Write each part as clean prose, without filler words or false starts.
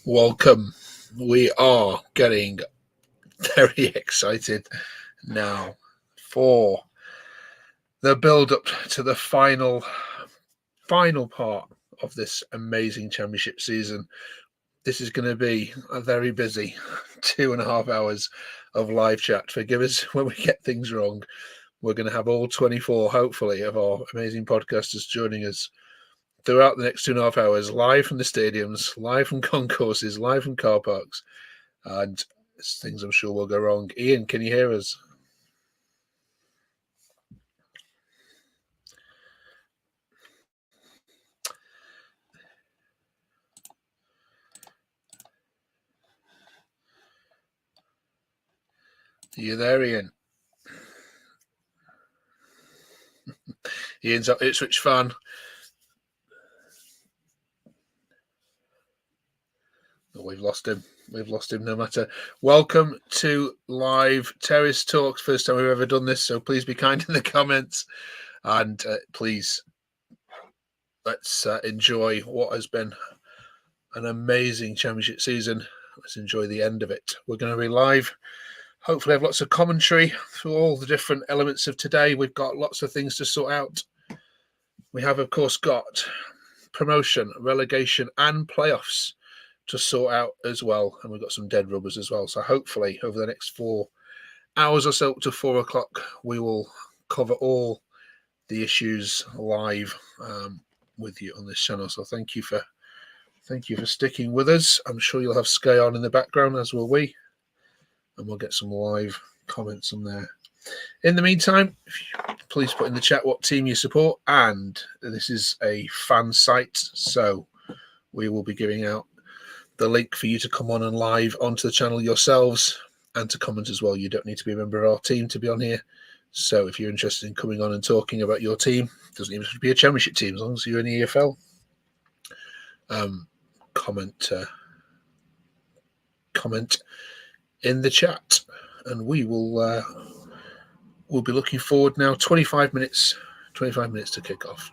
Welcome. We are getting very excited now for the build up to the final part of this amazing championship season. This is going to be a very busy 2.5 hours of live chat. Forgive us when we get things wrong. We're going to have all 24, hopefully, of our amazing podcasters joining us throughout the next 2.5 hours, live from the stadiums, live from concourses, live from car parks, and things I'm sure will go wrong. Ian, can you hear us? Are you there, Ian? Ian's an Ipswich fan. Oh, we've lost him. We've lost him no matter. Welcome to live Terrace Talks. First time we've ever done this, so please be kind in the comments. And please, let's enjoy what has been an amazing championship season. Let's enjoy the end of it. We're going to be live. Hopefully have lots of commentary through all the different elements of today. We've got lots of things to sort out. We have, of course, got promotion, relegation, and playoffs to sort out as well. And we've got some dead rubbers as well. So hopefully over the next 4 hours or so up to 4 o'clock, we will cover all the issues live with you on this channel. So thank you for sticking with us. I'm sure you'll have Sky on in the background, as will we. And we'll get some live comments on there. In the meantime, please put in the chat what team you support. And this is a fan site, so we will be giving out the link for you to come on and live onto the channel yourselves and to comment as well. You don't need to be a member of our team to be on here. So if you're interested in coming on and talking about your team, it doesn't even have to be a championship team, as long as you're in the EFL. Comment in the chat, and we will we'll be looking forward now. 25 minutes to kick off.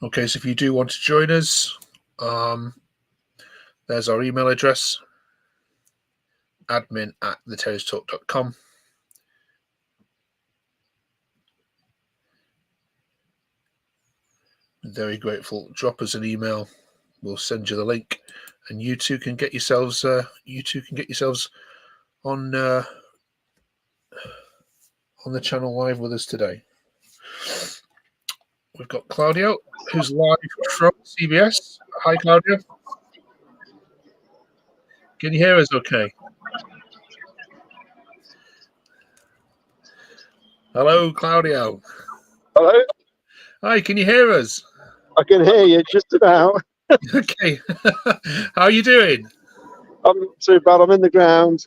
Okay, so if you do want to join us, there's our email address, admin@theterracetalk.com. Very grateful. Drop us an email. We'll send you the link, and you two can get yourselves on the channel live with us today. We've got Claudio, who's live from CBS. Hi, Claudio. Can you hear us okay? Hello, Claudio. Hello? Hi, can you hear us? I can hear you just about. Okay. How are you doing? I'm not too bad. I'm in the ground.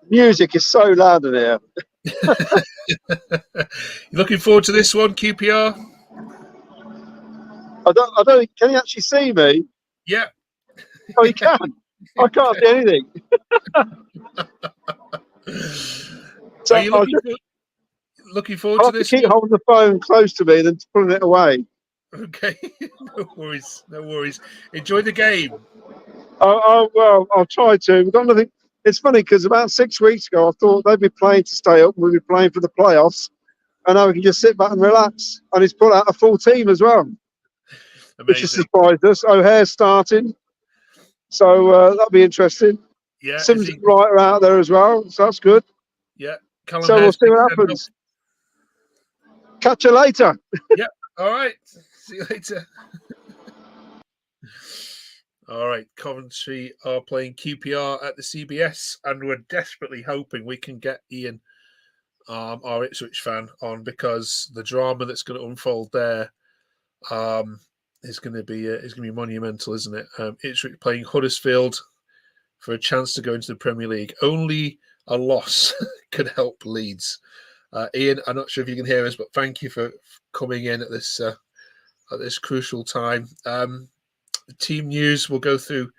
Music is so loud in here. You looking forward to this one, QPR? I don't. Can you actually see me? Yeah. Oh, you can. I can't see anything. So are you looking forward to this? Keep holding the phone close to me than pulling it away. Okay. No worries. Enjoy the game. Well, I'll try to. We've got nothing. It's funny because about 6 weeks ago, I thought they'd be playing to stay up and we'd be playing for the playoffs. And now we can just sit back and relax. And he's put out a full team as well. Amazing. Which has surprised us. O'Hare's starting. So that'll be interesting. Yeah. Sims and Wright are out there as well. So that's good. Yeah. So we'll see what happens. Catch you later. Yeah. All right. See you later. All right, Coventry are playing QPR at the CBS, and we're desperately hoping we can get Ian, our Ipswich fan, on, because the drama that's going to unfold there is going to be monumental, isn't it? Ipswich playing Huddersfield for a chance to go into the Premier League. Only a loss could help Leeds. Ian, I'm not sure if you can hear us, but thank you for coming in at this crucial time. The team news we'll go through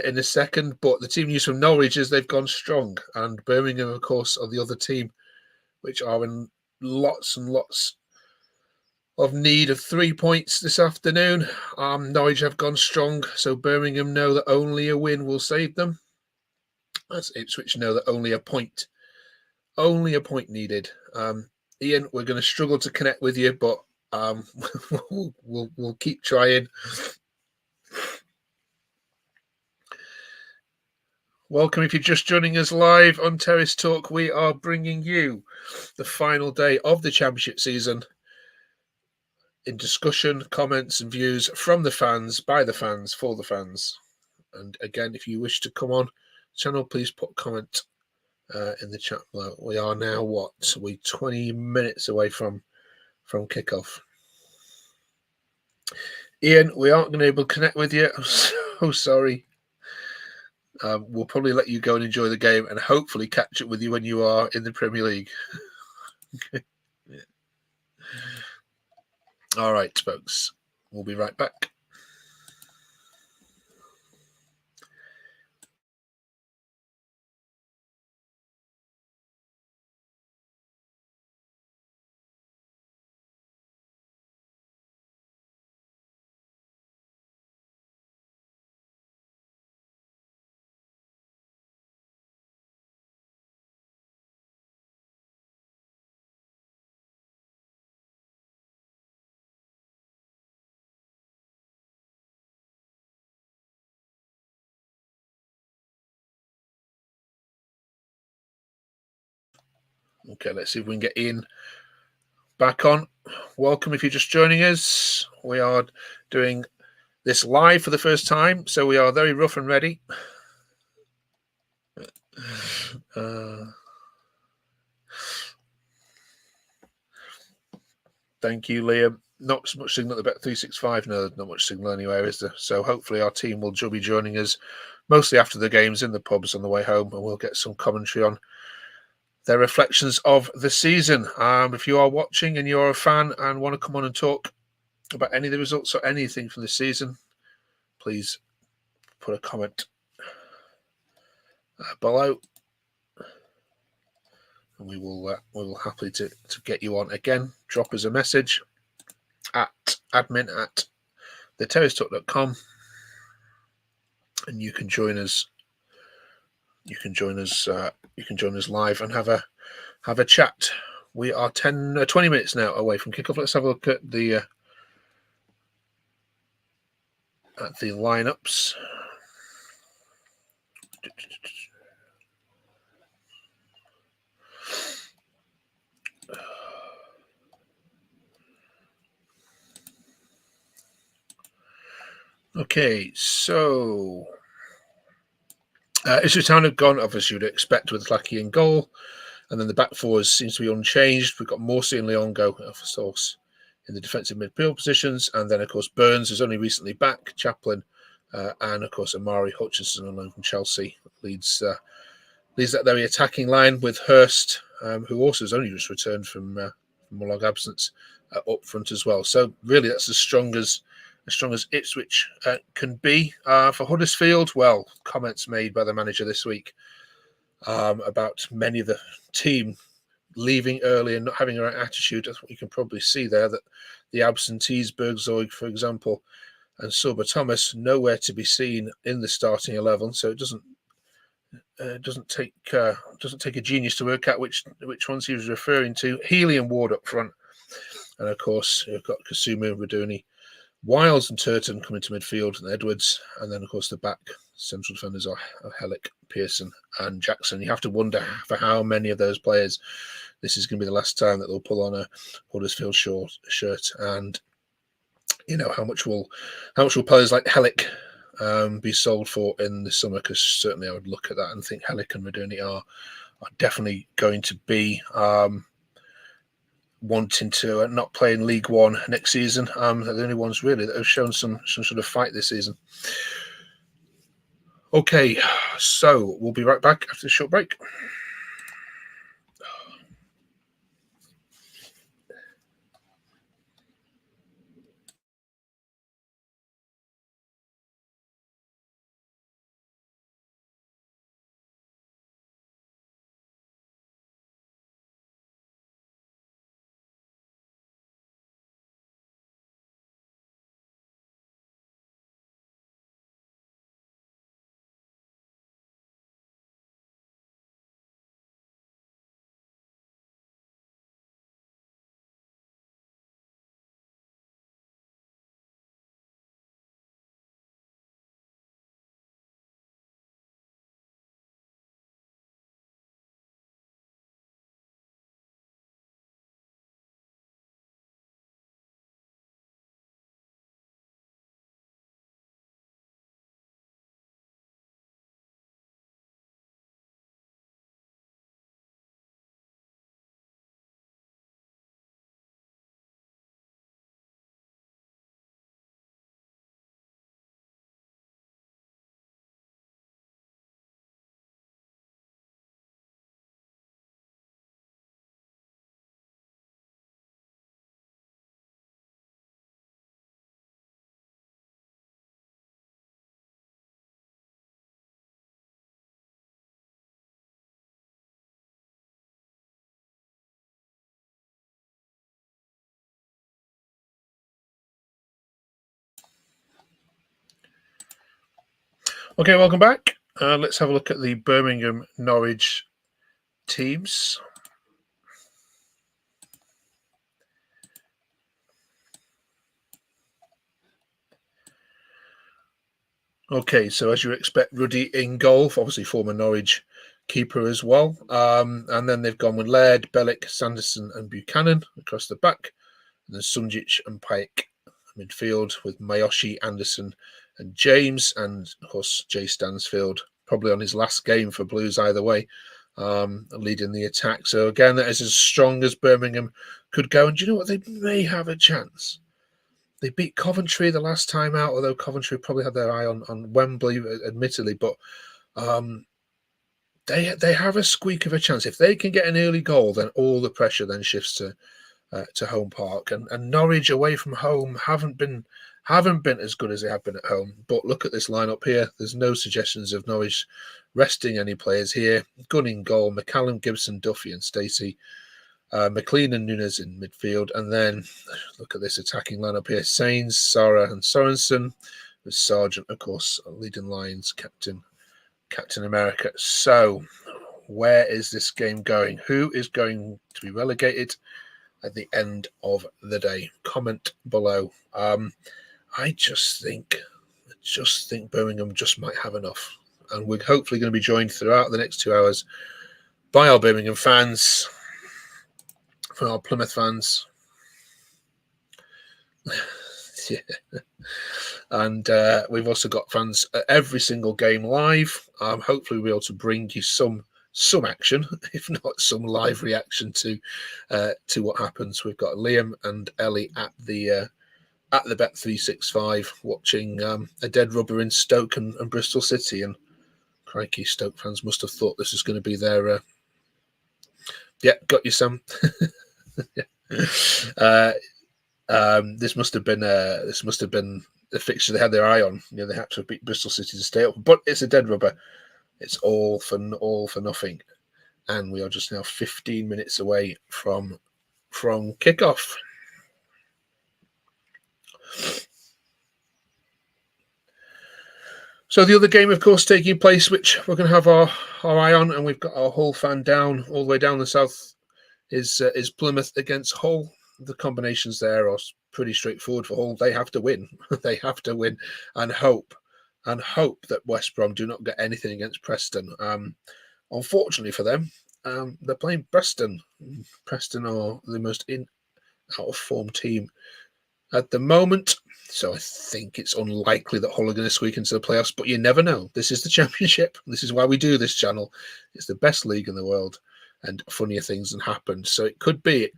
in a second, but the team news from Norwich is they've gone strong, and Birmingham, of course, are the other team, which are in lots and lots of need of 3 points this afternoon. Norwich have gone strong, so Birmingham know that only a win will save them. As Ipswich know that only a point needed. Ian, we're going to struggle to connect with you, but we'll keep trying. Welcome if you're just joining us live on Terrace Talk. We are bringing you the final day of the Championship season in discussion, comments and views from the fans, by the fans, for the fans. And again, if you wish to come on the channel, please put a comment in the chat below. We are now, we're 20 minutes away from kickoff. Ian, we aren't going to be able to connect with you. I'm so sorry. We'll probably let you go and enjoy the game and hopefully catch up with you when you are in the Premier League. Okay. Yeah. All right, folks. We'll be right back. Okay, let's see if we can get Ian back on. Welcome if you're just joining us. We are doing this live for the first time, so we are very rough and ready. Thank you, Liam. Not so much signal at the Bet365. No, not much signal anywhere, is there? So hopefully our team will be joining us mostly after the games in the pubs on the way home, and we'll get some commentary on their reflections of the season. If you are watching and you're a fan and want to come on and talk about any of the results or anything from the season, please put a comment below, and we will happily to get you on again. Drop us a message at admin@theterracetalk.com, and you can join us. You can join us live and have a chat. We are 20 minutes now away from kickoff. Let's have a look at the lineups. Okay, so Ipswich Town have gone, obviously you'd expect, with Lackey in goal, and then the back fours seems to be unchanged. We've got Morsey and Leongo for source in the defensive midfield positions, and then of course Burns is only recently back, Chaplin, and of course Amari Hutchinson on loan from Chelsea leads that very attacking line with Hurst, who also has only just returned from a long absence, up front as well. So really, that's as strong as Ipswich can be. For Huddersfield, well, comments made by the manager this week about many of the team leaving early and not having the right attitude. I think you can probably see there that the absentees, Bergzorg, for example, and Sorba Thomas, nowhere to be seen in the starting 11. So it doesn't take a genius to work out which ones he was referring to. Healy and Ward up front, and of course you've got Kasuma, Raduni, Wiles and Turton coming to midfield, and Edwards, and then of course the back central defenders are Hellick, Pearson, and Jackson. You have to wonder for how many of those players this is going to be the last time that they'll pull on a Huddersfield shirt, and you know how much will players like Hellick be sold for in the summer? Because certainly I would look at that and think Hellick and Raduni are definitely going to be wanting to not play in League One next season. They're the only ones really that have shown some sort of fight this season. Okay, so we'll be right back after a short break. Okay, welcome back. Let's have a look at the Birmingham Norwich teams. Okay, so as you expect, Ruddy in goal, obviously former Norwich keeper as well. And then they've gone with Laird, Bellick, Sanderson and Buchanan across the back. And then Sunjic and Pike midfield with Mayoshi, Anderson and James. And of course, Jay Stansfield, probably on his last game for Blues either way, leading the attack. So again, that is as strong as Birmingham could go. And do you know what? They may have a chance. They beat Coventry the last time out, although Coventry probably had their eye on Wembley, admittedly. But they have a squeak of a chance. If they can get an early goal, then all the pressure then shifts to Home Park. And Norwich away from home haven't been as good as they have been at home. But look at this lineup here. There's no suggestions of Norwich resting any players here. Gunn in goal, McCallum, Gibson, Duffy and Stacey. McLean and Nunes in midfield, and then look at this attacking lineup here: Sains, Sarah, and Sorensen, with Sargent, of course, leading lines, Captain America. So, where is this game going? Who is going to be relegated at the end of the day? Comment below. I just think Birmingham just might have enough, and we're hopefully going to be joined throughout the next 2 hours by our Birmingham fans. For our Plymouth fans. Yeah. And we've also got fans at every single game live. Hopefully we'll be able to bring you some action, if not some live reaction to what happens. We've got Liam and Ellie at the Bet365 watching a dead rubber in Stoke and Bristol City, and crikey, Stoke fans must have thought this was going to be their yeah, got you, Sam. This must have been the fixture they had their eye on. You know, they had to beat Bristol City to stay up, but it's a dead rubber. It's all for nothing, and we are just now 15 minutes away from kickoff. So the other game, of course, taking place, which we're going to have our eye on, and we've got our Hull fan down all the way down the south, is Plymouth against Hull. The combinations there are pretty straightforward for Hull. They have to win. They have to win and hope that West Brom do not get anything against Preston. Unfortunately for them, they're playing Preston. Preston are the most out of form team at the moment. So I think it's unlikely that Hull are going to squeak into the playoffs, but you never know. This is the Championship. This is why we do this channel. It's the best league in the world, and funnier things have happened. So it could be.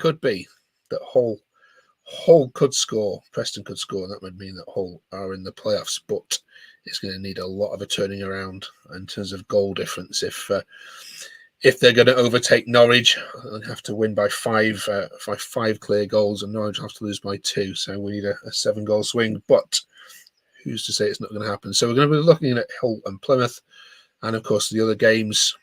that Hull could score, Preston could score, and that would mean that Hull are in the playoffs. But it's going to need a lot of a turning around in terms of goal difference if they're going to overtake Norwich. They have to win by five clear goals, and Norwich have to lose by 2. So we need a 7-goal swing. But who's to say it's not going to happen? So we're going to be looking at Hull and Plymouth, and of course the other games,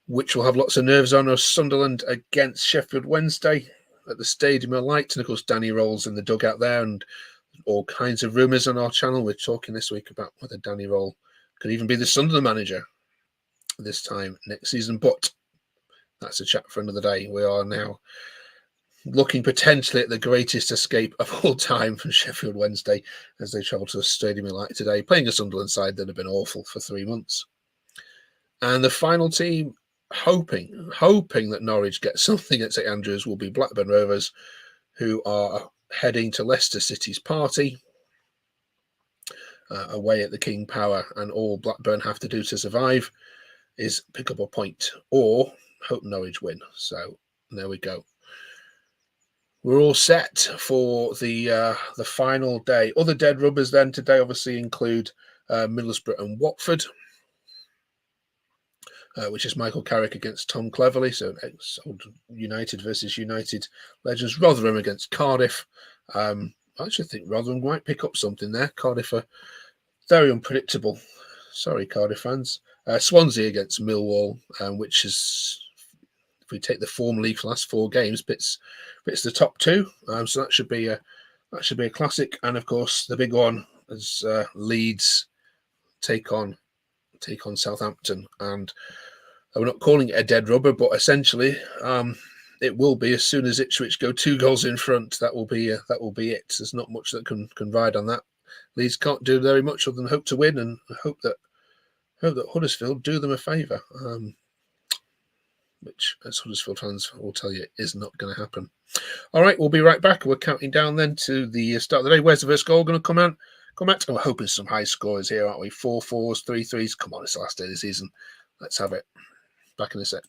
which will have lots of nerves on us. Sunderland against Sheffield Wednesday at the Stadium of Light, and of course Danny Rolls in the dugout there, and all kinds of rumours on our channel. We're talking this week about whether Danny Roll could even be the Sunderland manager this time next season, but that's a chat for another day. We are now looking potentially at the greatest escape of all time from Sheffield Wednesday as they travel to the Stadium of Light today, playing a Sunderland side that have been awful for 3 months. And the final team, hoping that Norwich gets something at St Andrews, will be Blackburn Rovers, who are heading to Leicester City's party away at the King Power, and all Blackburn have to do to survive is pick up a point or hope Norwich win. So there we go. We're all set for the final day. Other dead rubbers then today obviously include Middlesbrough and Watford, which is Michael Carrick against Tom Cleverley, so old United versus United legends. Rotherham against Cardiff. I actually think Rotherham might pick up something there. Cardiff are very unpredictable. Sorry, Cardiff fans. Swansea against Millwall, which is, if we take the form league for the last 4 games, bits the top 2. So that should be a classic. And of course, the big one is Leeds take on Southampton, and we're not calling it a dead rubber, but essentially it will be. As soon as Ipswich go 2 goals in front, that will be it. There's not much that can ride on that. Leeds can't do very much other than hope to win and hope that Huddersfield do them a favour, which, as Huddersfield fans will tell you, is not going to happen. All right, we'll be right back. We're counting down then to the start of the day. Where's the first goal going to come out? And we're hoping some high scores here, aren't we? 4-4s, 3-3s. Come on, it's the last day of the season. Let's have it. Back in a sec.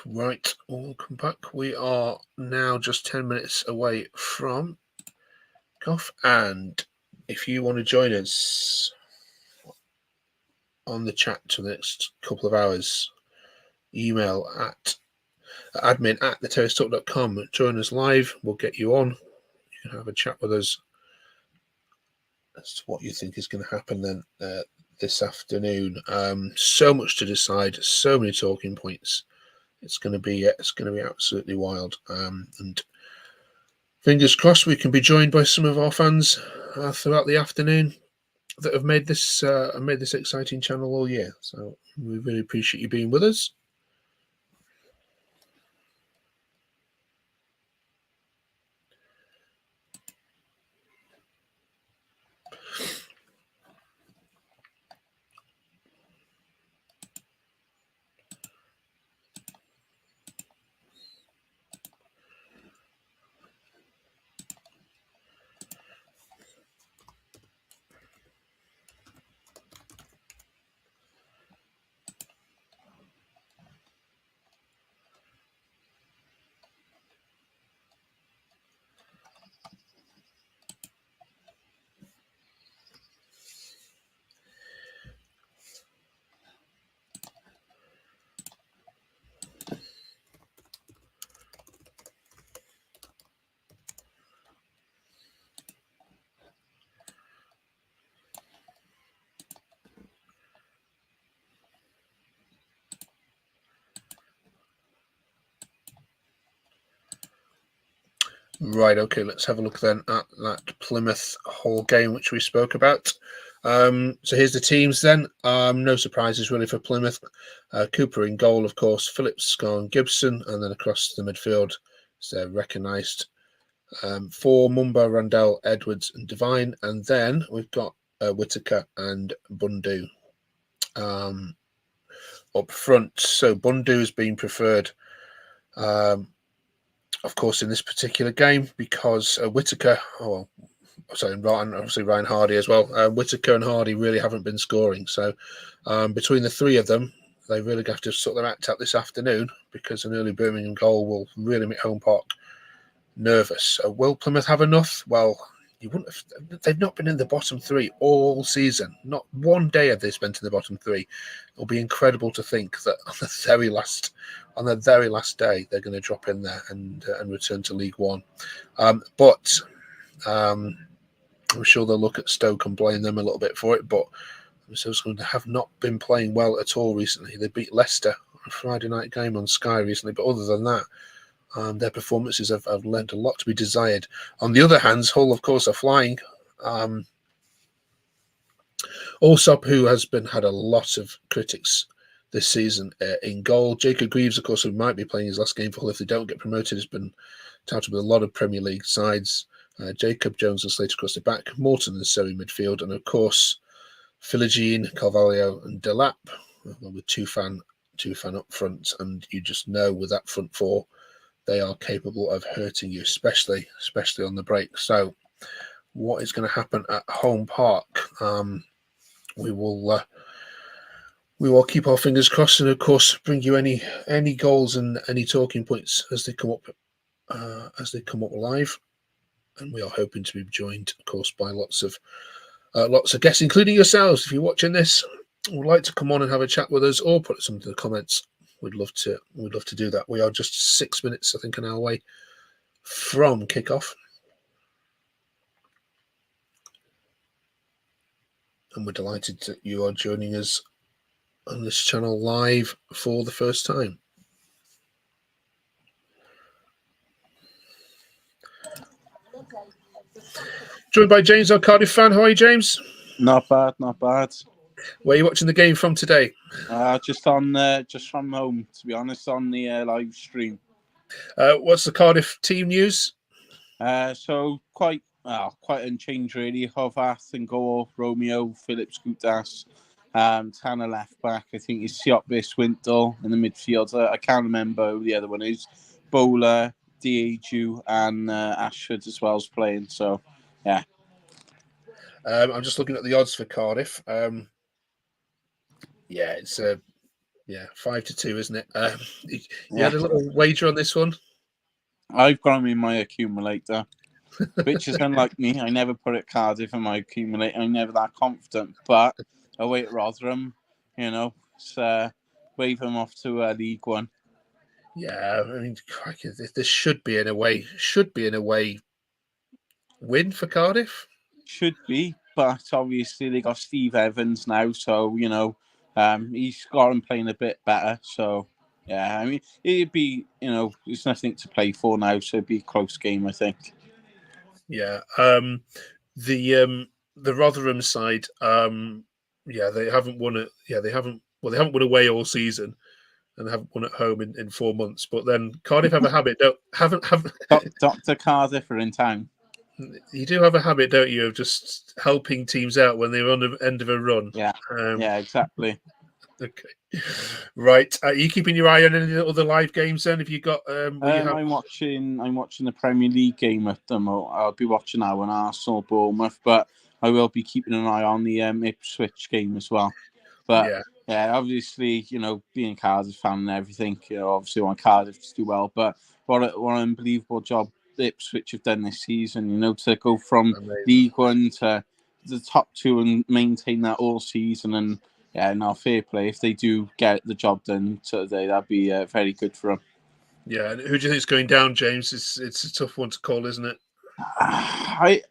Right, welcome back. We are now just 10 minutes away from kickoff, and if you want to join us on the chat for the next couple of hours, email at admin@theterracetalk.com. Join us live. We'll get you on. You can have a chat with us as to what you think is going to happen then this afternoon. So much to decide. So many talking points. It's going to be absolutely wild. And fingers crossed we can be joined by some of our fans throughout the afternoon that have made this exciting channel all year. So we really appreciate you being with us. Right, okay, let's have a look then at that Plymouth Hull game which we spoke about. So here's the teams then. No surprises really for Plymouth. Cooper in goal, of course, Phillips, Scarn, Gibson, and then across the midfield, so they're recognised. For Mumba, Randell, Edwards, and Devine, and then we've got Whitaker and Bundu up front. So Bundu has been preferred. Of course, in this particular game, because Whitaker, obviously Ryan Hardy as well. Whitaker and Hardy really haven't been scoring. So between the three of them, they really have to sort their act out this afternoon, because an early Birmingham goal will really make Home Park nervous. Will Plymouth have enough? Well, you wouldn't have. They've not been in the bottom three all season. Not one day have they spent in the bottom three. It'll be incredible to think that on the very last day, they're going to drop in there and return to League One. But I'm sure they'll look at Stoke and blame them a little bit for it. But Stoke have not been playing well at all recently. They beat Leicester on a Friday night game on Sky recently, but other than that, their performances have lent a lot to be desired. On the other hand, Hull, of course, are flying. Allsop, who has had a lot of critics this season in goal. Jacob Greaves, of course, who might be playing his last game for Hull if they don't get promoted, has been touted with a lot of Premier League sides. Jacob Jones and Slater across the back. Morton and Surrey midfield. And, of course, Philogene, Carvalho and Delap with two fan up front. And you just know with that front four, they are capable of hurting you, especially on the break. So what is going to happen at Home Park? We will keep our fingers crossed, and of course bring you any goals and any talking points as they come up live. And we are hoping to be joined, of course, by lots of guests, including yourselves. If you're watching this, would like to come on and have a chat with us, or put something in the comments, we'd love to do that. We are just 6 minutes, I think, an hour away from kickoff, and we're delighted that you are joining us on this channel live for the first time. Joined by James, our Cardiff fan. How are you, James? Not bad. Where are you watching the game from today? Just from home, to be honest, on the live stream. What's the Cardiff team news? So quite unchanged really. Horvath and goal, Romeo, Phillips, Gutas, Tanner left back. I think it's Siopis, Wintle in the midfield. I can't remember who the other one is. Bowler, Diageo, and Ashford as well as playing. So yeah. I'm just looking at the odds for Cardiff. It's 5-2, isn't it? You had a little wager on this one. I've got them in my accumulator, which is unlike me. I never put it Cardiff in my accumulator. I'm never that confident. But away at Rotherham, wave them off to League One. Yeah, I mean, this should be an away win for Cardiff. Should be, but obviously they got Steve Evans now, so he's got him playing a bit better. So yeah, I mean it'd be there's nothing to play for now, so it'd be a close game, I think. Yeah, the Rotherham side, they haven't won it. Yeah, they haven't won away all season, and haven't won at home in 4 months. But then Cardiff have a habit. Dr. Cardiff are in town. You do have a habit, don't you, of just helping teams out when they're on the end of a run? Yeah, exactly. Okay, right. Are you keeping your eye on any other live games then? Have you got? I'm watching the Premier League game at them. I'll be watching now on Arsenal Bournemouth, but I will be keeping an eye on the Ipswich game as well. But yeah, obviously, being a Cardiff fan and everything, obviously want Cardiff to do well. But what an unbelievable job Ipswich have done this season, to go from League One to the top two and maintain that all season. And fair play. If they do get the job done today, that'd be very good for them. Yeah, and who do you think is going down, James? It's a tough one to call, isn't it? I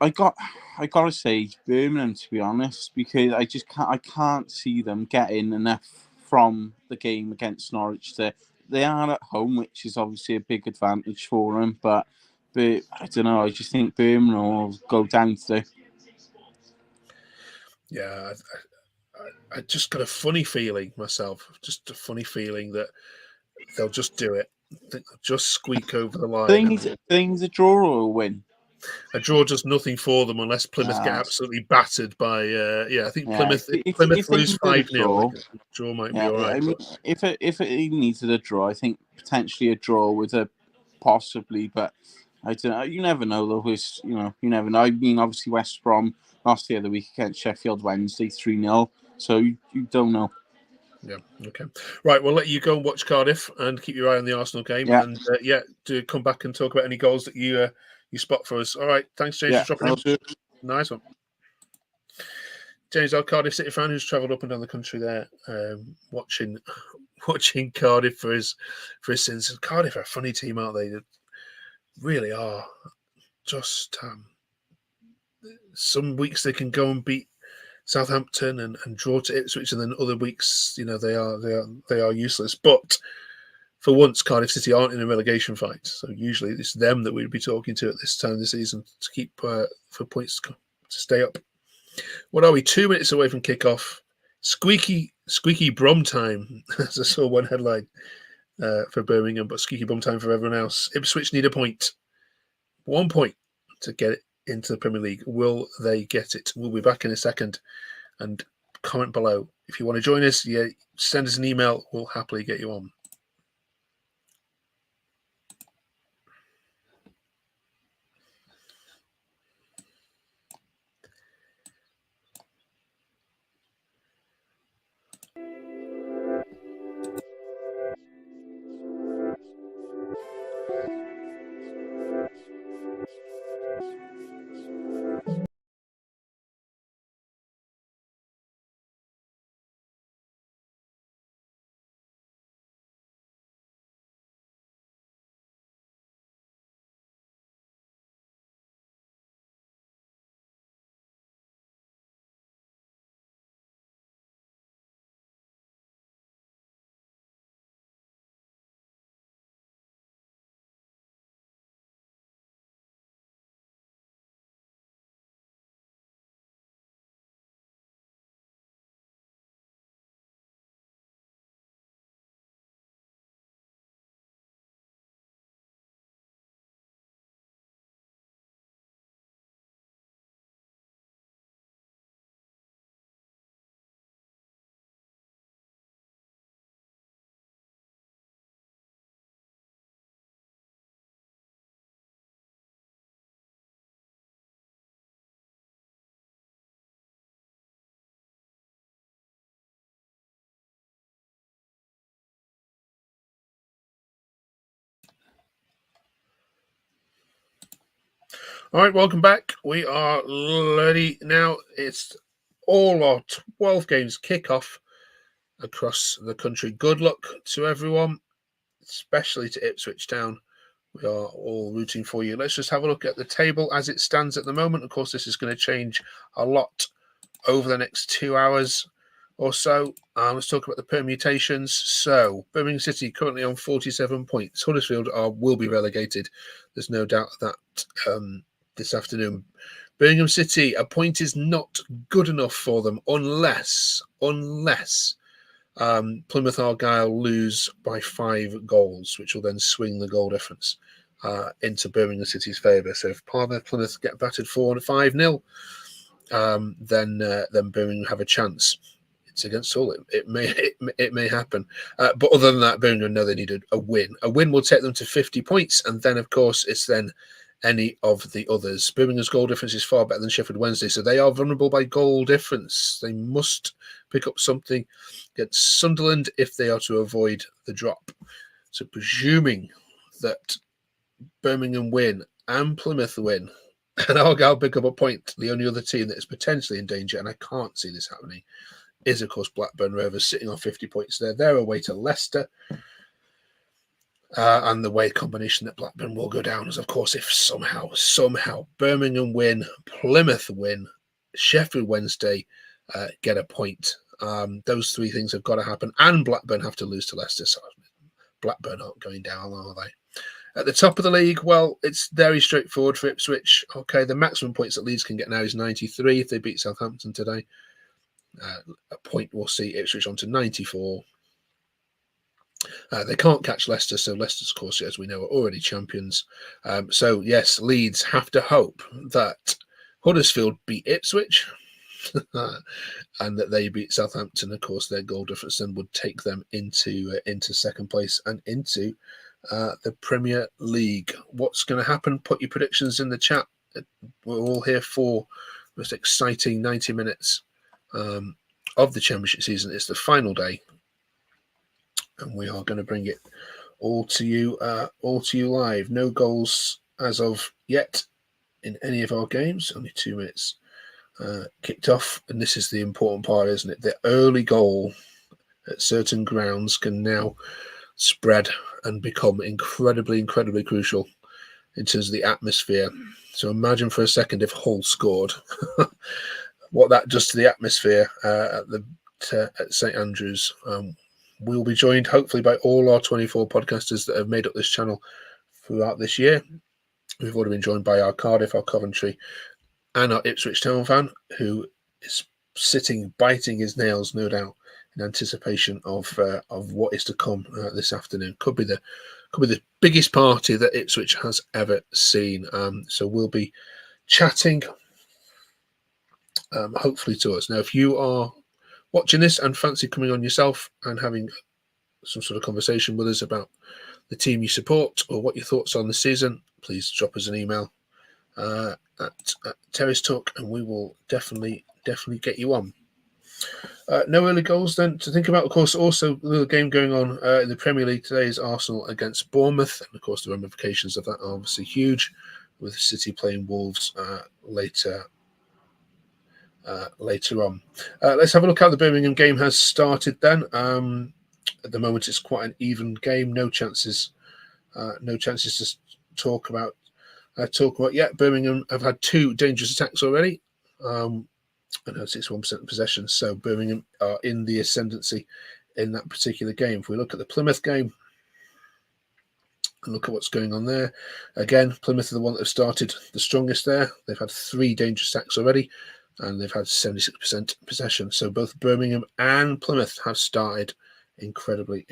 gotta say Birmingham, to be honest, because I can't see them getting enough from the game against Norwich. They are at home, which is obviously a big advantage for them, but But I don't know. I just think Birmingham will go down today. Yeah, I just got a funny feeling myself. Just a funny feeling that they'll just do it. They'll just squeak over the line. Things a draw or a win. A draw does nothing for them unless Plymouth get absolutely battered by. I think Plymouth. If Plymouth they lose 5-0. Draw might be all right. I mean, if it needed a draw, I think potentially a draw with a possibly, but I don't know. You never know, though. You never know. I mean, obviously West Brom lost the other week against Sheffield Wednesday 3-0, so you don't know. Yeah. Okay. Right. We'll let you go and watch Cardiff and keep your eye on the Arsenal game. Yeah. And do come back and talk about any goals that you spot for us. All right. Thanks, James, for dropping in. Nice one. James, our Cardiff City fan who's travelled up and down the country there, watching Cardiff for his sins. And Cardiff are a funny team, aren't they? They really are. Just some weeks they can go and beat Southampton and draw to Ipswich, and then other weeks, they are useless. But for once, Cardiff City aren't in a relegation fight, so usually it's them that we'd be talking to at this time of the season to keep for points to stay up. What are we? 2 minutes away from kickoff. Squeaky Brum time, as I saw one headline for Birmingham, but squeaky Brum time for everyone else. Ipswich need a point, 1 point to get it into the Premier League. Will they get it? We'll be back in a second. And comment below if you want to join us. Send us an email. We'll happily get you on. All right, welcome back. We are ready now. It's all our 12 games kick-off across the country. Good luck to everyone, especially to Ipswich Town. We are all rooting for you. Let's just have a look at the table as it stands at the moment. Of course, this is going to change a lot over the next 2 hours or so. Let's talk about the permutations. So, Birmingham City currently on 47 points. Huddersfield will be relegated. There's no doubt that this afternoon. Birmingham City, a point is not good enough for them unless Plymouth Argyle lose by 5 goals, which will then swing the goal difference into Birmingham City's favour. So if Plymouth get battered 4-5-0, then Birmingham have a chance. It's against Hull. It may happen. But other than that, Birmingham know they need a win. A win will take them to 50 points, and then of course it's then any of the others. Birmingham's goal difference is far better than Sheffield Wednesday, so they are vulnerable by goal difference. They must pick up something against Sunderland if they are to avoid the drop. So presuming that Birmingham win and Plymouth win and Argyle pick up a point, the only other team that is potentially in danger, and I can't see this happening, is of course Blackburn Rovers sitting on 50 points there. They're away to Leicester. And the way combination that Blackburn will go down is, of course, if somehow Birmingham win, Plymouth win, Sheffield Wednesday get a point. Those 3 things have got to happen, and Blackburn have to lose to Leicester. So Blackburn aren't going down, are they? At the top of the league, well, it's very straightforward for Ipswich. Okay, the maximum points that Leeds can get now is 93 if they beat Southampton today. A point will see Ipswich on to 94. They can't catch Leicester, so Leicester's, of course, as we know, are already champions. So, yes, Leeds have to hope that Huddersfield beat Ipswich and that they beat Southampton. Of course, their goal difference then would take them into second place and into the Premier League. What's going to happen? Put your predictions in the chat. We're all here for the most exciting 90 minutes of the Championship season. It's the final day, and we are going to bring it all to you live. No goals as of yet in any of our games. Only 2 minutes kicked off, and this is the important part, isn't it? The early goal at certain grounds can now spread and become incredibly crucial in terms of the atmosphere. So imagine for a second if Hull scored, what that does to the atmosphere at St Andrews. We'll be joined hopefully by all our 24 podcasters that have made up this channel throughout this year. We've already been joined by our Cardiff, our Coventry, and our Ipswich Town fan, who is sitting biting his nails, no doubt, in anticipation of what is to come this afternoon. Could be the biggest party that Ipswich has ever seen. So we'll be chatting, hopefully, to us. Now, if you are watching this and fancy coming on yourself and having some sort of conversation with us about the team you support or what your thoughts are on the season, please drop us an email at Terrace Talk, and we will definitely get you on. No early goals then to think about. Of course, also the game going on in the Premier League today is Arsenal against Bournemouth, and of course the ramifications of that are obviously huge, with City playing Wolves later on. Let's have a look how the Birmingham game has started then. At the moment, it's quite an even game. No chances to talk about yet. Birmingham have had 2 dangerous attacks already. I know 61% possession, so Birmingham are in the ascendancy in that particular game. If we look at the Plymouth game and look at what's going on there, again, Plymouth are the one that have started the strongest there. They've had 3 dangerous attacks already, and they've had 76% possession. So both Birmingham and Plymouth have started incredibly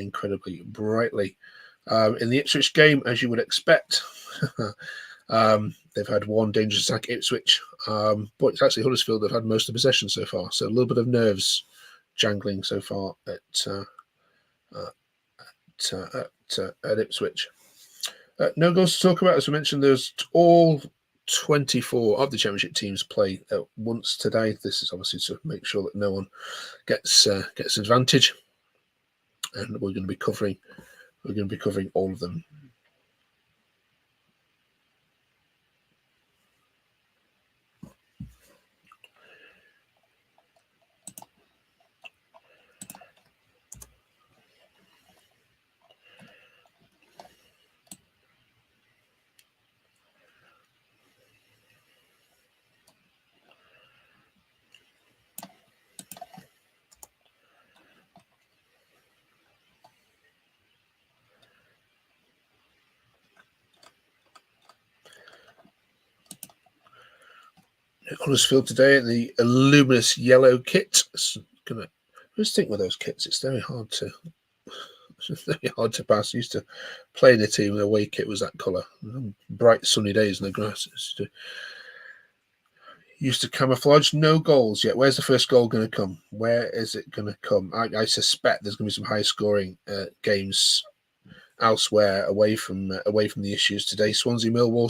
brightly. In the Ipswich game, as you would expect, they've had 1 dangerous attack, Ipswich, but it's actually Huddersfield that have had most of the possession so far. So a little bit of nerves jangling so far at Ipswich. No goals to talk about. As we mentioned, there's all 24 of the Championship teams play at once today. This is obviously to make sure that no one gets advantage, and we're going to be covering all of them. Huddersfield today, the luminous yellow kit. Just think with those kits, it's very hard to pass. I used to play in a team where the away kit was that colour. Bright sunny days in the grass. Used to camouflage. No goals yet. Where's the first goal going to come? Where is it going to come? I suspect there's going to be some high scoring games elsewhere away from the issues today. Swansea Millwall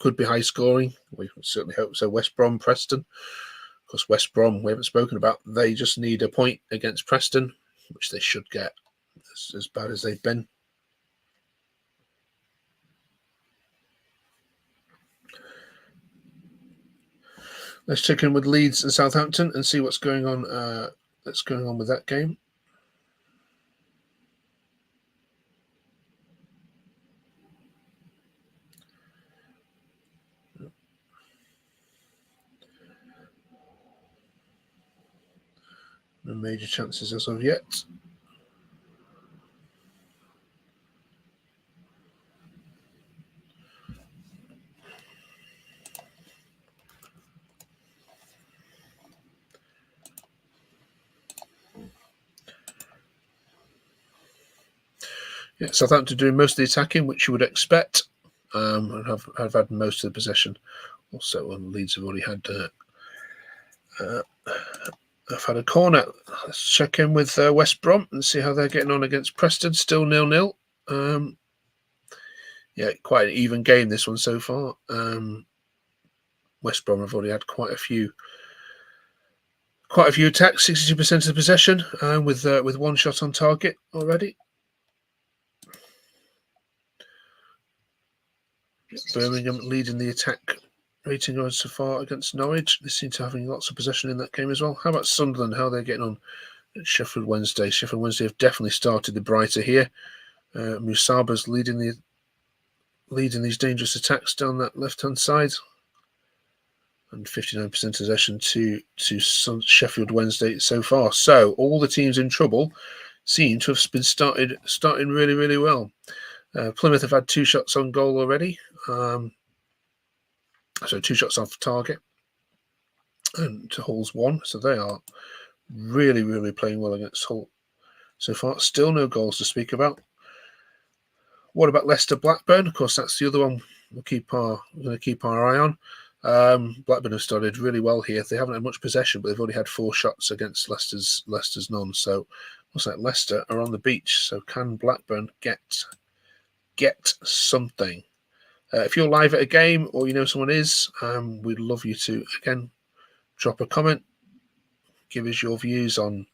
could be high scoring. We certainly hope so. West Brom Preston. Of course, West Brom we haven't spoken about. They just need a point against Preston, which they should get, as bad as they've been. Let's check in with Leeds and Southampton and see what's going on. With that game. No major chances as of yet. Yeah, Southampton doing most of the attacking, which you would expect, and have had most of the possession. Also, Leeds have already had. I've had a corner. Let's check in with West Brom and see how they're getting on against Preston. Still 0-0. Yeah, quite an even game this one so far. West Brom have already had quite a few attacks, 62% of the possession, with one shot on target already. Birmingham leading the attack rating on so far against Norwich. They seem to having lots of possession in that game as well. How about Sunderland? How are they getting on at Sheffield Wednesday? Sheffield Wednesday have definitely started the brighter here. Musaba's leading these dangerous attacks down that left-hand side. And 59% possession to Sheffield Wednesday so far. So all the teams in trouble seem to have been starting really, really well. Plymouth have had 2 shots on goal already. So 2 shots off target. And Hull's 1. So they are really, really playing well against Hull so far. Still no goals to speak about. What about Leicester Blackburn? Of course, that's the other one we're going to keep our eye on. Blackburn have started really well here. They haven't had much possession, but they've already had 4 shots against Leicester's none. So looks like Leicester are on the beach. So can Blackburn get something? If you're live at a game or you know someone is, we'd love you to again drop a comment, give us your views on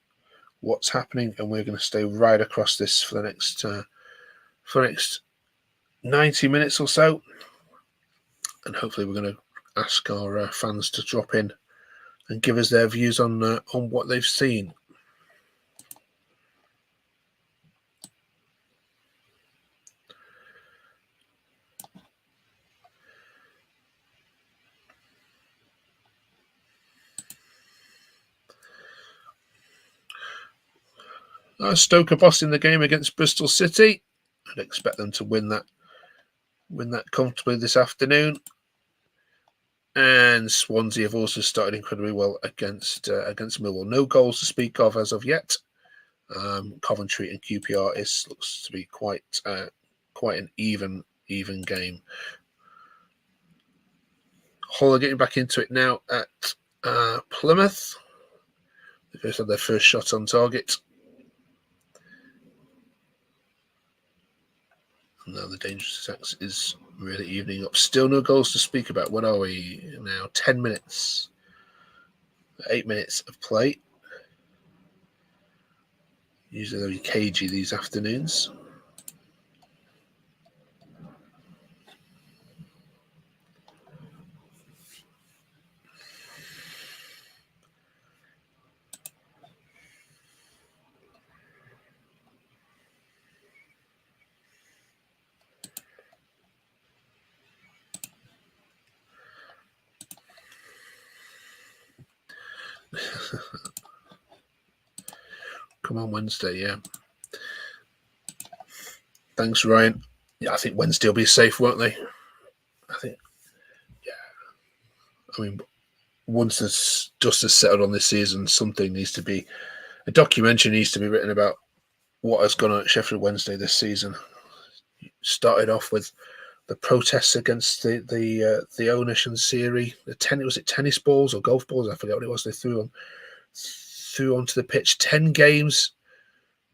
what's happening, and we're going to stay right across this for the next 90 minutes or so, and hopefully we're going to ask our fans to drop in and give us their views on what they've seen. Stoke are bossing the game against Bristol City. I'd expect them to win that comfortably this afternoon. And Swansea have also started incredibly well against Millwall. No goals to speak of as of yet. Coventry and QPR looks to be quite an even game. Hull are getting back into it now at Plymouth. They've just had their first shot on target. Now the dangerous attacks is really evening up. Still no goals to speak about. What are we now? 10 minutes. 8 minutes of play. Usually they're cagey these afternoons. Come on, Wednesday, yeah. Thanks, Ryan. Yeah, I think Wednesday will be safe, won't they? I think, yeah. I mean, once the dust has settled on this season, a documentary needs to be written about what has gone on at Sheffield Wednesday this season. Started off with the protests against the owners and Siri. Was it tennis balls or golf balls? I forget what it was. They threw onto the pitch. 10 games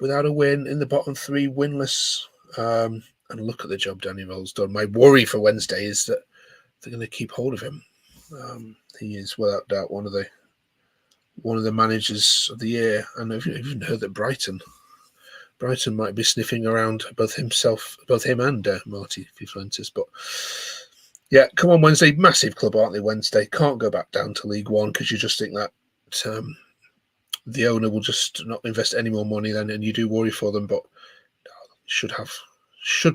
without a win, in the bottom 3, winless. And look at the job Danny Rowell's done. My worry for Wednesday is that they're going to keep hold of him. He is without doubt one of the managers of the year. And I've even heard that Brighton might be sniffing around both him and Marty Cifuentes. But yeah, come on Wednesday. Massive club, aren't they? Wednesday can't go back down to League One because you just think that the owner will just not invest any more money then, and you do worry for them. But should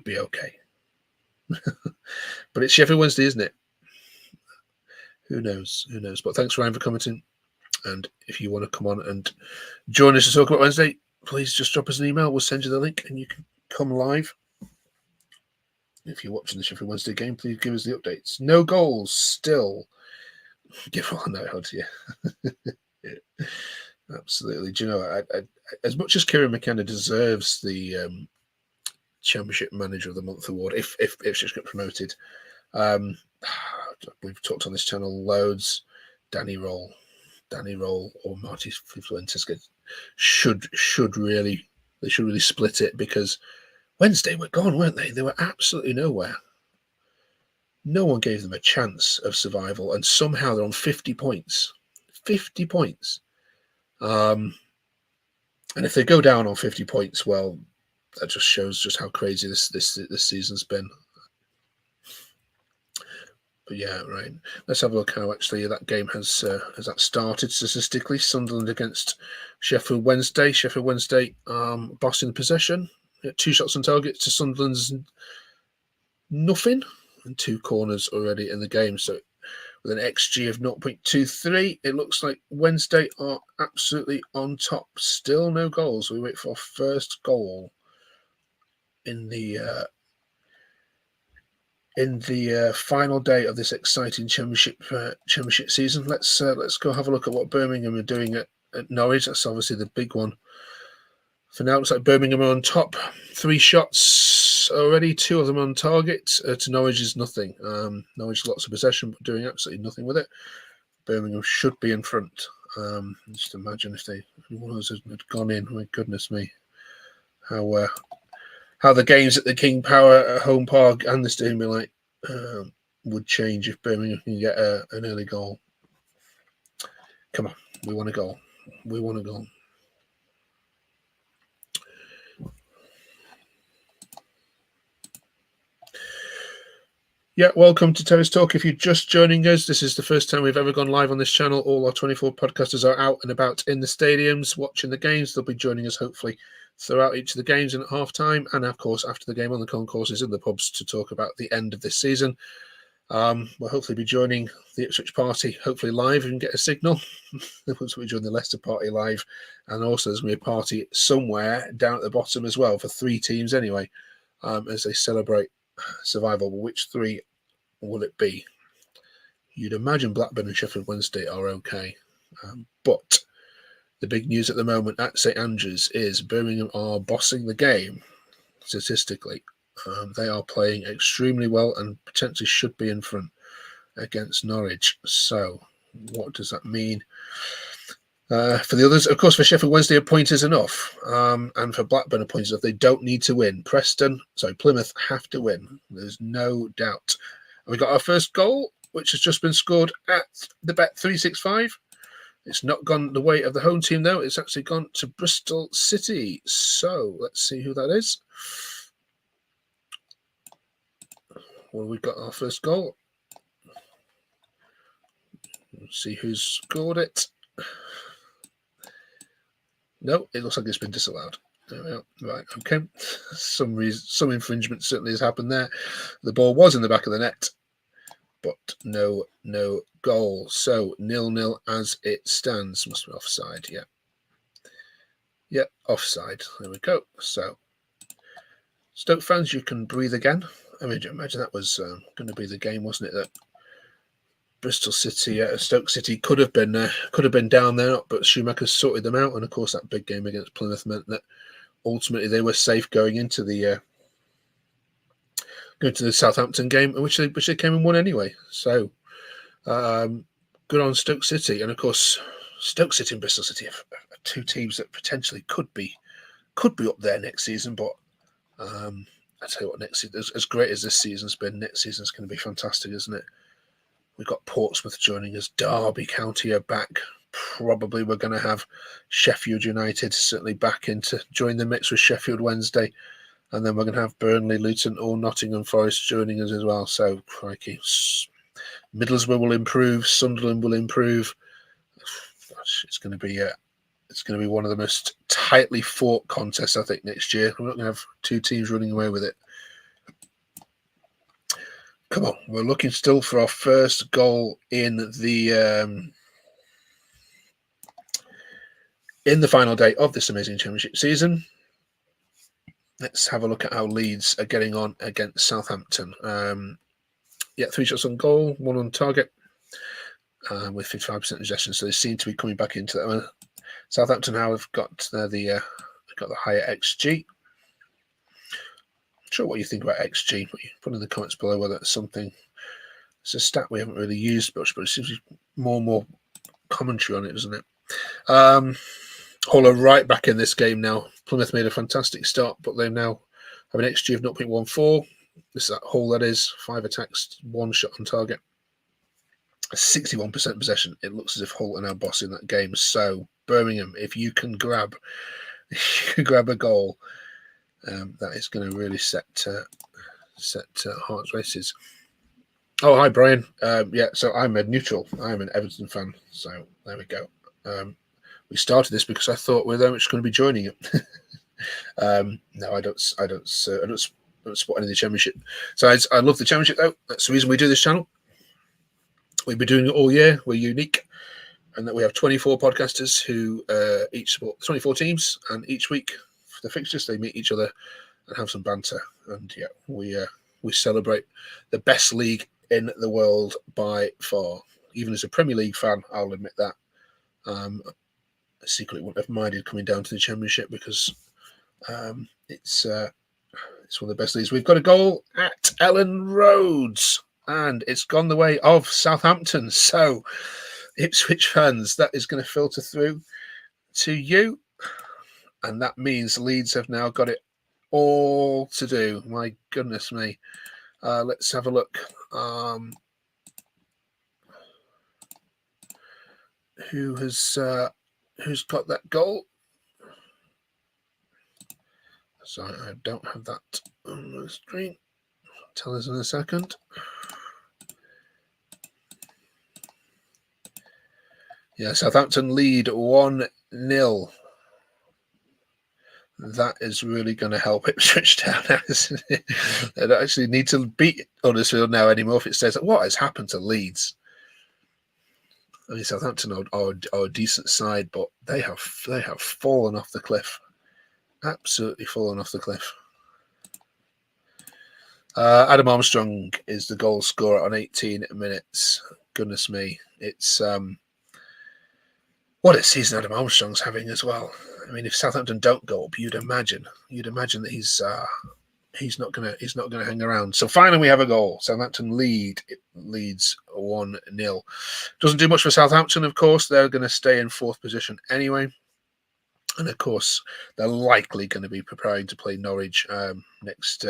be okay. But it's Sheffield Wednesday, isn't it? Who knows? But thanks, Ryan, for commenting. And if you want to come on and join us to talk about Wednesday, please just drop us an email. We'll send you the link and you can come live. If you're watching the Sheffield Wednesday game, please give us the updates. No goals still. Give all that out to you. Yeah, absolutely. Do you know, as much as Kieran McKenna deserves the Championship Manager of the Month award if Ipswich get promoted. We've talked on this channel loads. Danny Roll, or Marty Fuentes should really split it, because Wednesday were gone, weren't they? They were absolutely nowhere. No one gave them a chance of survival, and somehow they're on 50 points. 50 points. And if they go down on 50 points, well, that just shows just how crazy this season's been. But yeah, right. Let's have a look how actually that game has that started statistically. Sunderland against Sheffield Wednesday. Sheffield Wednesday bossing possession. 2 shots on target to Sunderland's nothing, and 2 corners already in the game. So with an XG of 0.23, it looks like Wednesday are absolutely on top. Still no goals. We wait for our first goal in the final day of this exciting championship season. Let's go have a look at what Birmingham are doing at Norwich. That's obviously the big one for now. It looks like Birmingham are on top. 3 shots already, 2 of them on target. To Norwich is nothing. Norwich lots of possession, but doing absolutely nothing with it. Birmingham should be in front. Just imagine if one of us had gone in. My goodness me, how the games at the King Power at Home Park and the Stadium like would change if Birmingham can get an early goal. Come on, we want a goal. We want a goal. Yeah, welcome to Terrace Talk. If you're just joining us, this is the first time we've ever gone live on this channel. All our 24 podcasters are out and about in the stadiums watching the games. They'll be joining us hopefully throughout each of the games and at half-time, and of course after the game on the concourses in the pubs to talk about the end of this season. We'll hopefully be joining the Ipswich party, hopefully live, and get a signal. Once we join the Leicester party live, and also there's going to be a party somewhere down at the bottom as well for 3 teams anyway, as they celebrate survival. Which 3 will it be? You'd imagine Blackburn and Sheffield Wednesday are okay, but the big news at the moment at St Andrews is Birmingham are bossing the game statistically. They are playing extremely well and potentially should be in front against Norwich. So what does that mean for the others? Of course, for Sheffield Wednesday, a point is enough. And for Blackburn, a point is enough. They don't need to win. Plymouth have to win. There's no doubt. And we got our first goal, which has just been scored at the Bet365. It's not gone the way of the home team, though. It's actually gone to Bristol City. So let's see who that is. Well, we've got our first goal. Let's see who's scored it. No, it looks like it's been disallowed. There we are. Right, okay. Some infringement certainly has happened there. The ball was in the back of the net, but no goal. So 0-0 as it stands. Must be offside, yeah. Yeah, offside. There we go. So Stoke fans, you can breathe again. I mean, imagine that was going to be the game, wasn't it? That Bristol City, Stoke City could have been down there, but Schumacher sorted them out. And of course, that big game against Plymouth meant that ultimately they were safe going into the Southampton game, which they came and won anyway. So good on Stoke City. And of course, Stoke City and Bristol City are 2 teams that potentially could be up there next season. But I tell you what, next season, as great as this season's been, next season's going to be fantastic, isn't it? We've got Portsmouth joining us. Derby County are back. Probably we're going to have Sheffield United certainly back in to join the mix with Sheffield Wednesday. And then we're going to have Burnley, Luton, or Nottingham Forest joining us as well. So, crikey. Middlesbrough will improve. Sunderland will improve. It's going to be one of the most tightly fought contests, I think, next year. We're not going to have 2 teams running away with it. Come on, we're looking still for our first goal in the final day of this amazing championship season. Let's have a look at how Leeds are getting on against Southampton. 3 shots on goal, 1 on target, with 55% possession. So they seem to be coming back into that. Southampton now have got the higher XG. sure what you think about XG. Put in the comments below whether it's something. It's a stat we haven't really used much, but it seems more and more commentary on it, doesn't it? Hull are right back in this game now. Plymouth made a fantastic start, but they now have an XG of 0.14. This is that Hull, that is. 5 attacks, 1 shot on target. 61% possession. It looks as if Hull are now bossing that game. So, Birmingham, if you can grab a goal, that is going to really set hearts races. Oh, hi, Brian. Yeah, so I'm a neutral. I'm an Everton fan. So, there we go. We started this because I thought we're very much going to be joining it. No, I don't support any of the Championship. So I love the Championship, though. That's the reason we do this channel. We've been doing it all year. We're unique, and that we have 24 podcasters who each support 24 teams, and each week for the fixtures they meet each other and have some banter. And yeah, we celebrate the best league in the world by far. Even as a Premier League fan, I'll admit that. I secretly wouldn't have minded coming down to the Championship because it's one of the best leagues. We've got a goal at Ellen Roads, and it's gone the way of Southampton. So, Ipswich fans, that is going to filter through to you, and that means Leeds have now got it all to do. My goodness me. Let's have a look. Who's got that goal? Sorry, I don't have that on the screen. Tell us in a second. Yeah, Southampton lead 1-0. That is really going to help Ipswich down, isn't it? They don't actually need to beat Huddersfield now anymore if it says, what has happened to Leeds? I mean, Southampton are a decent side, but they have fallen off the cliff. Absolutely fallen off the cliff. Adam Armstrong is the goal scorer on 18 minutes. Goodness me. It's what a season Adam Armstrong's having as well. I mean, if Southampton don't go up, you'd imagine that he's not gonna hang around. So finally we have a goal. Southampton leads 1-0. Doesn't do much for Southampton, of course. They're going to stay in 4th position anyway. And of course, they're likely going to be preparing to play Norwich next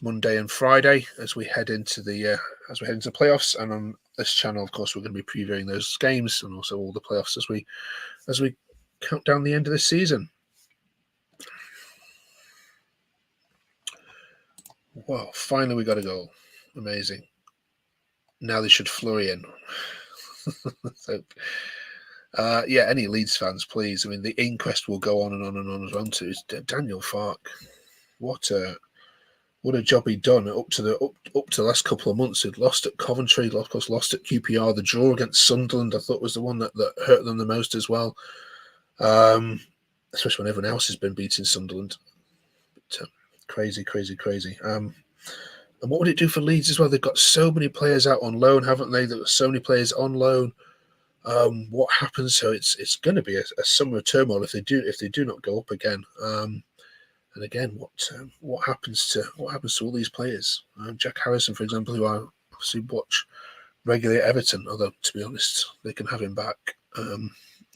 Monday and Friday as we head into the playoffs. And on this channel, of course, we're going to be previewing those games and also all the playoffs as we count down the end of this season. Well, finally we got a goal. Amazing. Now they should flurry in. So, yeah, any Leeds fans, please. I mean, the inquest will go on and on and on as well. To Daniel Farke, what a job he'd done up to the last couple of months. He'd lost at Coventry, of course, lost at QPR. The draw against Sunderland, I thought, was the one that hurt them the most as well. Especially when everyone else has been beating Sunderland. But, crazy. And what would it do for Leeds as well? They've got so many players out on loan, haven't they? There were so many players on loan. What happens? So it's going to be a summer of turmoil if they do not go up again. And again, what happens to all these players? Jack Harrison, for example, who I obviously watch regularly at Everton. Although, to be honest, they can have him back,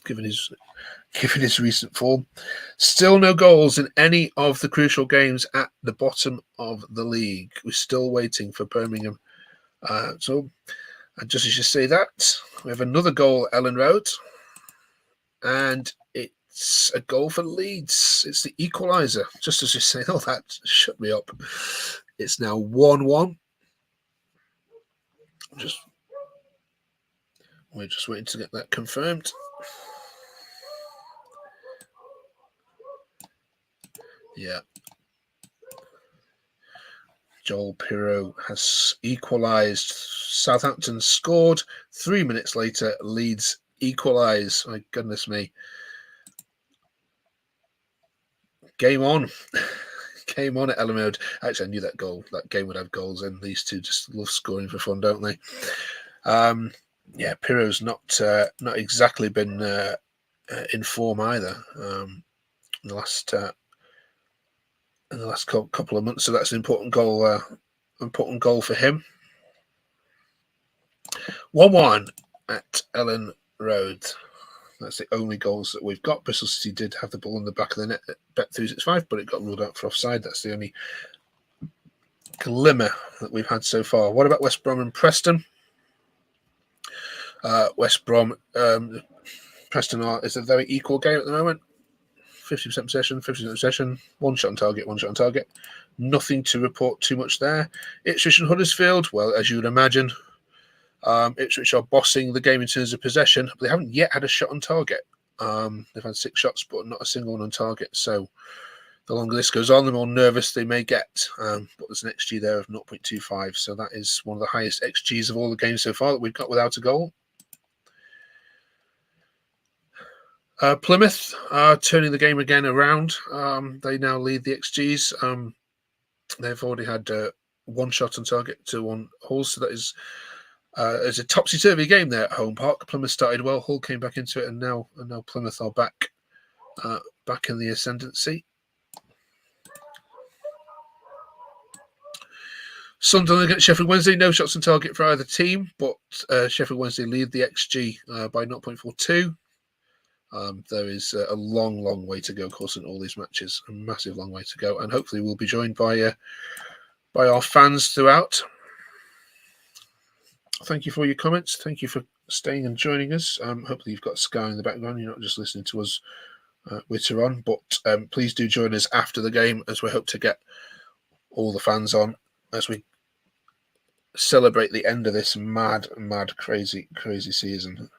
given his recent form. Still no goals in any of the crucial games at the bottom of the league. We're still waiting for Birmingham. So, and just as you say that, we have another goal at Ellen Road, and it's a goal for Leeds. It's the equaliser. Just as you say, oh, that shut me up. It's now 1-1. We're just waiting to get that confirmed. Yeah. Joel Pirro has equalised. Southampton scored. 3 minutes later, Leeds equalise. My goodness me. Game on. Game on at Ellen Road. Actually, I knew that game would have goals, and these two just love scoring for fun, don't they? Yeah, Pirro's not exactly been in form either. The in the last couple of months. So that's an important goal. Important goal for him. 1-1 at Ellen Road. That's the only goals that we've got. Bristol City did have the ball in the back of the net at Bet365, but it got ruled out for offside. That's the only glimmer that we've had so far. What about West Brom and Preston? West Brom, Preston is a very equal game at the moment. 50% possession, 50% possession, one shot on target. Nothing to report too much there. Ipswich and Huddersfield, well, as you would imagine, Ipswich are bossing the game in terms of possession. But they haven't yet had a shot on target. They've had 6 shots, but not a single one on target. So the longer this goes on, the more nervous they may get. But there's an XG there of 0.25. So that is one of the highest XGs of all the games so far that we've got without a goal. Plymouth are turning the game again around. They now lead the XGs. They've already had 1 shot on target to 1 Hull. So that is it's a topsy-turvy game there at Home Park. Plymouth started well, Hull came back into it, and now Plymouth are back in the ascendancy. Sunderland against Sheffield Wednesday, no shots on target for either team, but Sheffield Wednesday lead the XG by 0.42. There is a long way to go, of course, in all these matches. A massive long way to go, and hopefully we'll be joined by our fans throughout. Thank you for your comments. Thank you for staying and joining us. Hopefully you've got Sky in the background. You're not just listening to us witter on, but please do join us after the game, as we hope to get all the fans on as we celebrate the end of this mad, crazy season.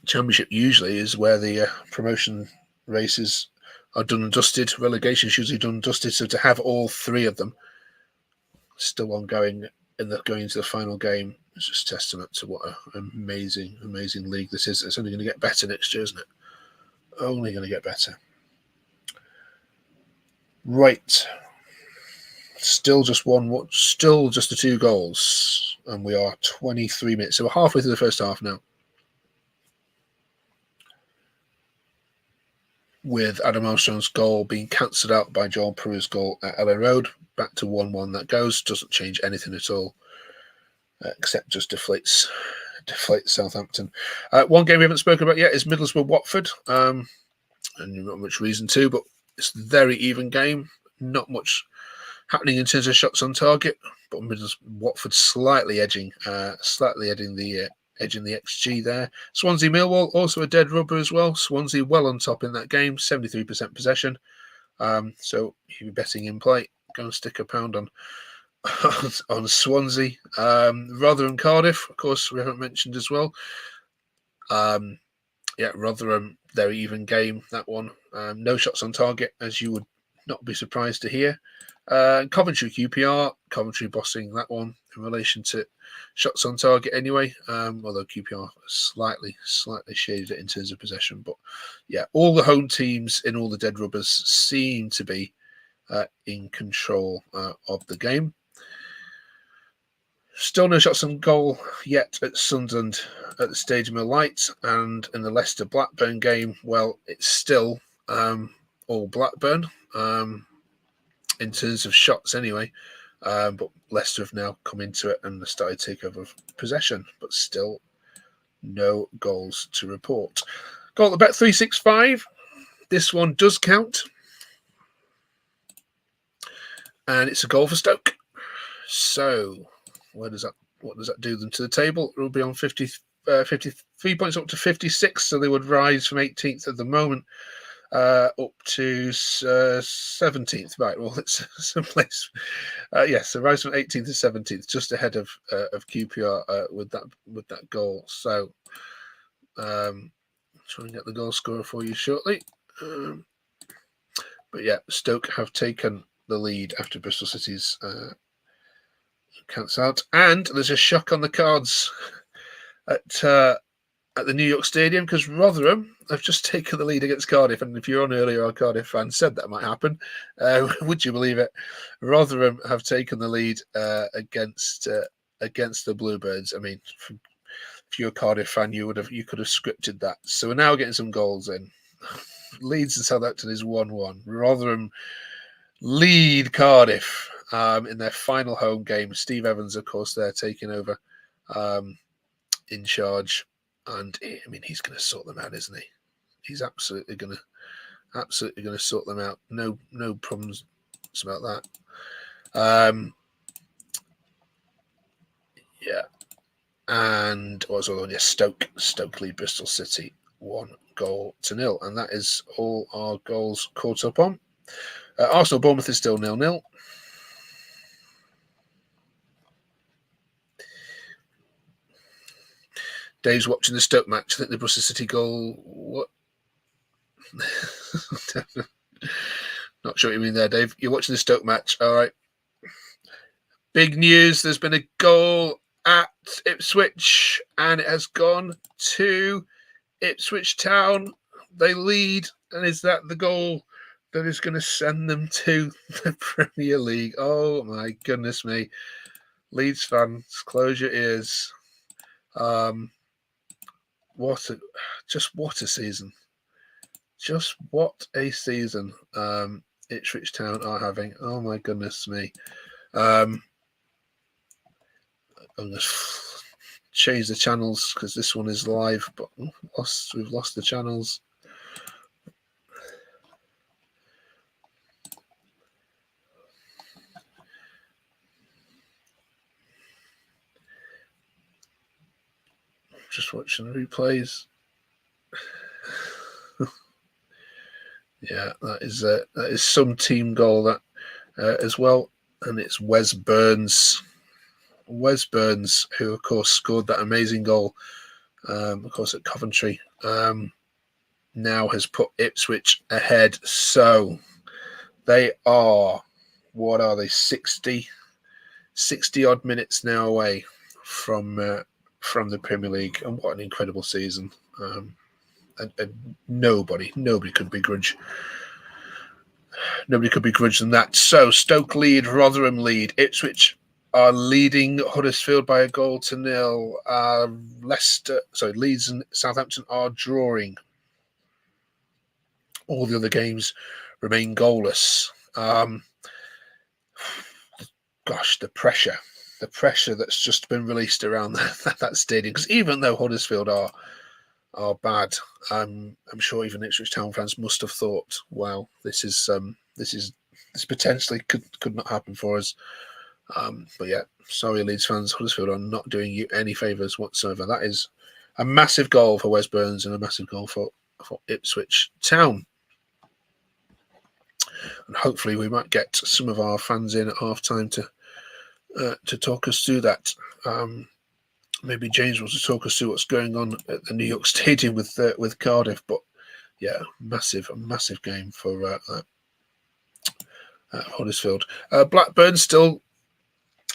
Championship usually is where the promotion races are done and dusted. Relegation is usually done and dusted. So to have all 3 of them still ongoing going into the final game is just testament to what an amazing league this is. It's only going to get better next year, isn't it? Only going to get better. Right. Still just the 2 goals, and we are 23 minutes. So we're halfway through the first half now, with Adam Armstrong's goal being cancelled out by Joel Peru's goal at Ellen Road. Back to 1-1 that goes. Doesn't change anything at all, except just deflates Southampton. One game we haven't spoken about yet is Middlesbrough-Watford, and not much reason to, but it's a very even game. Not much happening in terms of shots on target, but Watford slightly edging the XG there. Swansea Millwall, also a dead rubber as well. Swansea well on top in that game, 73% possession. So if you're betting in play, go and stick a pound on Swansea. Rotherham Cardiff, of course, we haven't mentioned as well. Rotherham, very even game, that one. No shots on target, as you would not be surprised to hear. Coventry QPR, Coventry bossing that one in relation to shots on target anyway, although QPR slightly shaded it in terms of possession. But yeah, all the home teams in all the dead rubbers seem to be in control of the game. Still no shots on goal yet at Sunderland at the Stadium of Light, and in the Leicester Blackburn game, well, it's still all Blackburn in terms of shots anyway. But Leicester have now come into it and started to take over possession, but still no goals to report. Goal at Bet365. This one does count, and it's a goal for Stoke. So what does that do them to the table? It will be on 53 points up to 56, so they would rise from 18th at the moment up to 17th. Right, well, it's someplace. Yes, so rise from 18th to 17th, just ahead of QPR with that goal. So try and get the goal scorer for you shortly. But yeah, Stoke have taken the lead after Bristol City's counts out, and there's a shock on the cards at the New York Stadium, because Rotherham have just taken the lead against Cardiff. And if you're on earlier, our Cardiff fan said that might happen. Would you believe it? Rotherham have taken the lead against the Bluebirds. I mean, if you're a Cardiff fan, you could have scripted that. So we're now getting some goals in. Leeds and Southampton is 1-1. Rotherham lead Cardiff in their final home game. Steve Evans, of course, they're taking over in charge. And, I mean, he's going to sort them out, isn't he? He's absolutely going to sort them out. No problems about that. Yeah. And what was all on? Yeah, Stoke lead Bristol City 1-0. And that is all our goals caught up on. Arsenal Bournemouth is still 0-0. Dave's watching the Stoke match. I think the Bristol City goal. What? Not sure what you mean there, Dave. You're watching the Stoke match. All right. Big news. There's been a goal at Ipswich, and it has gone to Ipswich Town. They lead, and is that the goal that is going to send them to the Premier League? Oh my goodness me. Leeds fans, close your ears. What a season. Just what a season Ipswich Town are having. Oh my goodness me. I'm going to change the channels because this one is live, but we've lost the channels. Just watching the replays. Yeah, that is some team goal that as well, and it's Wes Burns. Wes Burns, who of course scored that amazing goal, of course at Coventry, now has put Ipswich ahead. So they are, what are they, 60 odd minutes now away from the Premier League, and what an incredible season. And nobody could begrudge. Nobody could begrudge them that. So Stoke lead, Rotherham lead, Ipswich are leading Huddersfield by 1-0. Leeds and Southampton are drawing. All the other games remain goalless. Gosh, the pressure that's just been released around that stadium. Because even though Huddersfield are bad, I'm sure even Ipswich Town fans must have thought, "Wow, this potentially could not happen for us." But yeah, sorry, Leeds fans, Huddersfield are not doing you any favours whatsoever. That is a massive goal for Wes Burns and a massive goal for Ipswich Town. And hopefully we might get some of our fans in at half time to talk us through that. Maybe James wants to talk us through what's going on at the New York Stadium with Cardiff. But yeah, massive game for Huddersfield. Blackburn still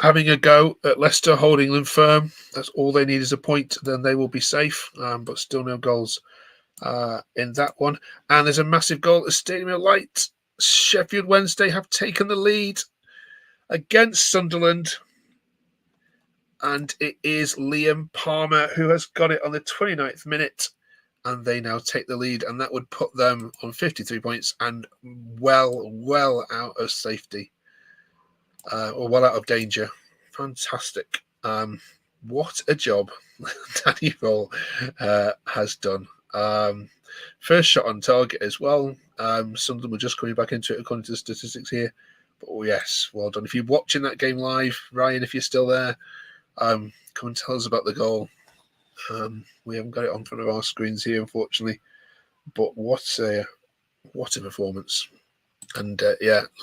having a go at Leicester, holding them firm. That's all they need is a point, then they will be safe. But still no goals in that one. And there's a massive goal at the Stadium of Light. Sheffield Wednesday have taken the lead against Sunderland. And it is Liam Palmer who has got it on the 29th minute. And they now take the lead. And that would put them on 53 points and well out of safety. Or well out of danger. Fantastic. What a job Danny Roll has done. First shot on target as well. Some of them were just coming back into it according to the statistics here. But yes, well done. If you're watching that game live, Ryan, if you're still there, come and tell us about the goal. We haven't got it on front of our screens here, unfortunately. But what a performance. And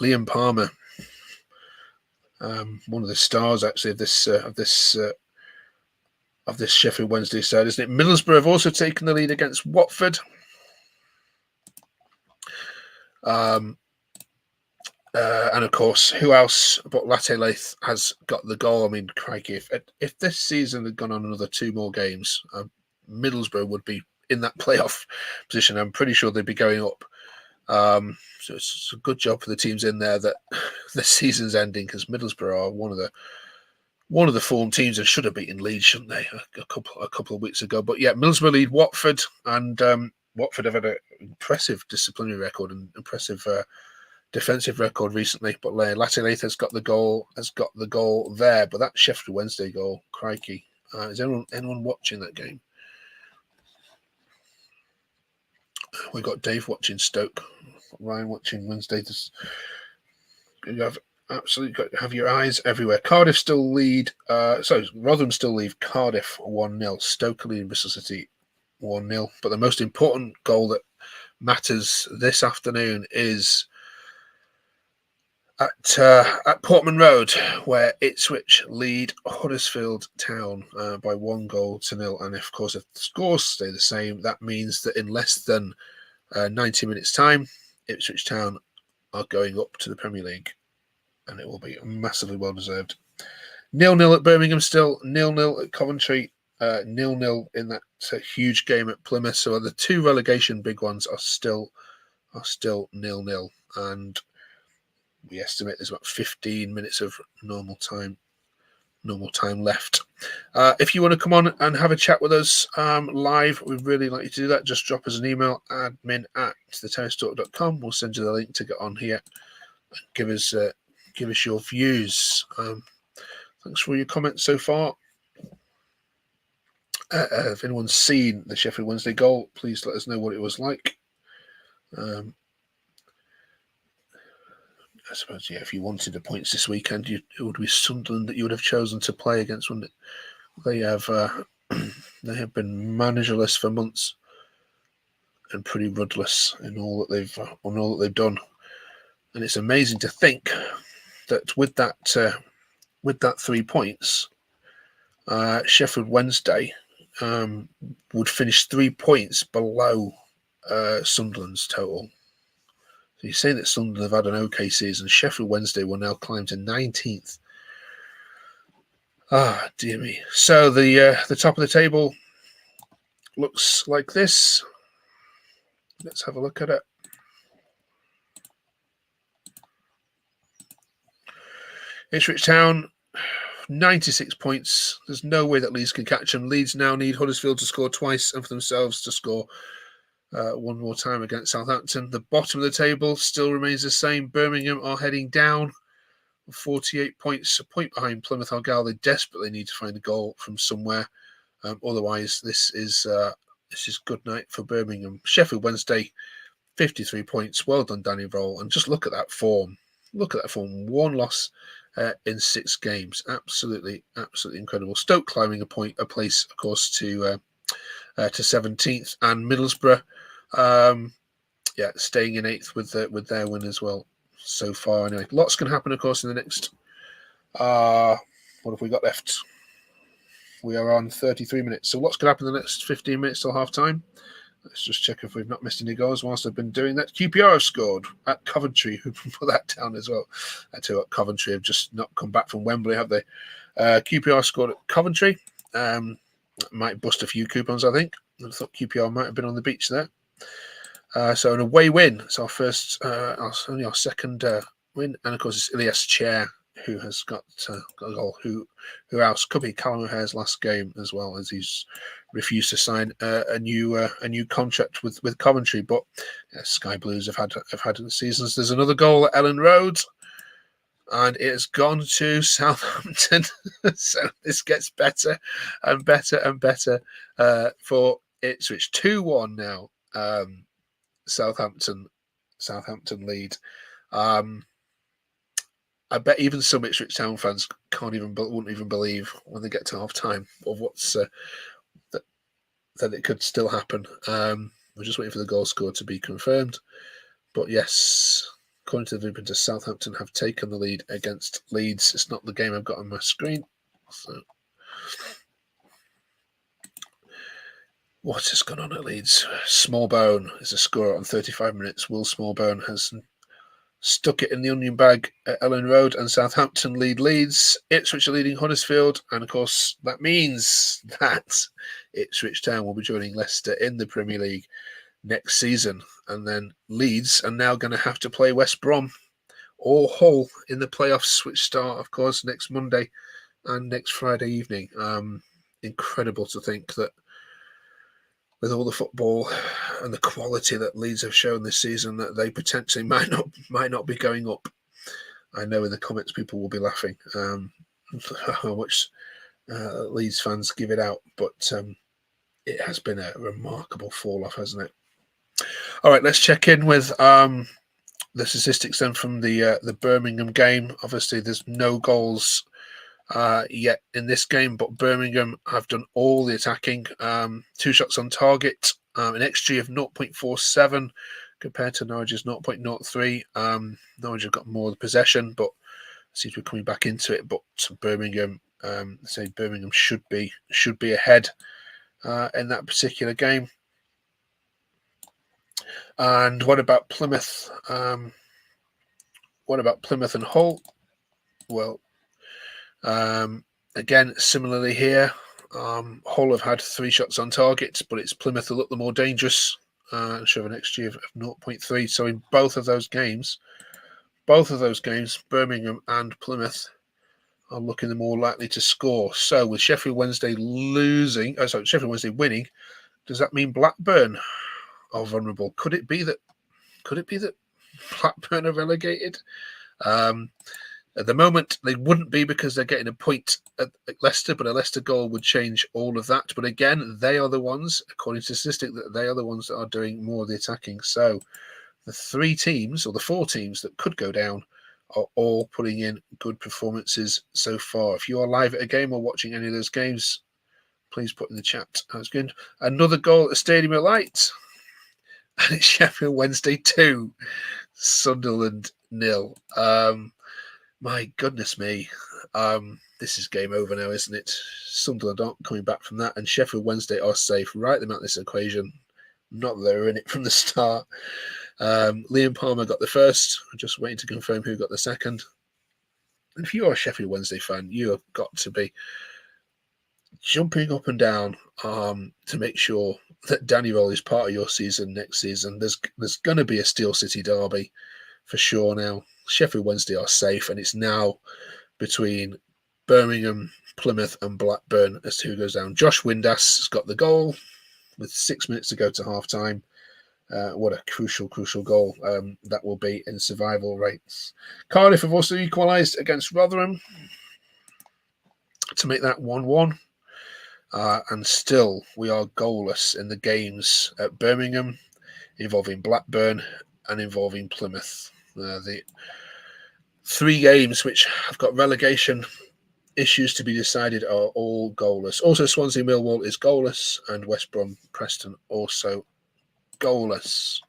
Liam Palmer, one of the stars actually of this Sheffield Wednesday side, isn't it? Middlesbrough have also taken the lead against Watford. And of course, who else but Latte Lath has got the goal? I mean, crikey, if this season had gone on another 2 more games, Middlesbrough would be in that playoff position. I'm pretty sure they'd be going up. So it's a good job for the teams in there that the season's ending, because Middlesbrough are one of the form teams and should have beaten Leeds, shouldn't they? A couple of weeks ago. But yeah, Middlesbrough lead Watford, and Watford have had an impressive disciplinary record and impressive defensive record recently, but Latinath has got the goal there. But that Sheffield Wednesday goal, crikey! Is anyone watching that game? We got Dave watching Stoke, Ryan watching Wednesday. You have absolutely got to have your eyes everywhere. Cardiff still lead. Rotherham still lead Cardiff 1-0. Stoke lead Bristol City 1-0. But the most important goal that matters this afternoon is at Portman Road, where Ipswich lead Huddersfield Town by 1-0. And of course, if the scores stay the same, that means that in less than 90 minutes' time, Ipswich Town are going up to the Premier League, and it will be massively well deserved. 0-0 at Birmingham still, 0-0 at Coventry, 0-0 in that huge game at Plymouth. So the two relegation big ones are still 0-0, and we estimate there's about 15 minutes of normal time left. If you want to come on and have a chat with us live, we'd really like you to do that. Just drop us an email, admin@theterracetalk.com. We'll send you the link to get on here and give us your views. Thanks for your comments so far. If anyone's seen the Sheffield Wednesday goal, please let us know what it was like. I suppose, if you wanted the points this weekend, it would be Sunderland that you would have chosen to play against, wouldn't it? They have been managerless for months and pretty rudderless in all that they've done. And it's amazing to think that with that 3 points, Sheffield Wednesday would finish 3 points below Sunderland's total. So you're saying that Sunderland have had an okay season. Sheffield Wednesday will now climb to 19th. Dear me. So the top of the table looks like this. Let's have a look at it. Ipswich Town, 96 points. There's no way that Leeds can catch them. Leeds now need Huddersfield to score twice and for themselves to score one more time against Southampton. The bottom of the table still remains the same. Birmingham are heading down, 48 points, a point behind Plymouth Argyle. They desperately need to find a goal from somewhere. Otherwise, this is good night for Birmingham. Sheffield Wednesday, 53 points. Well done, Danny Roll. And just look at that form. One loss in 6 games. Absolutely incredible. Stoke climbing a place, of course, to 17th, and Middlesbrough, staying in 8th with their win as well so far. Anyway, lots can happen, of course, in the next. What have we got left? We are on 33 minutes, so lots can happen in the next 15 minutes till half time. Let's just check if we've not missed any goals whilst I've been doing that. QPR have scored at Coventry. Who put that down as well? I tell you what, Coventry have just not come back from Wembley, have they? QPR scored at Coventry. Might bust a few coupons, I think. I thought QPR might have been on the beach there. So an away win. It's our first, only our second win. And of course, it's Ilias Chair who has got a goal. Who else? Could be Callum O'Hare's last game as well, as he's refused to sign a new contract with Coventry. But Sky Blues have had seasons. There's another goal at Ellen Road, and it has gone to Southampton. So this gets better and better and better for Ipswich. 2-1 now. Southampton lead. I bet even some Ipswich Town fans wouldn't even believe when they get to half time of what's that it could still happen. We're just waiting for the goal score to be confirmed. But yes, according to the Vipinter, Southampton have taken the lead against Leeds. It's not the game I've got on my screen. So what has gone on at Leeds? Smallbone is a scorer on 35 minutes. Will Smallbone has stuck it in the onion bag at Ellen Road, and Southampton lead Leeds. Ipswich are leading Huddersfield, and of course that means that Ipswich Town will be joining Leicester in the Premier League next season, and then Leeds are now going to have to play West Brom or Hull in the playoffs, which start, of course, next Monday and next Friday evening. Incredible to think that with all the football and the quality that Leeds have shown this season, that they potentially might not be going up. I know in the comments people will be laughing how much Leeds fans give it out, but it has been a remarkable fall off, hasn't it? All right, let's check in with the statistics then from the Birmingham game. Obviously, there's no goals yet in this game, but Birmingham have done all the attacking. 2 shots on target, an XG of 0.47 compared to Norwich's 0.03. Norwich have got more of the possession, but seems we're coming back into it. But Birmingham, Birmingham should be ahead in that particular game. And what about Plymouth? What about Plymouth and Hull? Well, again, similarly here, Hull have had 3 shots on target, but it's Plymouth that look the more dangerous, show an XG of 0.3. So in both of those games, Birmingham and Plymouth are looking the more likely to score. So with Sheffield Wednesday winning, does that mean Blackburn are vulnerable? Could it be that Blackburn are relegated? At the moment, they wouldn't be because they're getting a point at Leicester, but a Leicester goal would change all of that. But again, they are the ones, according to statistics, that they are the ones that are doing more of the attacking. So the 4 teams that could go down are all putting in good performances so far. If you are live at a game or watching any of those games, please put in the chat. That's good. Another goal at the Stadium of Light. And it's Sheffield Wednesday 2, Sunderland 0. My goodness me. This is game over now, isn't it? Sunderland aren't coming back from that, and Sheffield Wednesday are safe. Write them out this equation. Not that they were in it from the start. Liam Palmer got the first. I'm just waiting to confirm who got the second. And if you're a Sheffield Wednesday fan, you have got to be jumping up and down to make sure that Danny Roll is part of your season next season. There's going to be a Steel City derby for sure now. Sheffield Wednesday are safe, and it's now between Birmingham, Plymouth and Blackburn as to who goes down. Josh Windass has got the goal with 6 minutes to go to half-time. What a crucial goal that will be in survival rates. Cardiff have also equalised against Rotherham to make that 1-1. And still, we are goalless in the games at Birmingham, involving Blackburn and involving Plymouth. The 3 games which have got relegation issues to be decided are all goalless. Also, Swansea Millwall is goalless, and West Brom Preston also goalless.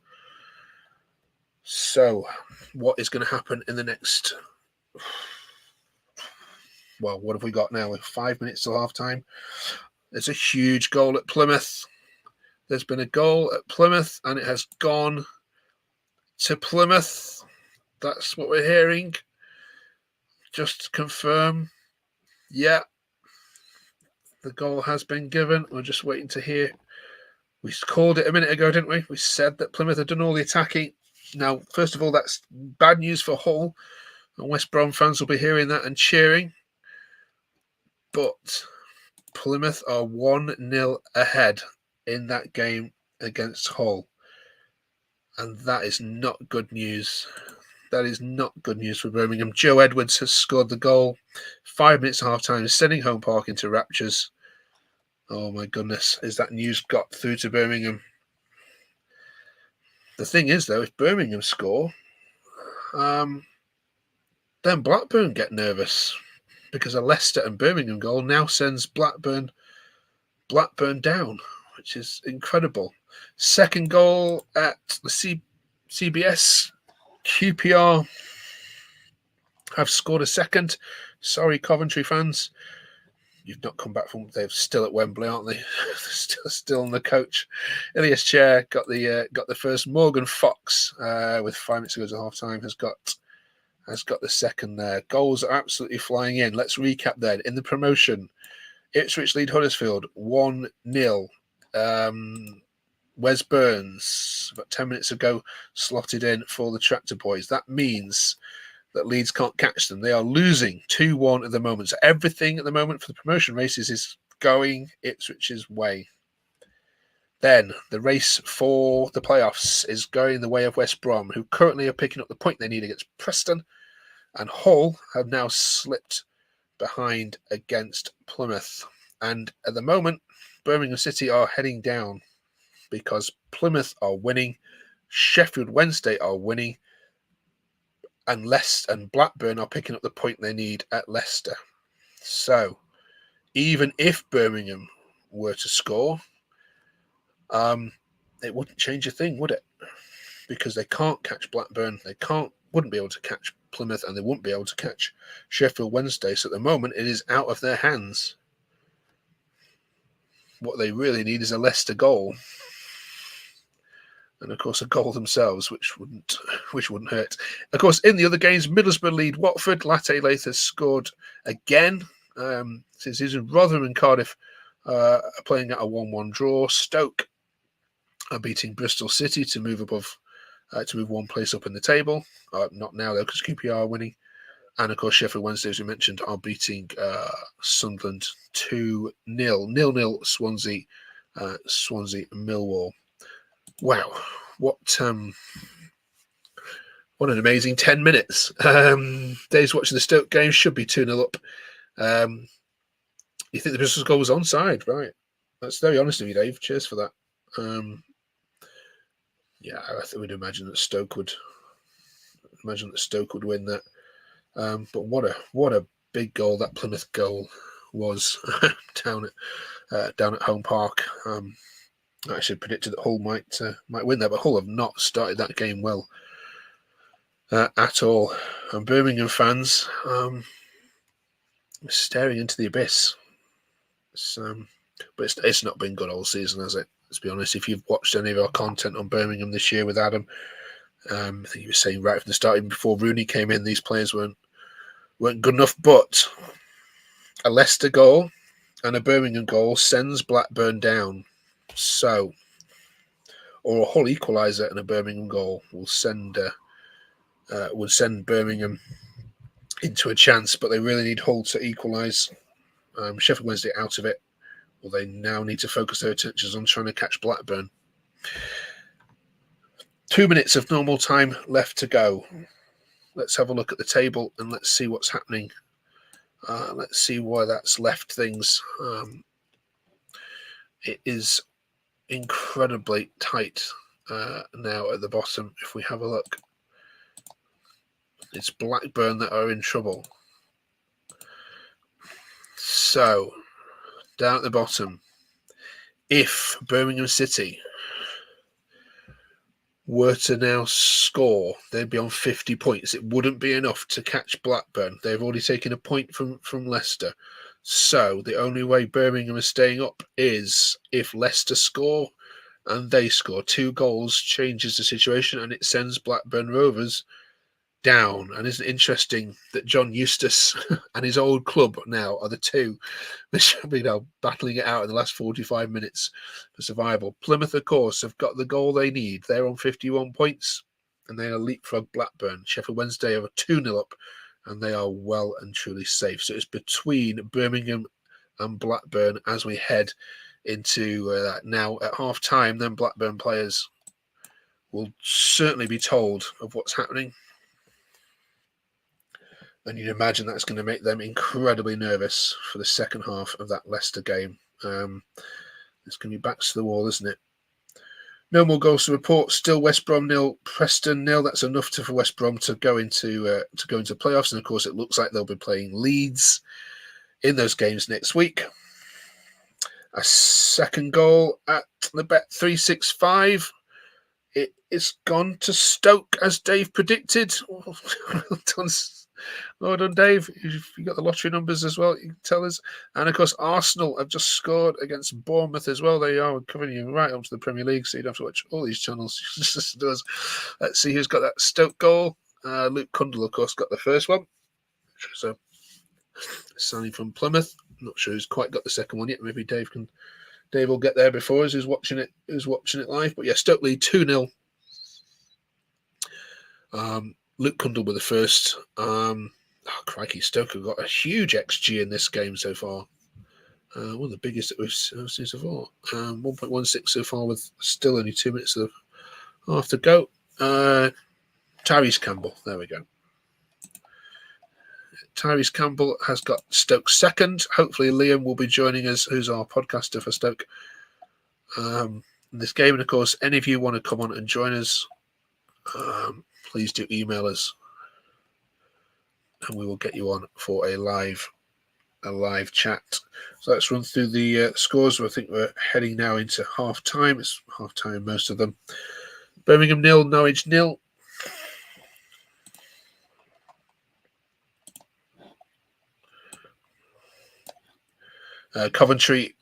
So, what is going to happen in the next? Well, what have we got now? 5 minutes till half time. There's a huge goal at Plymouth. There's been a goal at Plymouth, and it has gone to Plymouth. That's what we're hearing. Just to confirm. Yeah. The goal has been given. We're just waiting to hear. We called it a minute ago, didn't we? We said that Plymouth had done all the attacking. Now, first of all, that's bad news for Hull. And West Brom fans will be hearing that and cheering. But Plymouth are 1-0 ahead in that game against Hull. And that is not good news. That is not good news for Birmingham. Joe Edwards has scored the goal. 5 minutes half-time, sending Home Park into raptures. Oh my goodness, is that news got through to Birmingham? The thing is, though, if Birmingham score, then Blackburn get nervous because a Leicester and Birmingham goal now sends Blackburn down, which is incredible. Second goal at the CBS. QPR have scored a second. Sorry, Coventry fans. You've not come back from. They're still at Wembley, aren't they? still on the coach. Ilias Chair got the first. Morgan Fox with 5 minutes to go to half time has got the second there. Goals are absolutely flying in. Let's recap then. In the promotion, Ipswich lead Huddersfield 1-0. Wes Burns, about 10 minutes ago, slotted in for the Tractor Boys. That means that Leeds can't catch them. They are losing 2-1 at the moment. So everything at the moment for the promotion races is going Ipswich's way. Then the race for the playoffs is going the way of West Brom, who currently are picking up the point they need against Preston, and Hull have now slipped behind against Plymouth. And at the moment, Birmingham City are heading down because Plymouth are winning, Sheffield Wednesday are winning, and Leicester and Blackburn are picking up the point they need at Leicester. So even if Birmingham were to score, it wouldn't change a thing, would it? Because they can't catch Blackburn, wouldn't be able to catch Plymouth, and they wouldn't be able to catch Sheffield Wednesday. So at the moment, it is out of their hands. What they really need is a Leicester goal, and of course a goal themselves, which wouldn't hurt. Of course, in the other games, Middlesbrough lead Watford. Latte Lath has scored again. Since Rotherham and Cardiff are playing at a 1-1 draw. Stoke are beating Bristol City to move above, to move one place up in the table. Not now though, because QPR are winning. And of course, Sheffield Wednesday, as we mentioned, are beating Sunderland 2-0. 0-0 Swansea, Millwall. Wow, what an amazing 10 minutes. Dave's watching the Stoke game, should be 2-0 up. You think the Bristol goal was onside, right? That's very honest of you, Dave. Cheers for that. Yeah, I think we'd imagine that Stoke would win that. But what a big goal that Plymouth goal was down at Home Park. I actually predicted that Hull might win that, but Hull have not started that game well at all. And Birmingham fans staring into the abyss. But it's not been good all season, has it? Let's be honest. If you've watched any of our content on Birmingham this year with Adam, I think he was saying right from the start, even before Rooney came in, these players weren't good enough. But a Leicester goal and a Birmingham goal sends Blackburn down. So, or a Hull equaliser and a Birmingham goal will send Birmingham into a chance. But they really need Hull to equalise. Sheffield Wednesday out of it. Well, they now need to focus their attentions on trying to catch Blackburn. 2 minutes of normal time left to go. Let's have a look at the table and let's see what's happening. Let's see why that's left things. It is incredibly tight now at the bottom. If we have a look, it's Blackburn that are in trouble. So, down at the bottom, if Birmingham City were to now score, they'd be on 50 points. It wouldn't be enough to catch Blackburn. They've already taken a point from Leicester. So the only way Birmingham is staying up is if Leicester score and they score. 2 goals changes the situation and it sends Blackburn Rovers down. And isn't it interesting that John Eustace and his old club now are the two that should be now battling it out in the last 45 minutes for survival. Plymouth, of course, have got the goal they need. They're on 51 points and they are leapfrog Blackburn. Sheffield Wednesday are 2-0 up and they are well and truly safe. So it's between Birmingham and Blackburn as we head into that. Now at half time, then Blackburn players will certainly be told of what's happening. And you'd imagine that's going to make them incredibly nervous for the second half of that Leicester game. It's going to be backs to the wall, isn't it? No more goals to report. Still West Brom 0, Preston 0. That's enough for West Brom to go into playoffs. And of course, it looks like they'll be playing Leeds in those games next week. A second goal at the Bet365. It is gone to Stoke, as Dave predicted. Well done, Dave. If you got the lottery numbers as well, you can tell us. And of course, Arsenal have just scored against Bournemouth as well. They are covering you right onto the Premier League, so you don't have to watch all these channels. Just does. Let's see who's got that Stoke goal. Luke Cundle, of course, got the first one. So, signing from Plymouth. Not sure who's quite got the second one yet. Maybe Dave will get there before us. Who's watching it live? But yeah, Stoke lead 2-0. Luke Cundle with the first. Crikey, Stoke have got a huge XG in this game so far. One of the biggest that we've seen so far. 1.16 so far, with still only 2 minutes of half to go. Tyrese Campbell. There we go. Tyrese Campbell has got Stoke second. Hopefully Liam will be joining us, who's our podcaster for Stoke, in this game. And of course, any of you want to come on and join us, please do email us, and we will get you on for a live chat. So let's run through the scores. I think we're heading now into half time. It's half time, most of them. Birmingham 0, Norwich 0. Coventry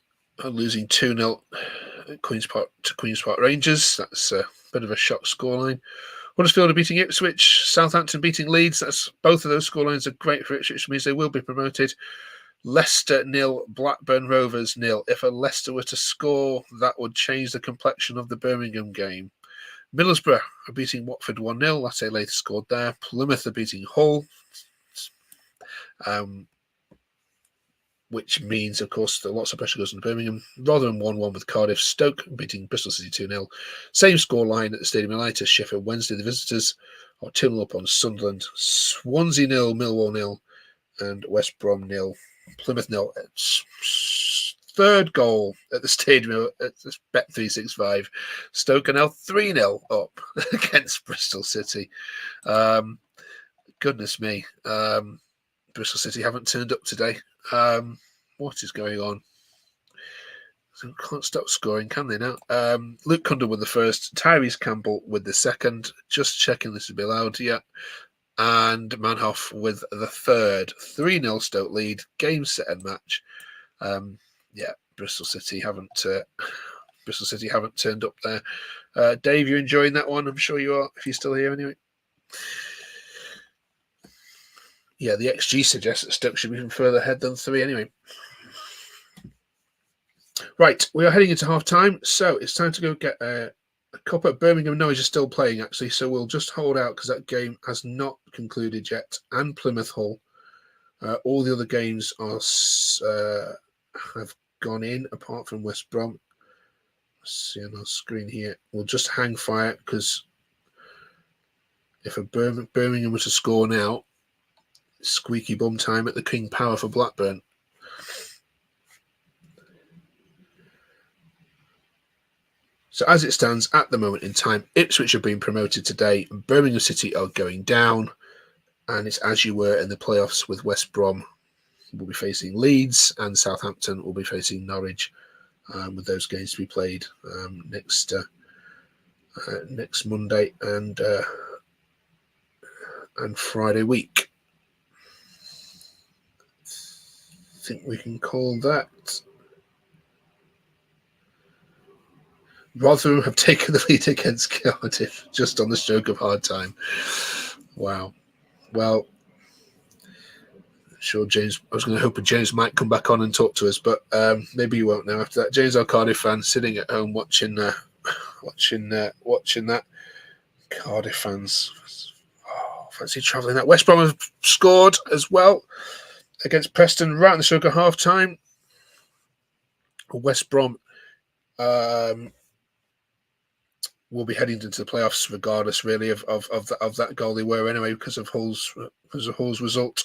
are losing 2-0 at Queen's Park Rangers. That's a bit of a shock scoreline. Huddersfield are beating Ipswich. Southampton beating Leeds. That's both of those scorelines are great for Ipswich, which means they will be promoted. Leicester 0, Blackburn Rovers 0. If a Leicester were to score, that would change the complexion of the Birmingham game. Middlesbrough are beating Watford 1-0. Latte later scored there. Plymouth are beating Hull. Which means, of course, that lots of pressure goes on Birmingham. Rotherham 1-1 with Cardiff. Stoke beating Bristol City 2-0. Same score line at the Stadium of Light as Sheffield Wednesday, the visitors, are 2-0 up on Sunderland. Swansea 0, Millwall 0, and West Brom 0, Plymouth 0. Third goal at the Stadium at Bet365. Stoke are now 3-0 up against Bristol City. Goodness me. Bristol City haven't turned up today. What is going on? So can't stop scoring, can they now? Luke Cundle with the first, Tyrese Campbell with the second. Just checking this will be allowed yet. And Manhoff with the third. 3-0 Stoke lead. Game, set, and match. Bristol City haven't turned up there. Dave, you enjoying that one? I'm sure you are, if you're still here anyway. Yeah, the XG suggests that Stoke should be even further ahead than 3 anyway. Right, we are heading into half time, so it's time to go get a cuppa. Birmingham Norwich is still playing, actually, so we'll just hold out because that game has not concluded yet. And Plymouth Hull. All the other games have gone in, apart from West Brom. Let's see on our screen here. We'll just hang fire because if a Birmingham was to score now, squeaky bum time at the King Power for Blackburn. So as it stands at the moment in time, Ipswich have been promoted today. Birmingham City are going down. And it's as you were in the playoffs with West Brom. Will be facing Leeds, and Southampton will be facing Norwich, with those games to be played next Monday and Friday week. I think we can call that. Rotherham have taken the lead against Cardiff just on the stroke of hard time. Wow. Well, sure, James. I was going to hope James might come back on and talk to us, but maybe he won't now. After that, James, our Cardiff fan, sitting at home watching that. Cardiff fans, fancy travelling that. West Brom have scored as well against Preston right in the stroke of half time. West Brom will be heading into the playoffs regardless, really, of that goal they were anyway because of Hull's result.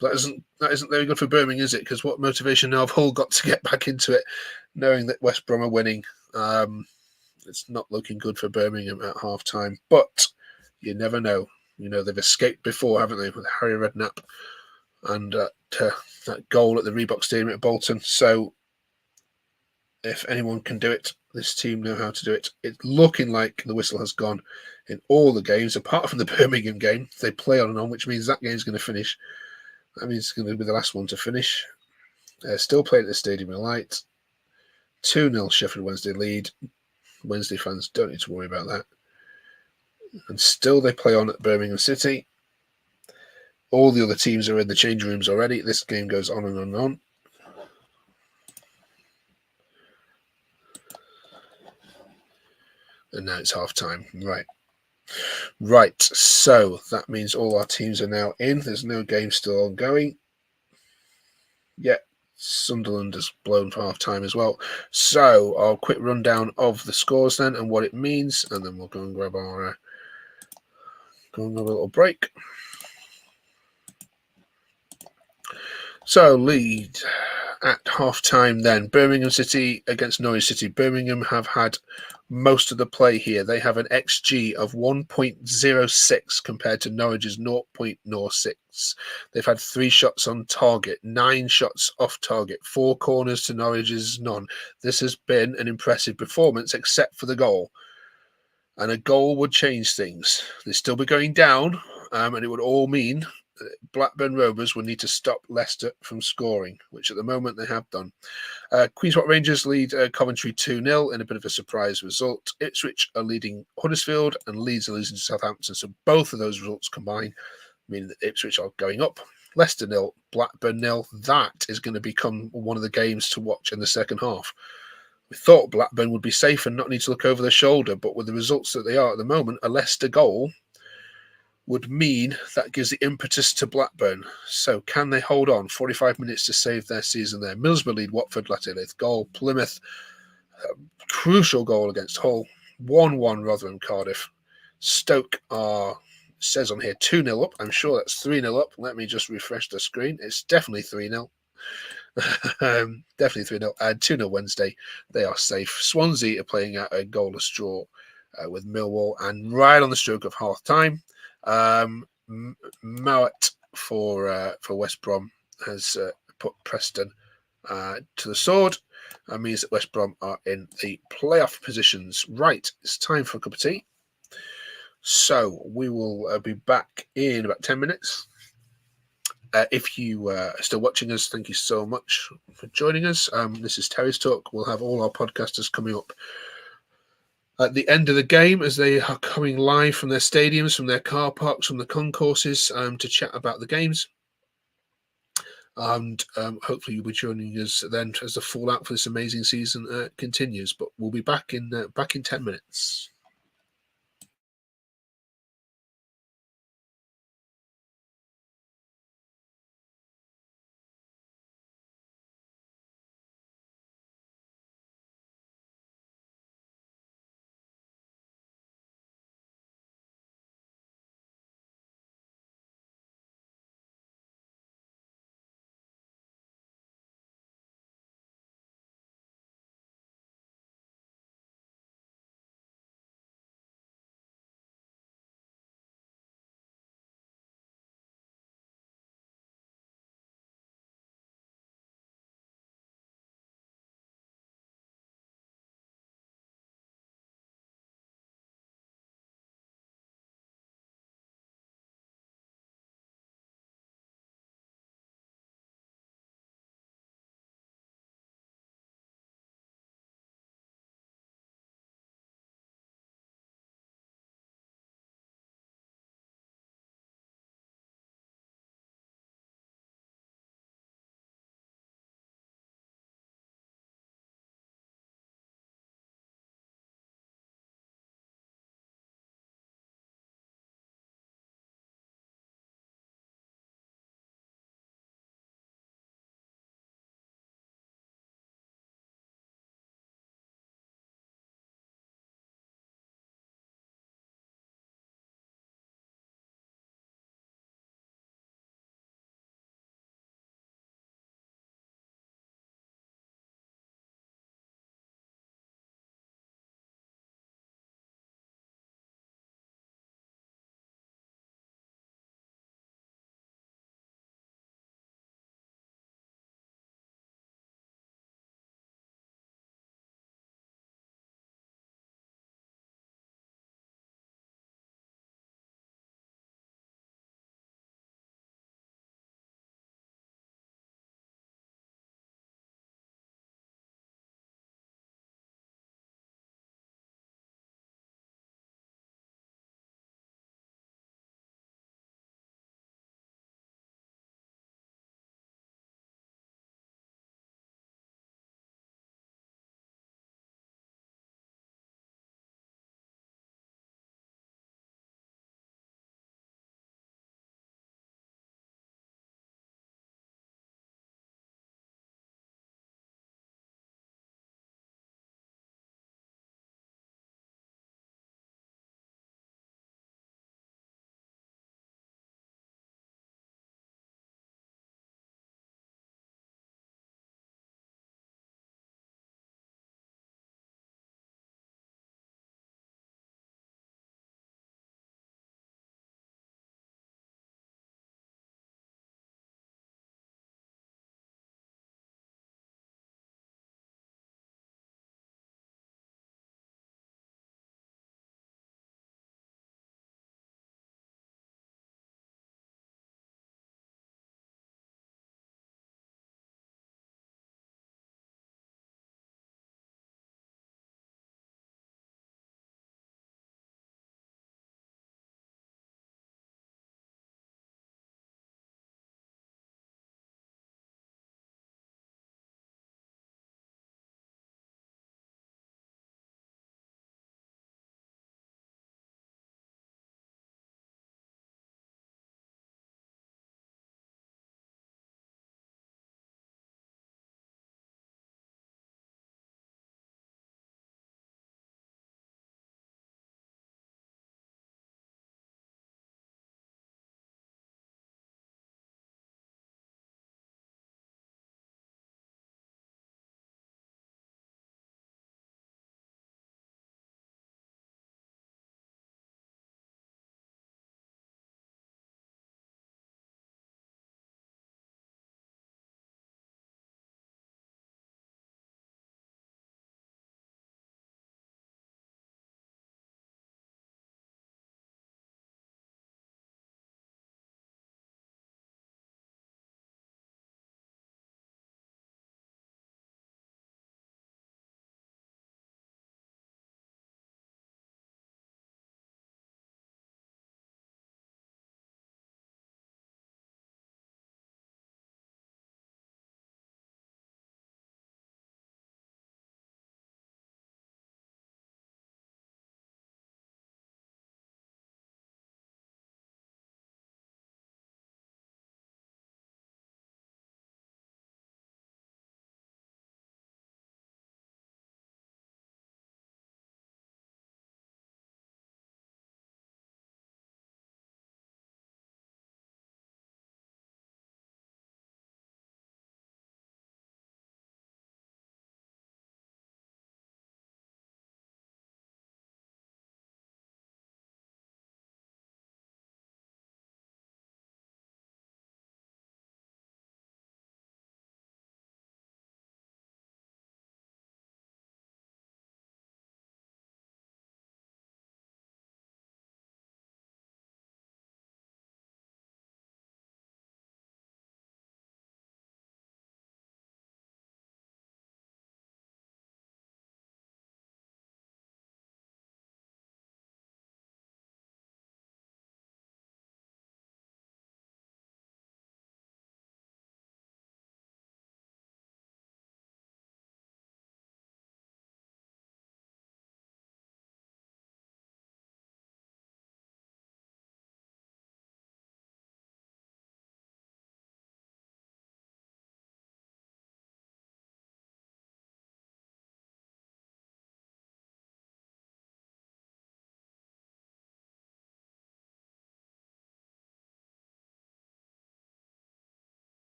But that isn't very good for Birmingham, is it? Because what motivation now have Hull got to get back into it, knowing that West Brom are winning? It's not looking good for Birmingham at half time, but you never know. You know, they've escaped before, haven't they, with Harry Redknapp and that goal at the Reebok Stadium at Bolton. So if anyone can do it, this team know how to do it. It's looking like the whistle has gone in all the games, apart from the Birmingham game. They play on and on, which means that game's going to finish. That means it's going to be the last one to finish. Still playing at the Stadium of Light. 2-0 Sheffield Wednesday lead. Wednesday fans don't need to worry about that. And still they play on at Birmingham City. All the other teams are in the change rooms already. This game goes on and on and on. And now it's half time. Right. So that means all our teams are now in. There's no game still ongoing. Yeah. Sunderland has blown for half time as well. So I'll quick rundown of the scores then and what it means, and then we'll go and grab our go and have a little break. So lead at half time then. Birmingham City against Norwich City. Birmingham have had most of the play here. They have an XG of 1.06 compared to Norwich's 0.06. They've had 3 shots on target, 9 shots off target, 4 corners to Norwich's none. This has been an impressive performance except for the goal. And a goal would change things. They'd still be going down, and it would all mean Blackburn Rovers will need to stop Leicester from scoring, which at the moment they have done. Queen's Park Rangers lead Coventry 2-0 in a bit of a surprise result. Ipswich are leading Huddersfield and Leeds are losing to Southampton. So both of those results combine, meaning that Ipswich are going up. Leicester 0, Blackburn 0. That is going to become one of the games to watch in the second half. We thought Blackburn would be safe and not need to look over their shoulder, but with the results that they are at the moment, a Leicester goal would mean that gives the impetus to Blackburn. So can they hold on 45 minutes to save their season there? Middlesbrough lead Watford, Latterlith goal. Plymouth, crucial goal against Hull. 1-1 Rotherham, Cardiff. Stoke are, says on here, 2-0 up. I'm sure that's 3-0 up. Let me just refresh the screen. It's definitely 3-0. Definitely 3-0. And 2-0 Wednesday. They are safe. Swansea are playing at a goalless draw with Millwall. And right on the stroke of half time, Mowat for West Brom has put Preston to the sword. That means that West Brom are in the playoff positions. Right, it's time for a cup of tea. So we will be back in about 10 minutes. If you are still watching us, thank you so much for joining us. This is Terry's Talk. We'll have all our podcasters coming up at the end of the game as they are coming live from their stadiums, from their car parks, from the concourses to chat about the games. And hopefully you'll be joining us then as the fallout for this amazing season continues. But we'll be back in 10 minutes.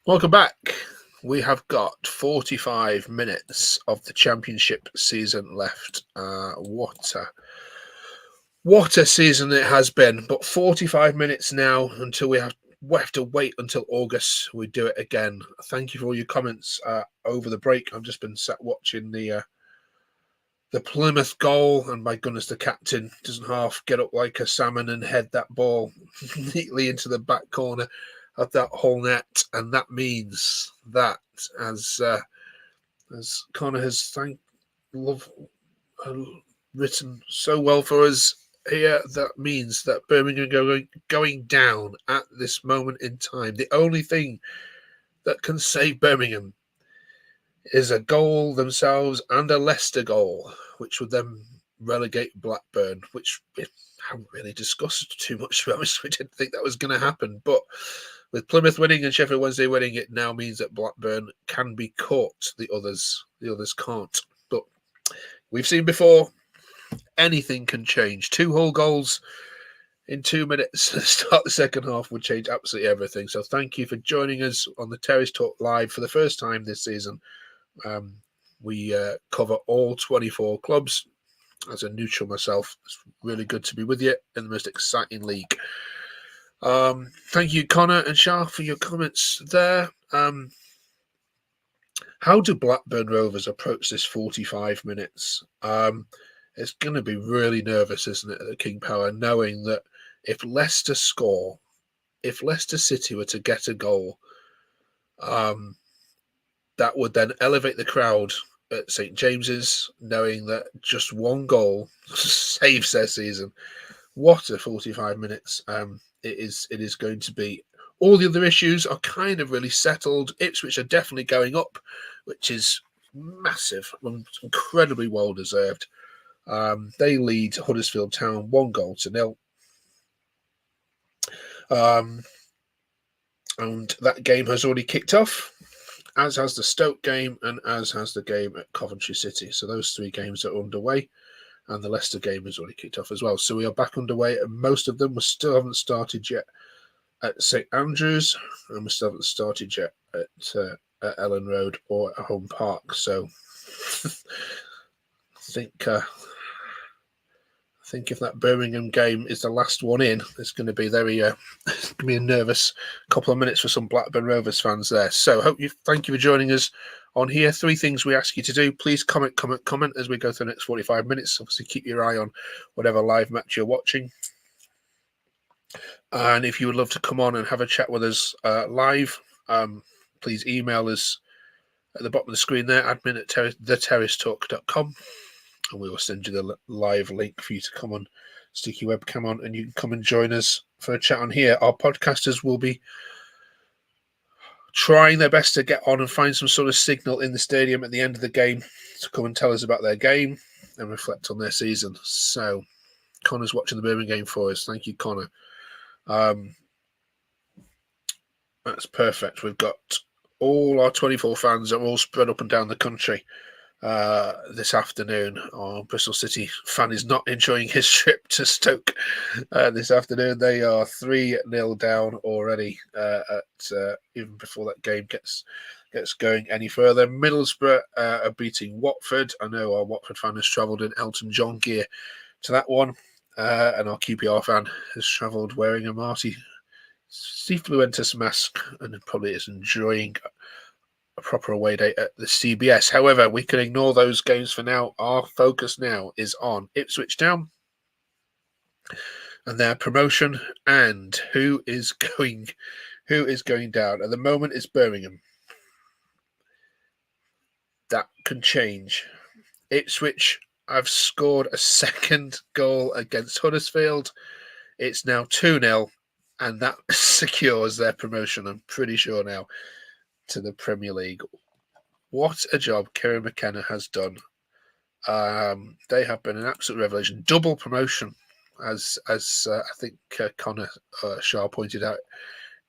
Welcome back. We have got 45 minutes of the championship season left. What a season it has been. But 45 minutes now until we have to wait until August. We do it again. Thank you for all your comments over the break. I've just been sat watching the Plymouth goal, and my goodness, the captain doesn't half get up like a salmon and head that ball neatly into the back corner of that whole net, and that means that as Connor has written so well for us here, that means that Birmingham going down at this moment in time. The only thing that can save Birmingham is a goal themselves and a Leicester goal, which would then relegate Blackburn, which we haven't really discussed too much. To be honest, we didn't think that was going to happen, but with Plymouth winning and Sheffield Wednesday winning, it now means that Blackburn can be caught. The others can't. But we've seen before, anything can change. 2 whole goals in 2 minutes to start the second half would change absolutely everything. So thank you for joining us on the Terrace Talk Live for the first time this season. We cover all 24 clubs. As a neutral myself, it's really good to be with you in the most exciting league. Thank you, Connor and Shah, for your comments there. How do Blackburn Rovers approach this 45 minutes? It's going to be really nervous, isn't it, at the King Power, knowing that if Leicester score, if Leicester City were to get a goal, that would then elevate the crowd at St. James's, knowing that just one goal saves their season. What a 45 minutes it is going to be. All the other issues are kind of really settled. Ipswich are definitely going up, which is massive and incredibly well deserved. They lead Huddersfield Town 1-0. And that game has already kicked off, as has the Stoke game and as has the game at Coventry City. So those 3 games are underway, and the Leicester game has already kicked off as well. So we are back underway, and most of them we still haven't started yet at St Andrews, and we still haven't started yet at Ellen Road or at Home Park. So I think if that Birmingham game is the last one in, it's going to be it's going to be a nervous couple of minutes for some Blackburn Rovers fans there. So thank you for joining us on here. 3 things we ask you to do. Please comment as we go through the next 45 minutes. Obviously, keep your eye on whatever live match you're watching. And if you would love to come on and have a chat with us live, please email us at the bottom of the screen there, admin@theterracetalk.com. And we will send you the live link for you to come on, stick your webcam on, and you can come and join us for a chat on here. Our podcasters will be trying their best to get on and find some sort of signal in the stadium at the end of the game to come and tell us about their game and reflect on their season. So Connor's watching the Birmingham game for us. Thank you, Connor. That's perfect. We've got all our 24 fans are all spread up and down the country this afternoon. Our Bristol City fan is not enjoying his trip to Stoke this afternoon. They are 3-0 down already even before that game gets going any further. Middlesbrough are beating Watford. I know our Watford fan has travelled in Elton John gear to that one, and our QPR fan has travelled wearing a Marty Cifuentes mask and probably is enjoying a proper away day at the CBS. However, we can ignore those games for now. Our focus now is on Ipswich Town and their promotion, and who is going down. At the moment, it's Birmingham. That can change. Ipswich have scored a second goal against Huddersfield. It's now 2-0, and that secures their promotion, I'm pretty sure now, to the Premier League. What a job Kieran McKenna has done. They have been an absolute revelation. Double promotion, as I think Connor Shaw pointed out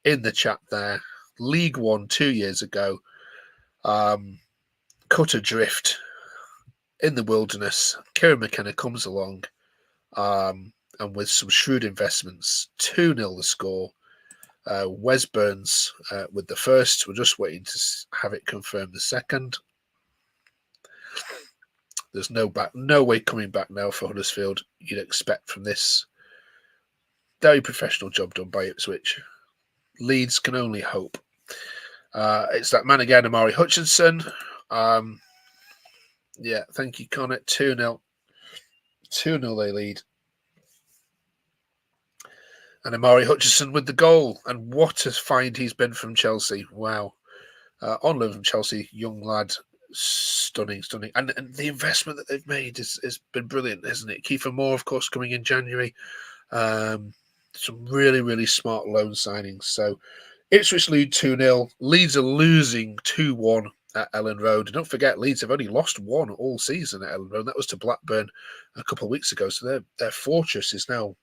in the chat there. League One 2 years ago. Cut adrift in the wilderness. Kieran McKenna comes along, and with some shrewd investments, 2-0 the score. Wes Burns with the first. We're just waiting to have it confirmed the second. There's no way coming back now for Huddersfield. You'd expect from this very professional job done by Ipswich. Leeds can only hope. It's that man again, Amari Hutchinson. Yeah, thank you, Connor. 2-0. 2-0 they lead. And Amari Hutchinson with the goal. And what a find he's been from Chelsea. Wow. On loan from Chelsea, young lad. Stunning. And the investment that they've made has been brilliant, hasn't it? Kiefer Moore, of course, coming in January. Some really, really smart loan signings. So Ipswich lead 2-0. Leeds are losing 2-1 at Ellen Road. And don't forget, Leeds have only lost one all season at Ellen Road. That was to Blackburn a couple of weeks ago. So their fortress is now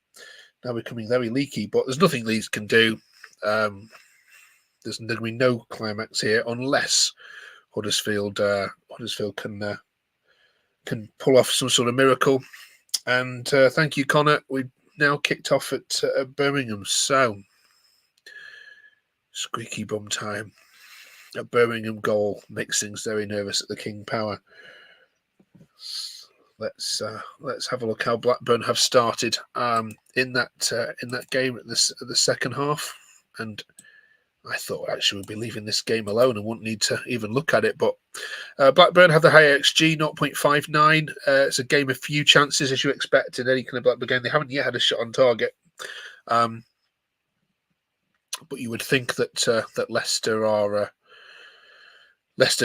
becoming very leaky. But there's nothing Leeds can do. There's going to be no climax here unless Huddersfield can pull off some sort of miracle. And thank you, Connor. We've now kicked off at Birmingham. So squeaky bum time. A Birmingham goal makes things very nervous at the King Power. Let's have a look how Blackburn have started in that game at the second half. And I thought actually we'd be leaving this game alone and wouldn't need to even look at it. But Blackburn have the higher XG, 0.59. It's a game of few chances, as you expect in any kind of Blackburn game. They haven't yet had a shot on target. But you would think that Leicester are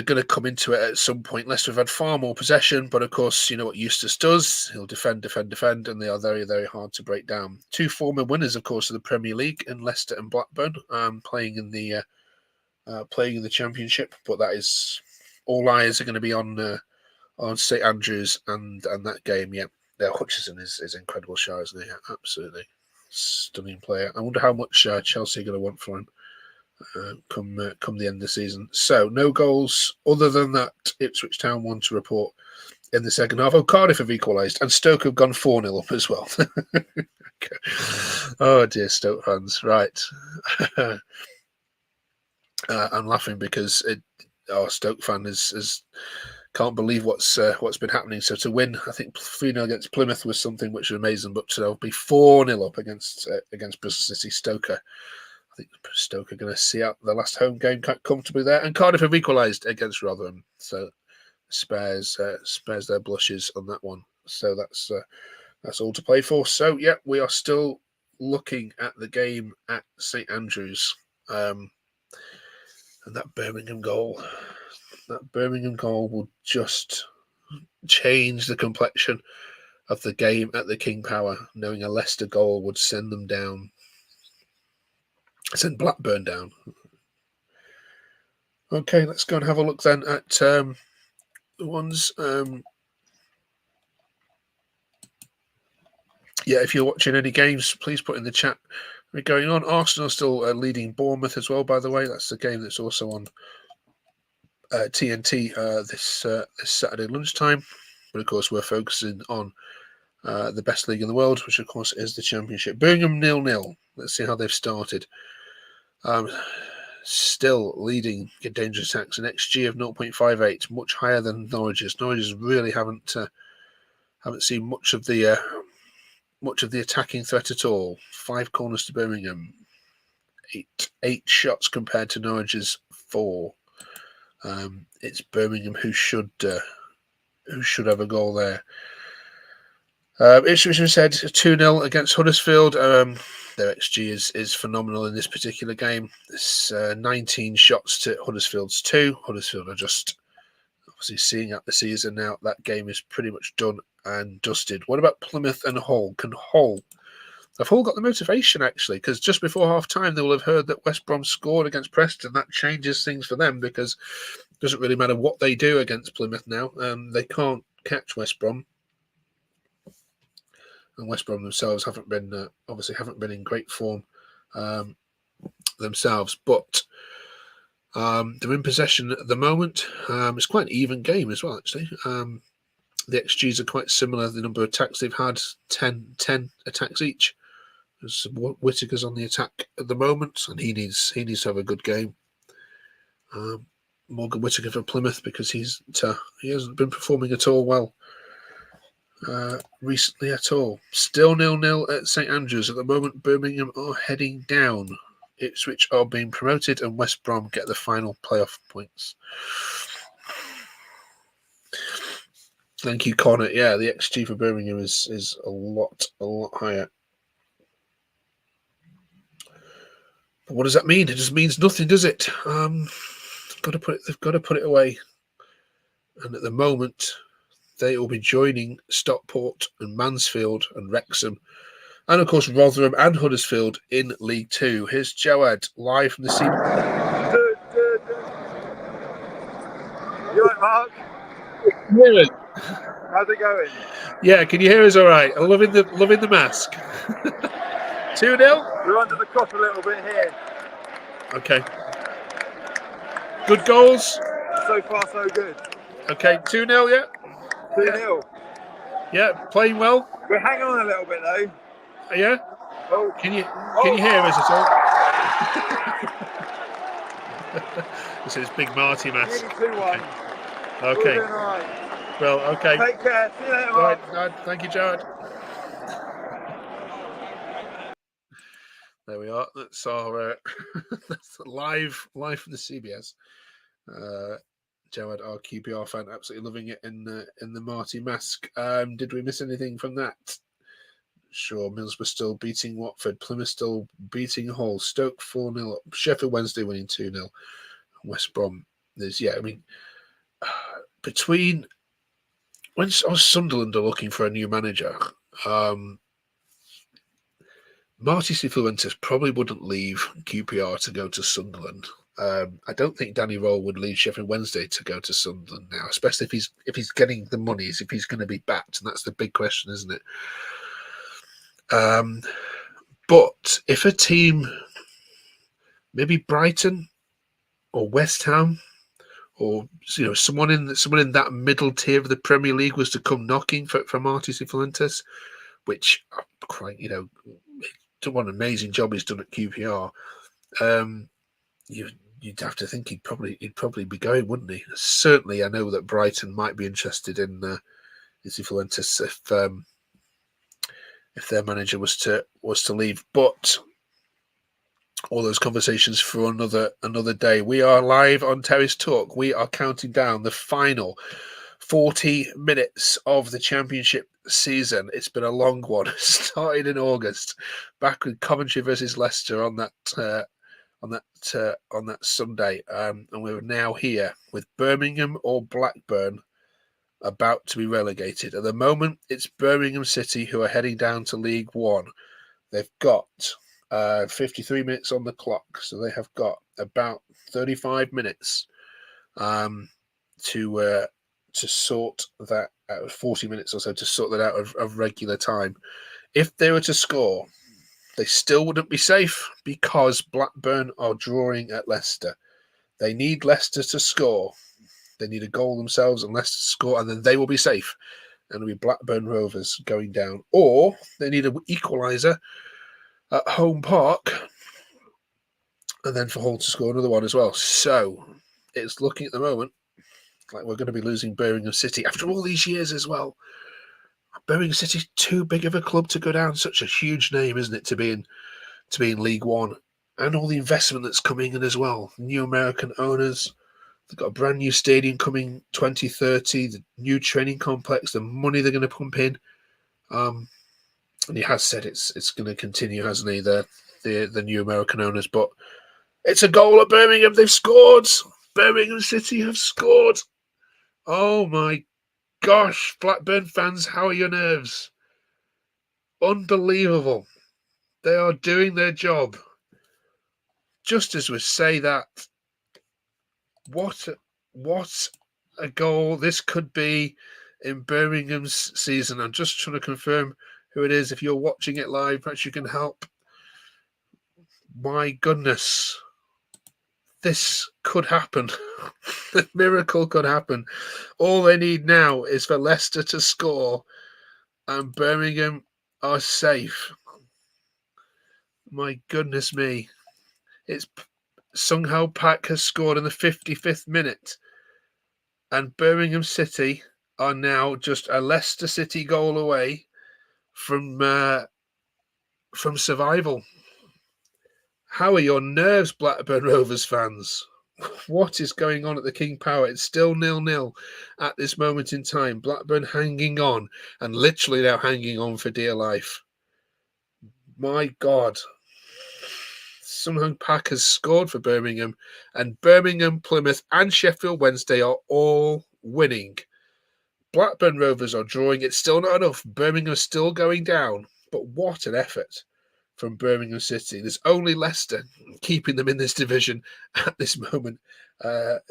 going to come into it at some point. Leicester have had far more possession, but of course, you know what Eustace does. He'll defend, and they are very, very hard to break down. Two former winners, of course, of the Premier League in Leicester and Blackburn, playing in the Championship. But that is all eyes are going to be on St Andrews and that game. Yeah, Hutchinson is incredible shot, isn't he? Absolutely stunning player. I wonder how much Chelsea are going to want for him. Come the end of the season. So no goals other than that Ipswich Town one to report in the second half. Oh, Cardiff have equalised and Stoke have gone 4-0 up as well. Oh dear, Stoke fans. Right. I'm laughing because Stoke fan is can't believe what's been happening. So to win, I think 3-0 against Plymouth was something which was amazing, but to be 4-0 up against Bristol City Stoker. I think Stoke are going to see out the last home game quite comfortably there. And Cardiff have equalised against Rotherham. So spares their blushes on that one. So that's all to play for. So, yeah, we are still looking at the game at St Andrews. And that Birmingham goal will just change the complexion of the game at the King Power. Knowing a Leicester goal would send them down. Send Blackburn down. Okay, let's go and have a look then at the ones. Yeah, if you're watching any games, please put in the chat what's going on. Arsenal still leading Bournemouth as well, by the way. That's the game that's also on TNT this Saturday lunchtime. But of course, we're focusing on the best league in the world, which of course is the Championship. Birmingham 0-0. Let's see how they've started. Still leading in dangerous attacks, an XG of 0.58, much higher than Norwich's. Norwich's really haven't seen much of the attacking threat at all. 5 corners to Birmingham, eight shots compared to Norwich's 4. It's Birmingham who should have a goal there. Ipswich said 2-0 against Huddersfield. Their XG is phenomenal in this particular game. It's 19 shots to Huddersfield's 2. Huddersfield are just obviously seeing out the season now. That game is pretty much done and dusted. What about Plymouth and Hull? Have Hull got the motivation, actually? Because just before half-time, they will have heard that West Brom scored against Preston. That changes things for them because it doesn't really matter what they do against Plymouth now. They can't catch West Brom. And West Brom themselves haven't been in great form themselves, but they're in possession at the moment. It's quite an even game as well, actually. The XGs are quite similar. The number of attacks they've had, 10 attacks each. Because Whittaker's on the attack at the moment, and he needs to have a good game. Morgan Whittaker for Plymouth, because he hasn't been performing at all well recently at all. Still 0-0 at St Andrews at the moment. Birmingham are heading down. Ipswich are being promoted, and West Brom get the final playoff points. Thank you, Connor. Yeah, the XG for Birmingham is a lot higher. But what does that mean? It just means nothing, does it? They've got to put it away. And at the moment, they will be joining Stockport and Mansfield and Wrexham, and of course Rotherham and Huddersfield in League Two. Here's Jawad live from the scene. You right, Mark? Hear us? How's it going? Yeah, can you hear us all right? I'm loving the mask. 2-0? We're under the cosh a little bit here. Okay. Good goals? So far, so good. Okay, 2-0, yeah? 2-0. Yeah, playing well? We're hanging on a little bit, though. Yeah? Oh. Can you hear us at all? This is Big Marty mask. Nearly 2-1. Okay. We're doing all right. Well, okay. Take care. See you later, Right, Mark. thank you, Jared. There we are. That's our that's live from the CBS. Jawad, our QPR fan, absolutely loving it in the Marty mask. Did we miss anything from that? Sure, Middlesbrough still beating Watford, Plymouth still beating Hull, Stoke 4-0, Sheffield Wednesday winning 2-0, West Brom. Between when Sunderland are looking for a new manager, Marty Cifuentes probably wouldn't leave QPR to go to Sunderland. I don't think Danny Roll would leave Sheffield Wednesday to go to Sunderland now, especially if he's getting the money, if he's going to be backed, and that's the big question, isn't it? But if a team, maybe Brighton or West Ham, or someone in that middle tier of the Premier League was to come knocking for Marty Cifuentes, which what an amazing job he's done at QPR. You'd have to think he'd probably be going, wouldn't he? Certainly, I know that Brighton might be interested in Cifuentes if their manager was to leave. But all those conversations for another day. We are live on Terrace Talk. We are counting down the final 40 minutes of the Championship season. It's been a long one. Started in August, back with Coventry versus Leicester on that Sunday, and we're now here with Birmingham or Blackburn about to be relegated. At the moment, it's Birmingham City who are heading down to League One. They've got 53 minutes on the clock, so they have got about 35 minutes to sort that out, 40 minutes or so to sort that out of regular time. If they were to score, they still wouldn't be safe because Blackburn are drawing at Leicester. They need Leicester to score. They need a goal themselves and Leicester to score, and then they will be safe. And it'll be Blackburn Rovers going down. Or they need an equaliser at Home Park, and then for Hull to score another one as well. So it's looking at the moment like we're going to be losing Birmingham City after all these years as well. Birmingham City's too big of a club to go down. Such a huge name, isn't it, to be in League One, and all the investment that's coming in as well. New American owners. They've got a brand new stadium coming 2030. The new training complex. The money they're going to pump in. And he has said it's going to continue, hasn't he? The new American owners, but it's a goal at Birmingham. They've scored. Birmingham City have scored. Oh my gosh, Blackburn fans, how are your nerves? Unbelievable. They are doing their job. Just as we say that, what a goal this could be in Birmingham's season. I'm just trying to confirm who it is. If you're watching it live, perhaps you can help. My goodness. This could happen. The miracle could happen. All they need now is for Leicester to score and Birmingham are safe. My goodness me. It's Sung Ho Park has scored in the 55th minute. And Birmingham City are now just a Leicester City goal away from survival. How are your nerves, Blackburn Rovers fans? What is going on at the King Power? It's still 0-0 at this moment in time. Blackburn hanging on, and literally now hanging on for dear life. My God. Sung Ho Park has scored for Birmingham, and Birmingham, Plymouth, and Sheffield Wednesday are all winning. Blackburn Rovers are drawing. It's still not enough. Birmingham is still going down, but what an effort from Birmingham City. There's only Leicester keeping them in this division at this moment,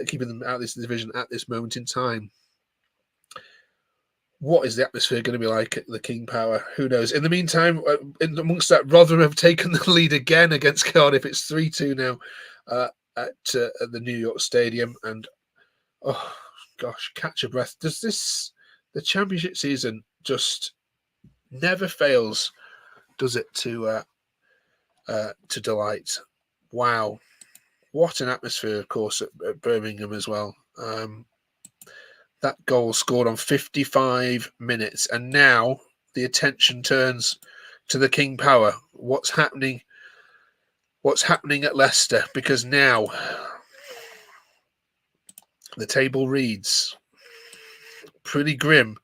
keeping them out of this division at this moment in time. What is the atmosphere going to be like at the King Power? Who knows? In the meantime, amongst that, Rotherham have taken the lead again against Cardiff. It's 3-2 now at the New York Stadium. And, oh, gosh, catch a breath. The Championship season just never fails, does it, to delight? Wow. What an atmosphere, of course, at Birmingham as well. That goal scored on 55 minutes. And now the attention turns to the King Power. What's happening at Leicester? Because now the table reads pretty grim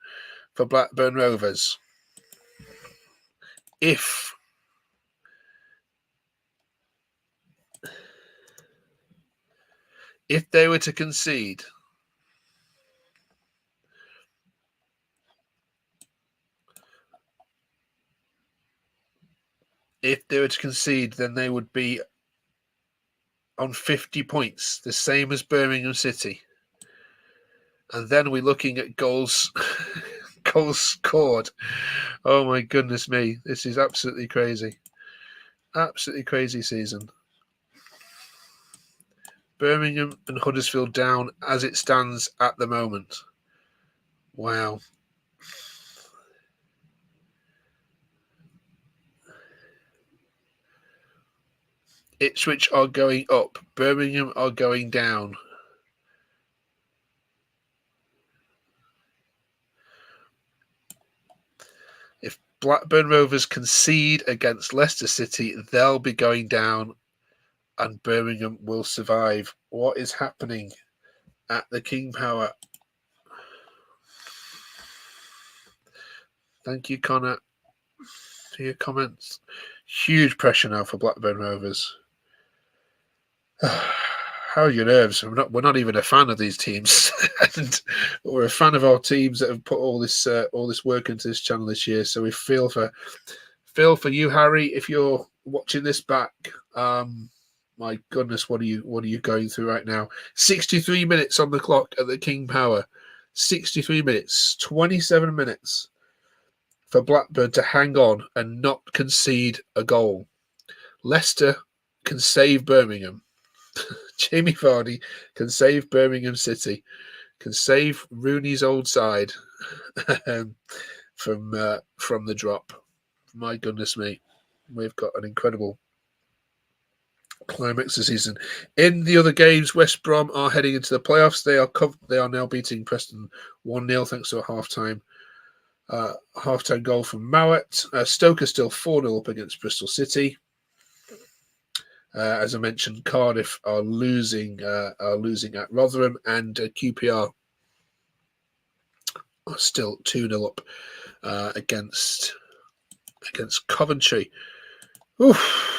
for Blackburn Rovers. If they were to concede, then they would be on 50 points, the same as Birmingham City. And then we're looking at goals scored. Oh my goodness me. This is absolutely crazy. Absolutely crazy season. Birmingham and Huddersfield down as it stands at the moment. Wow. Ipswich are going up. Birmingham are going down. If Blackburn Rovers concede against Leicester City, they'll be going down and Birmingham will survive. What is happening at the King Power? Thank you, Connor, for your comments. Huge pressure now for Blackburn Rovers. How are your nerves? We're not even a fan of these teams, and we're a fan of our teams that have put all this work into this channel this year. So we feel for you, Harry, if you're watching this back. My goodness, what are you going through right now? 63 minutes on the clock at the King Power. 63 minutes, 27 minutes for Blackburn to hang on and not concede a goal. Leicester can save Birmingham. Jamie Vardy can save Birmingham City, can save Rooney's old side from the drop. My goodness me, we've got an incredible climax this season. In the other games, West Brom are heading into the playoffs. They are now beating Preston 1-0 thanks to a half-time goal from Mowat. Stoke are still 4-0 up against Bristol City. As I mentioned, Cardiff are losing at Rotherham, and QPR are still 2-0 up against Coventry. Oof.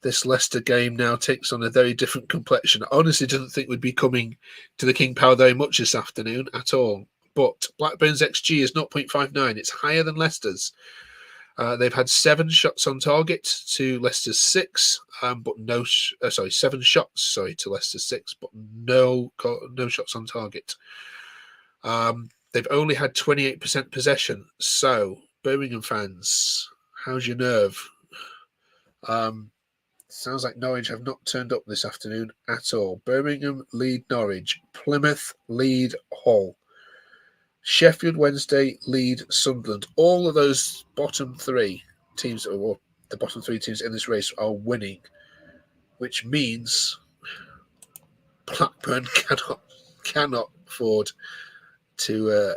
This Leicester game now takes on a very different complexion. I honestly didn't think we'd be coming to the King Power very much this afternoon at all. But Blackburn's XG is 0.59. It's higher than Leicester's. They've had 7 shots on target to Leicester's 6, but 7 shots, to Leicester's 6, but no shots on target. They've only had 28% possession. So, Birmingham fans, how's your nerve? Sounds like Norwich have not turned up this afternoon at all. Birmingham lead Norwich. Plymouth lead Hull. Sheffield Wednesday lead Sunderland. All of those bottom 3 teams, or the bottom 3 teams in this race are winning, which means Blackburn cannot afford to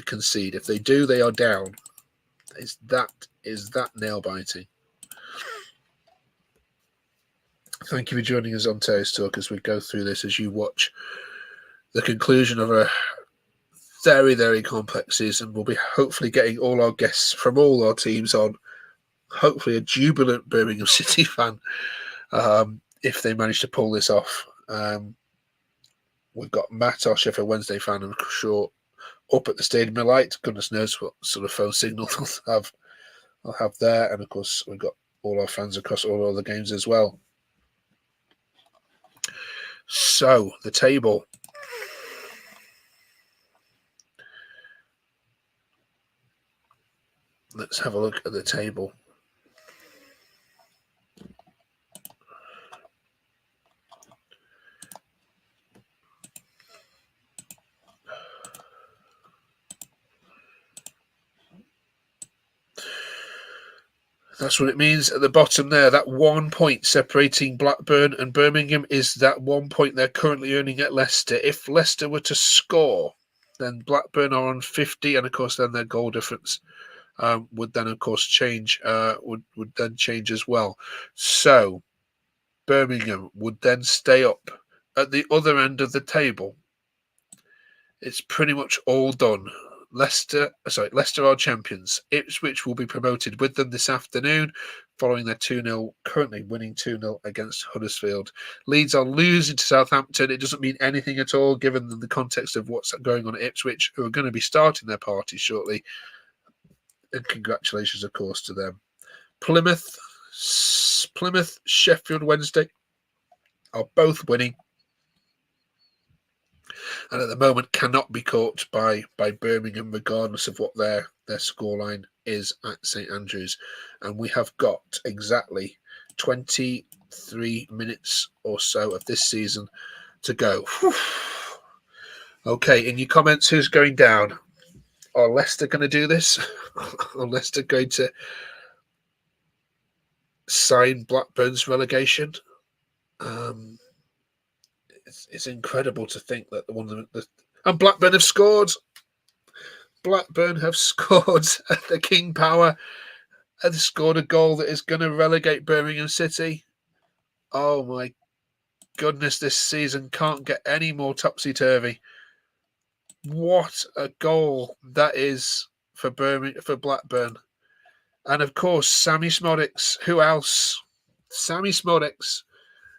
concede. If they do, they are down. Is that nail biting? Thank you for joining us on Terrace Talk as we go through this, as you watch the conclusion of a very, very complex season. We'll be hopefully getting all our guests from all our teams on. Hopefully a jubilant Birmingham City fan, if they manage to pull this off. We've got Matt, our Sheffield Wednesday fan, I'm sure, up at the Stadium of Light. Goodness knows what sort of phone signal I'll have there. And of course, we've got all our fans across all other games as well. So, the table. Let's have a look at the table. That's what it means at the bottom there. That 1 point separating Blackburn and Birmingham is that 1 point they're currently earning at Leicester. If Leicester were to score, then Blackburn are on 50, and of course then their goal difference would then of course change. Would then change as well. So Birmingham would then stay up at the other end of the table. It's pretty much all done. Leicester are champions. Ipswich will be promoted with them this afternoon following their 2-0, currently winning 2-0 against Huddersfield. Leeds are losing to Southampton. It doesn't mean anything at all given the context of what's going on at Ipswich, who are going to be starting their party shortly. And congratulations, of course, to them. Plymouth, Sheffield Wednesday are both winning, and at the moment cannot be caught by Birmingham, regardless of what their scoreline is at St Andrews. And we have got exactly 23 minutes or so of this season to go. Whew. Okay, in your comments, who's going down? Are Leicester going to do this? Are Leicester going to sign Blackburn's relegation? It's incredible to think that and Blackburn have scored. Blackburn have scored at the King Power. Have scored a goal that is going to relegate Birmingham City. Oh my goodness, this season can't get any more topsy-turvy. What a goal that is for Blackburn. And of course, Sammy Szmodics. Who else? Sammy Szmodics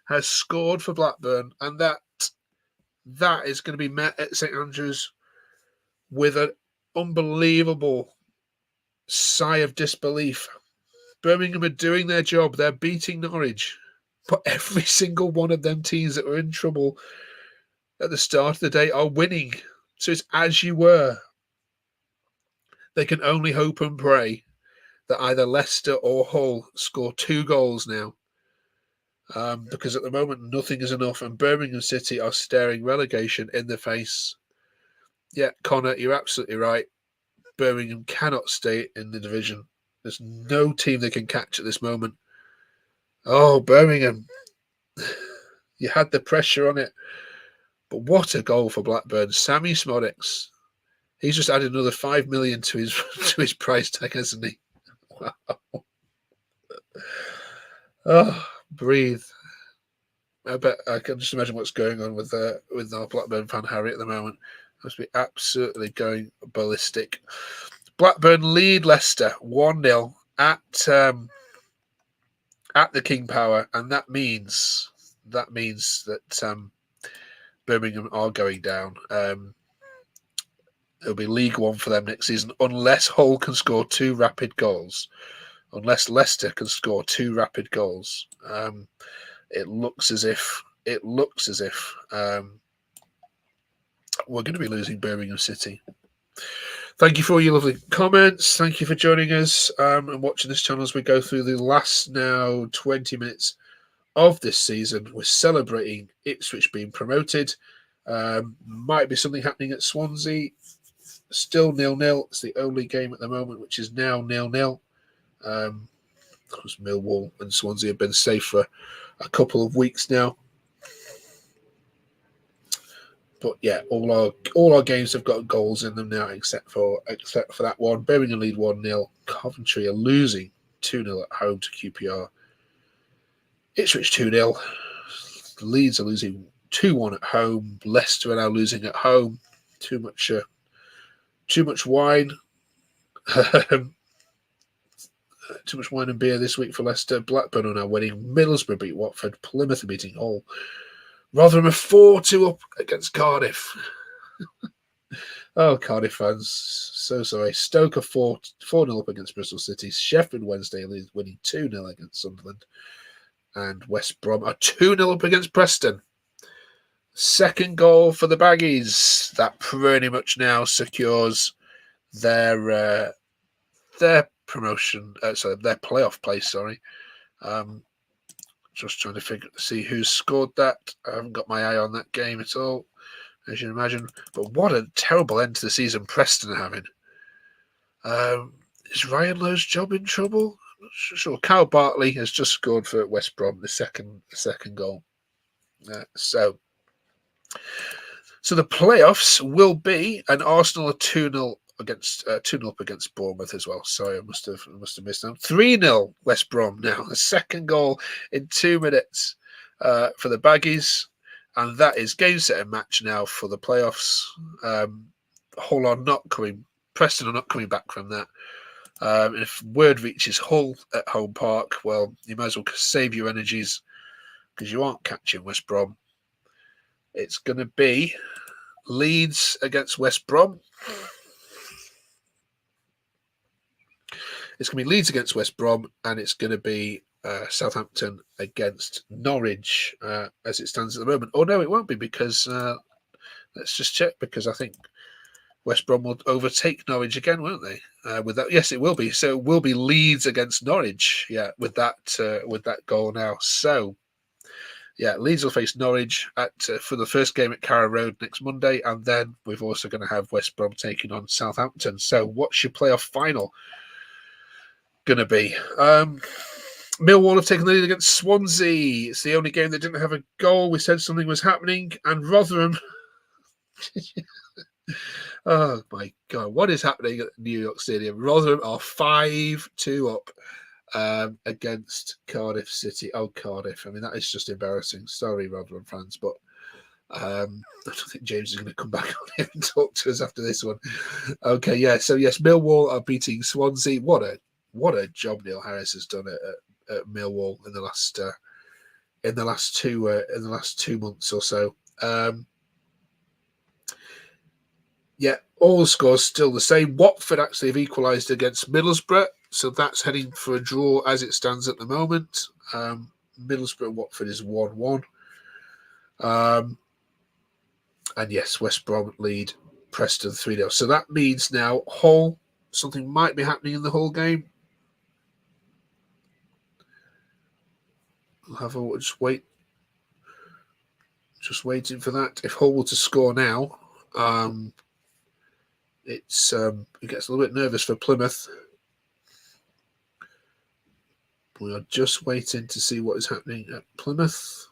has scored for Blackburn, and that is going to be met at St Andrews with an unbelievable sigh of disbelief. Birmingham are doing their job. They're beating Norwich, but every single one of them teams that were in trouble at the start of the day are winning. So it's as you were. They can only hope and pray that either Leicester or Hull score 2 goals now. Because at the moment, nothing is enough, and Birmingham City are staring relegation in the face. Yeah, Connor, you're absolutely right. Birmingham cannot stay in the division. There's no team they can catch at this moment. Oh, Birmingham. You had the pressure on it. But what a goal for Blackburn. Sammy Szmodics. He's just added another 5 million to his price tag, hasn't he? Wow. Oh, breathe. I bet I can just imagine what's going on with our Blackburn fan Harry at the moment. Must be absolutely going ballistic. Blackburn lead Leicester 1-0 at the King Power, and that means that Birmingham are going down. It'll be League One for them next season, unless Hull can score 2 rapid goals. Unless Leicester can score 2 rapid goals. It looks as if we're going to be losing Birmingham City. Thank you for all your lovely comments. Thank you for joining us and watching this channel as we go through the last now 20 minutes of this season. We're celebrating Ipswich being promoted. Might be something happening at Swansea. Still 0-0. It's the only game at the moment which is now 0-0. because Millwall and Swansea have been safe for a couple of weeks now. But yeah, all our games have got goals in them now, except for that one. Birmingham lead 1-0. Coventry are losing 2-0 at home to QPR. Ipswich 2-0. Leeds are losing 2-1 at home. Leicester are now losing at home. Too much wine. Too much wine and beer this week for Leicester. Blackburn are now winning. Middlesbrough beat Watford. Plymouth are beating Hull. Rotherham are 4-2 up against Cardiff. Oh, Cardiff fans, so sorry. Stoke are 4-0 up against Bristol City. Sheffield Wednesday winning 2-0 against Sunderland. And West Brom are 2-0 up against Preston. Second goal for the Baggies. That pretty much now secures their promotion. Their playoff place. Sorry. Just trying to see who scored that. I haven't got my eye on that game at all, as you can imagine. But what a terrible end to the season Preston are having. Is Ryan Lowe's job in trouble? I'm not sure. Kyle Bartley has just scored for West Brom, the second goal. So the playoffs will be, and Arsenal are 2-0 up against Bournemouth as well. Sorry, I must have missed them. 3-0 West Brom now. The second goal in 2 minutes for the Baggies, and that is game, set, and match now for the playoffs. Hull are not coming. Preston are not coming back from that. If word reaches Hull at home park, well, you might as well save your energies because you aren't catching West Brom. It's going to be Leeds against West Brom. It's going to be Leeds against West Brom, and it's going to be Southampton against Norwich as it stands at the moment. Oh, no, it won't be because let's just check, because I think West Brom will overtake Norwich again, won't they? With that, yes, it will be. So it will be Leeds against Norwich, yeah, with that goal now. So, yeah, Leeds will face Norwich for the first game at Carrow Road next Monday, and then we're also going to have West Brom taking on Southampton. So what's your playoff final going to be? Millwall have taken the lead against Swansea. It's the only game that didn't have a goal. We said something was happening, and Rotherham... Oh my God, what is happening at New York Stadium? Rotherham are 5-2 up against Cardiff City. Oh, Cardiff. I mean, that is just embarrassing. Sorry, Rotherham fans, but I don't think James is going to come back on here and talk to us after this one. Okay, yeah. So yes, Millwall are beating Swansea. What a job Neil Harris has done at Millwall in the last 2 months or so. Yeah, all the scores still the same. Watford actually have equalised against Middlesbrough, so that's heading for a draw as it stands at the moment. Middlesbrough Watford is 1-1. And yes, West Brom lead Preston 3-0. So that means now Hull, something might be happening in the Hull game. We'll have a just waiting for that. If Hull were to score now, it gets a little bit nervous for Plymouth. We are just waiting to see what is happening at Plymouth.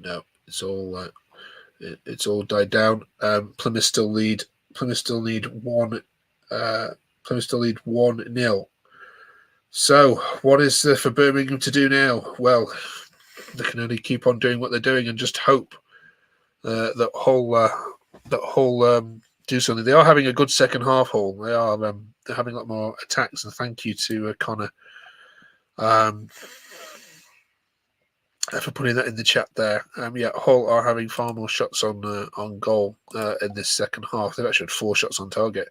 No, it's all died down. Plymouth still lead 1-0. So, what is for Birmingham to do now? Well, they can only keep on doing what they're doing and just hope that Hull do something. They are having a good second half. Hull. They're having a lot more attacks. And thank you to Connor for putting that in the chat there. Yeah, Hull are having far more shots on goal in this second half. They've actually had 4 shots on target.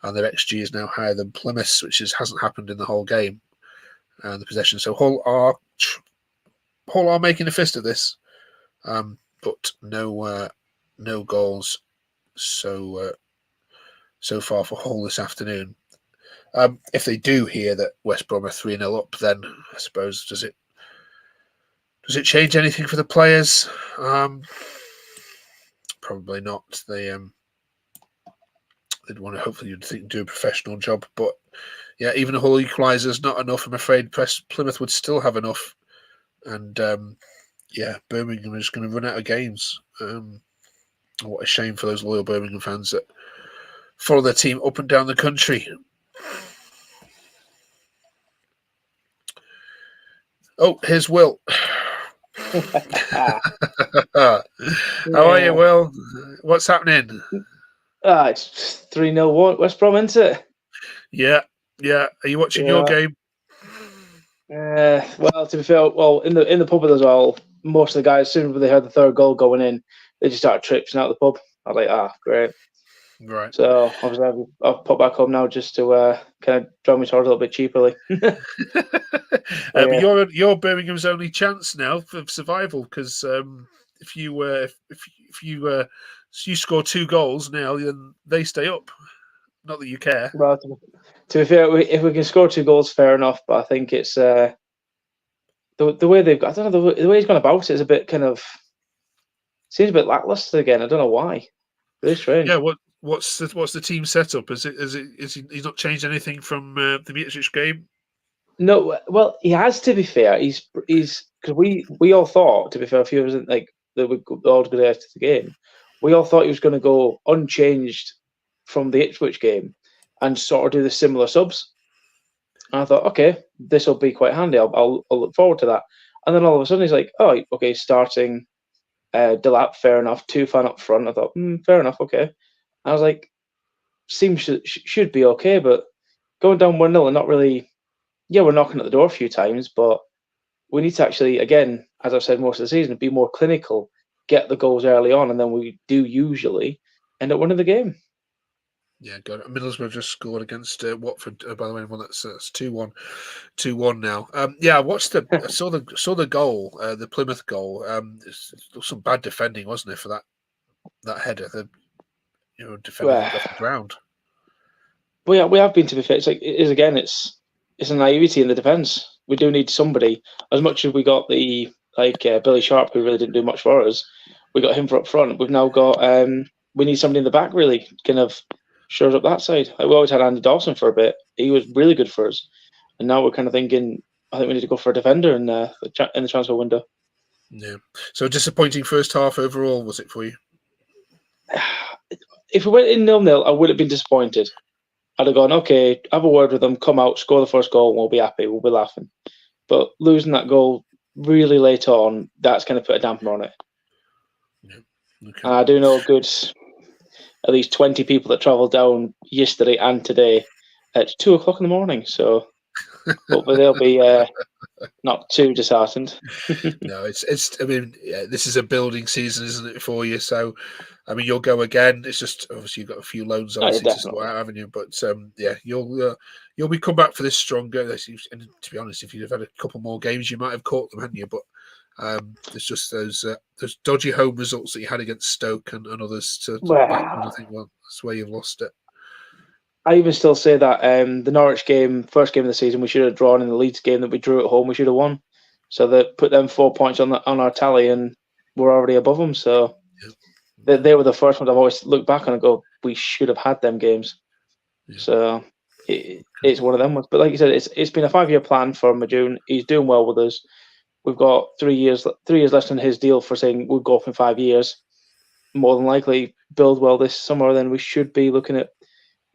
And their XG is now higher than Plymouth's, which hasn't happened in the whole game. The possession. So Hull are making a fist of this, but no goals so far for Hull this afternoon. If they do hear that West Brom are 3-0 up, then I suppose does it change anything for the players? probably not. They'd want to hopefully do a professional job, but yeah, even a Hull equaliser is not enough. I'm afraid Plymouth would still have enough, and Birmingham is going to run out of games. What a shame for those loyal Birmingham fans that follow their team up and down the country. Oh, here's Will. How are you, Will? What's happening? It's 3-0 West Brom, isn't it? Yeah. Are you watching your game? Well, to be fair, in the pub as well, most of the guys, as soon as they heard the third goal going in, they just started tripping out the pub. I was like, great. Right. So obviously I've put back home now just to kind of draw me towards a little bit cheaply. But you're Birmingham's only chance now for survival, because if you score 2 goals now, then they stay up. Not that you care. Well, to be fair, if we can score 2 goals, fair enough. But I think it's the way they've got. I don't know, the way he's gone about it is a bit kind of seems a bit lackluster again. I don't know why. Really strange. Yeah. What's the team setup? Is he's not changed anything from the Mitrovic game? No, well, he has, to be fair. He's because we all thought, to be fair, a few of us like that we all go there to the game. We all thought he was going to go unchanged from the Ipswich game and sort of do the similar subs. And I thought, okay, this will be quite handy. I'll look forward to that. And then all of a sudden he's like, oh, okay, starting Delap, fair enough. Tufan up front. I thought, fair enough, okay. I was like, seems should be okay, but going down 1-0 and not really. Yeah, we're knocking at the door a few times, but we need to actually, again, as I've said most of the season, be more clinical, get the goals early on, and then we do usually end up winning the game. Yeah, got it. Middlesbrough just scored against Watford. By the way, that's 2-1 now. I watched I saw the goal, the Plymouth goal. Some bad defending, wasn't it, for that header? Defending off the ground. Well, yeah, we have been, to be fair. It's a naivety in the defence. We do need somebody. As much as we got the Billy Sharp, who really didn't do much for us, we got him for up front. We've now got we need somebody in the back, really kind of shows up that side. We always had Andy Dawson for a bit. He was really good for us, and now we're kind of thinking, I think we need to go for a defender in the transfer window. Yeah. So disappointing first half overall, was it for you? If we went in 0-0, I would have been disappointed. I'd have gone, okay, have a word with them, come out, score the first goal, and we'll be happy, we'll be laughing. But losing that goal really late on, that's going to put a damper on it. Yeah. Okay. And I do know at least 20 people that travelled down yesterday and today at 2 o'clock in the morning. So hopefully they'll be not too disheartened. No, it's. I mean, this is a building season, isn't it, for you? So, I mean, you'll go again. It's just obviously you've got a few loans obviously to sort out, haven't you? But you'll be come back for this stronger. And to be honest, if you'd have had a couple more games, you might have caught them, hadn't you? But there's just those dodgy home results that you had against Stoke and others to back on. I think that's where you've lost it. I even still say that the Norwich game, first game of the season, we should have drawn. In the Leeds game that we drew at home, we should have won. So that put them 4 points on our tally, and we're already above them. So they were the first ones I've always looked back on and go, we should have had them games. Yeah. So it's one of them ones. But like you said, it's been a 5-year plan for Majoon. He's doing well with us. We've got 3 years left on his deal for saying we'll go up in 5 years. More than likely, build well this summer, then we should be looking at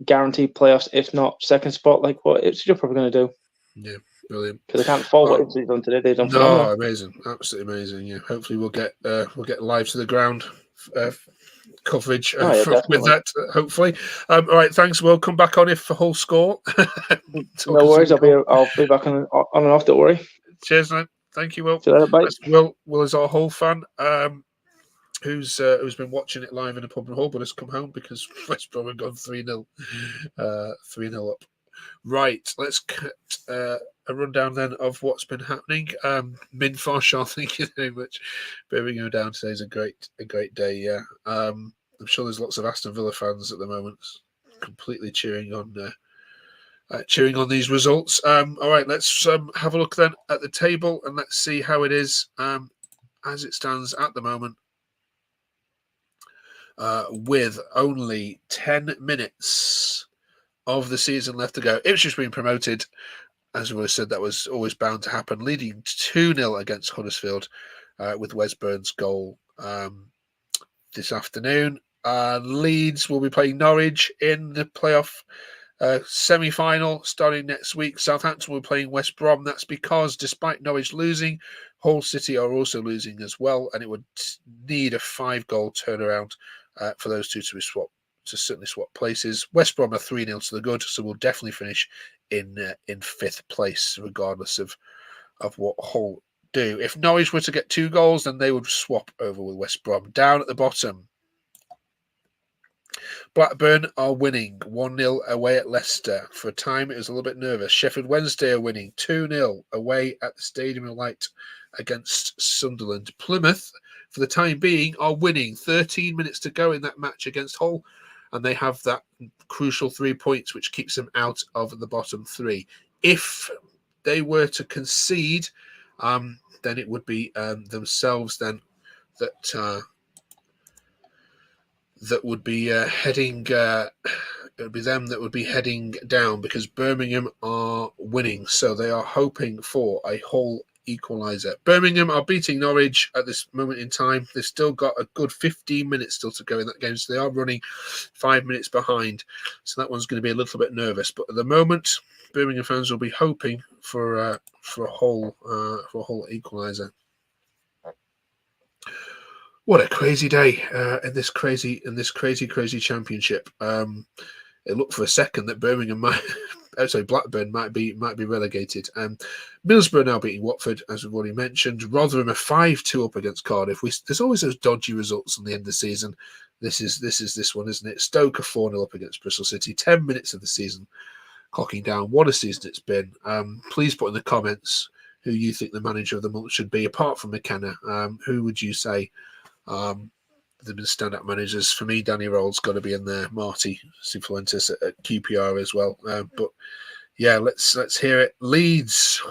guaranteed playoffs, if not second spot, like what Ipswich are probably going to do. Yeah, brilliant. Because they can't fault what Ipswich done today. They've done phenomenal. Amazing, absolutely amazing. Yeah, hopefully we'll get live to the ground coverage with that. Hopefully, all right. Thanks. We'll come back on if for whole score. No worries. I'll be back on and off. Don't worry. Cheers, man. Thank you, Will. See you later, bye. Will is our Hull fan. Who's been watching it live in a pub in Hull, but has come home because West Brom have gone 3-0 up. Right, let's get a rundown then of what's been happening. Min Farshall, thank you very much. Birmingham down today is a great day. Yeah, I'm sure there's lots of Aston Villa fans at the moment, completely cheering on these results. All right, let's have a look then at the table and let's see how it is as it stands at the moment. with only 10 minutes of the season left to go. Ipswich being promoted, as we said, that was always bound to happen, leading 2-0 against Huddersfield with Wes Burns' goal this afternoon. Leeds will be playing Norwich in the playoff semi-final starting next week. Southampton will be playing West Brom. That's because despite Norwich losing, Hull City are also losing as well, and it would need a 5-goal turnaround for those two to be swapped, to certainly swap places. West Brom are 3-0 to the good, so we'll definitely finish in 5th place, regardless of what Hull do. If Norwich were to get 2 goals, then they would swap over with West Brom. Down at the bottom, Blackburn are winning 1-0 away at Leicester. For a time, it was a little bit nervous. Sheffield Wednesday are winning 2-0 away at the Stadium of Light against Sunderland. Plymouth, for the time being, are winning. 13 minutes to go in that match against Hull, and they have that crucial 3 points, which keeps them out of the bottom 3. If they were to concede, then it would be themselves then that would be heading. It would be them that would be heading down, because Birmingham are winning, so they are hoping for a Hull equaliser. Birmingham are beating Norwich at this moment in time. They've still got a good 15 minutes still to go in that game, so they are running 5 minutes behind. So that one's going to be a little bit nervous. But at the moment, Birmingham fans will be hoping for a Hull equaliser. What a crazy day in this crazy championship. It looked for a second that Blackburn might be relegated. Middlesbrough now beating Watford, as we've already mentioned. Rotherham are 5-2 up against Cardiff. There's always those dodgy results on the end of the season. This is this one, isn't it? Stoke are 4-0 up against Bristol City. 10 minutes of the season clocking down. What a season it's been. Please put in the comments who you think the manager of the month should be, apart from McKenna. Who would you say? They've been standout managers. For me, Danny Rowell's got to be in there. Marty Cifuentes at QPR as well. But yeah, let's hear it. Leeds.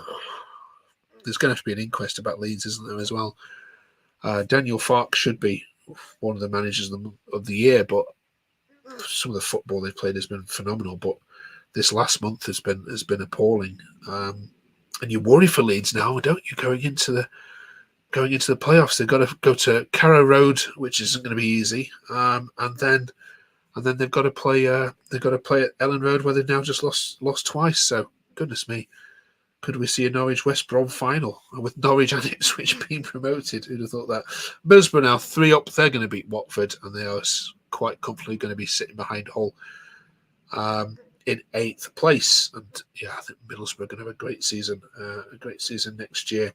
There's going to have to be an inquest about Leeds, isn't there, as well? Daniel Farke should be one of the managers of the year, but some of the football they've played has been phenomenal. But this last month has been appalling. And you worry for Leeds now, don't you? Going into the playoffs, they've got to go to Carrow Road, which isn't going to be easy, and then they've got to play at Ellen Road, where they've now just lost twice. So goodness me, could we see a Norwich West Brom final with Norwich and Ipswich being promoted? Who'd have thought that? Middlesbrough now 3 up. They're going to beat Watford, and they are quite comfortably going to be sitting behind Hull in 8th place. And yeah, I think Middlesbrough are going to have a great season next year.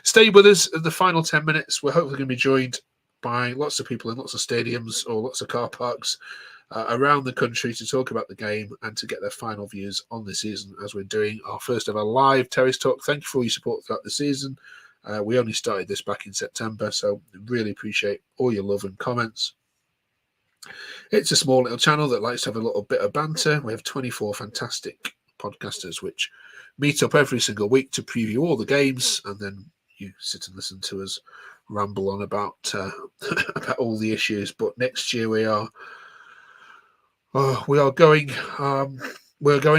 Stay with us in the final 10 minutes. We're hopefully going to be joined by lots of people in lots of stadiums or lots of car parks around the country to talk about the game and to get their final views on the season, as we're doing our first ever live Terrace Talk. Thank you for all your support throughout the season. We only started this back in September, so really appreciate all your love and comments. It's a small little channel that likes to have a little bit of banter. We have 24 fantastic podcasters which meet up every single week to preview all the games, and then you sit and listen to us ramble on about about all the issues. But next year we are going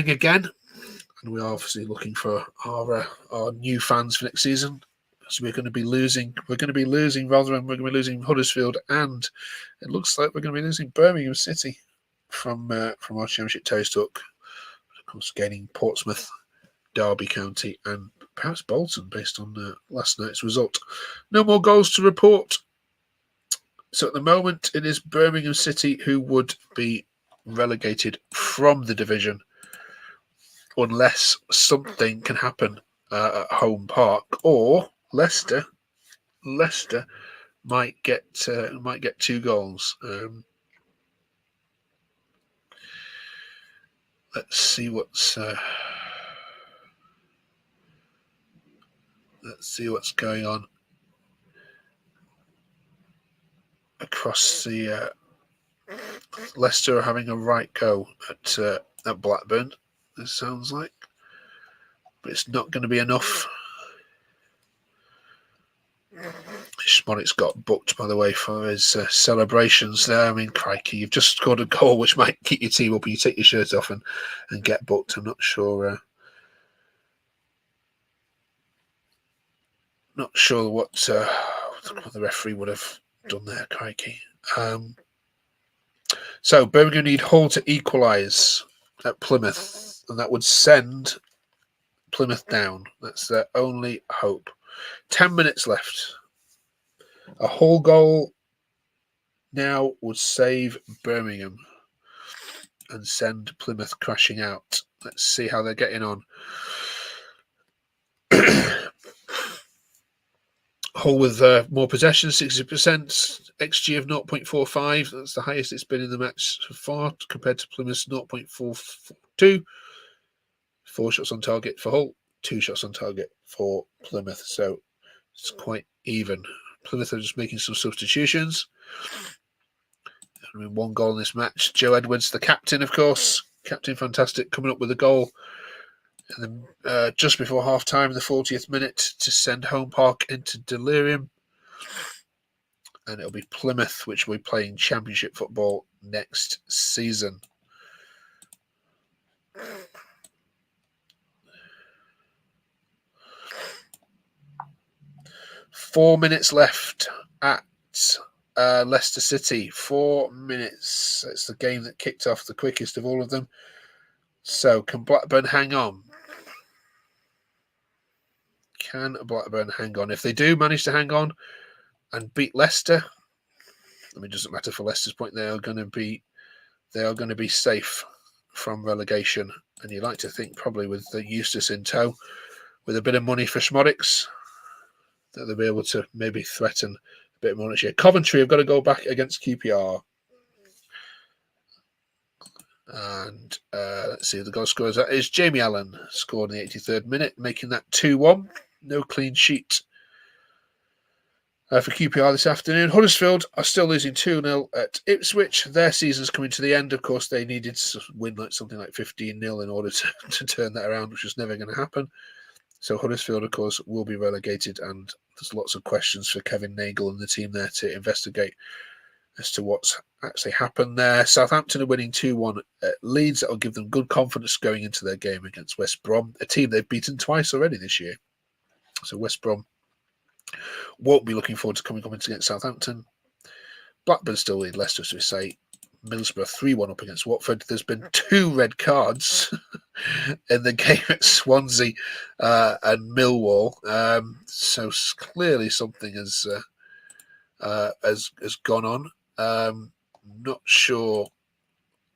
again, and we are obviously looking for our new fans for next season. So we're going to be losing Rotherham, we're going to be losing Huddersfield, and it looks like we're going to be losing Birmingham City from our Championship Terrace Talk. Of course, gaining Portsmouth, Derby County, and perhaps Bolton based on last night's result. No more goals to report. So at the moment, it is Birmingham City who would be relegated from the division unless something can happen at home park, or Leicester might get 2 goals. Let's see what's going on across the. Leicester are having a right go at Blackburn. It sounds like, but it's not going to be enough. Schmodic's got booked, by the way, for his celebrations there. I mean, crikey, you've just scored a goal which might keep your team up and you take your shirt off and get booked. I'm not sure what the referee would have done there, crikey. So Birmingham need Hull to equalise at Plymouth, and that would send Plymouth down. That's their only hope. 10 minutes left. A Hull goal now would save Birmingham and send Plymouth crashing out. Let's see how they're getting on. Hull with more possession, 60%, XG of 0.45. That's the highest it's been in the match so far, compared to Plymouth's 0.42. 4 shots on target for Hull, 2 shots on target for Plymouth. So it's quite even. Plymouth are just making some substitutions. I mean, 1 goal in this match. Joe Edwards, the captain, of course. Captain fantastic, coming up with a goal. And then just before half-time, the 40th minute, to send Home Park into delirium. And it'll be Plymouth, which will be playing Championship football next season. Four minutes left at Leicester City. 4 minutes. It's the game that kicked off the quickest of all of them. So can Blackburn hang on? Can Blackburn hang on? If they do manage to hang on and beat Leicester, I mean, it doesn't matter for Leicester's point. They are going to be safe from relegation. And you like to think, probably with the Eustace in tow, with a bit of money for Schmodicks, that they'll be able to maybe threaten a bit more next year. Coventry have got to go back against QPR. And let's see, the goal scorer is Jamie Allen, scored in the 83rd minute, making that 2-1. No clean sheet for QPR this afternoon. Huddersfield are still losing 2-0 at Ipswich. Their season's coming to the end. Of course, they needed to win something like 15-0 in order to turn that around, which was never going to happen. So Huddersfield, of course, will be relegated, and there's lots of questions for Kevin Nagel and the team there to investigate as to what's actually happened there. Southampton are winning 2-1 at Leeds. That will give them good confidence going into their game against West Brom, a team they've beaten twice already this year. So West Brom won't be looking forward to coming up against Southampton. Blackburn still lead Leicester, as we say. Middlesbrough 3-1 up against Watford. There's been 2 red cards in the game at Swansea and Millwall. So clearly something has gone on. Not sure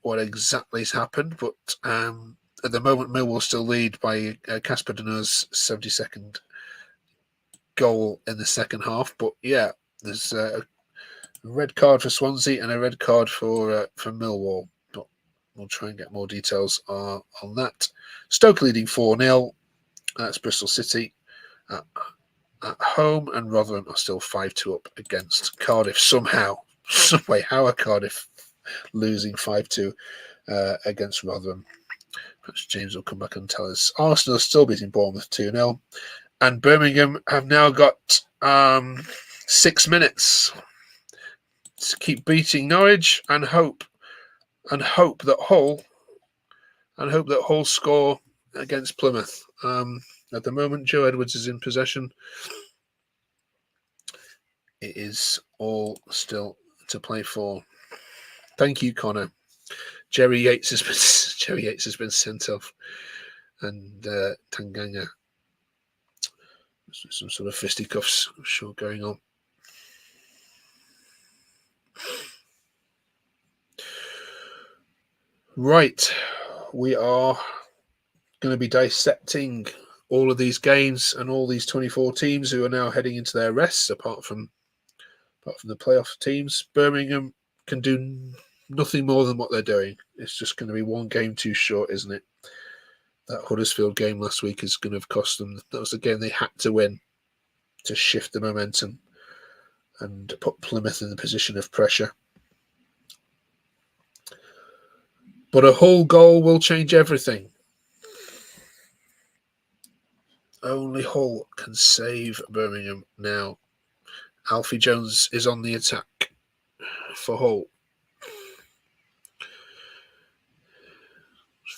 what exactly has happened, but at the moment Millwall still lead by Casper Deneur's 72nd goal in the second half. But yeah, there's a red card for Swansea and a red card for Millwall. But we'll try and get more details on that. Stoke leading 4-0. That's Bristol City at home, and Rotherham are still 5-2 up against Cardiff. Somehow, some way, how are Cardiff losing 5-2 against Rotherham? Perhaps James will come back and tell us. Arsenal are still beating Bournemouth 2-0. And Birmingham have now got 6 minutes to keep beating Norwich and hope that Hull score against Plymouth. At the moment, Joe Edwards is in possession. It is all still to play for. Thank you, Connor. Jerry Yates has been sent off, and Tanganga. Some sort of fisticuffs, I'm sure, going on. Right, we are going to be dissecting all of these games and all these 24 teams who are now heading into their rests, apart from the playoff teams. Birmingham can do nothing more than what they're doing. It's just going to be one game too short, isn't it? That Huddersfield game last week is going to have cost them. That was the game they had to win to shift the momentum and put Plymouth in the position of pressure. But a Hull goal will change everything. Only Hull can save Birmingham now. Alfie Jones is on the attack for Hull.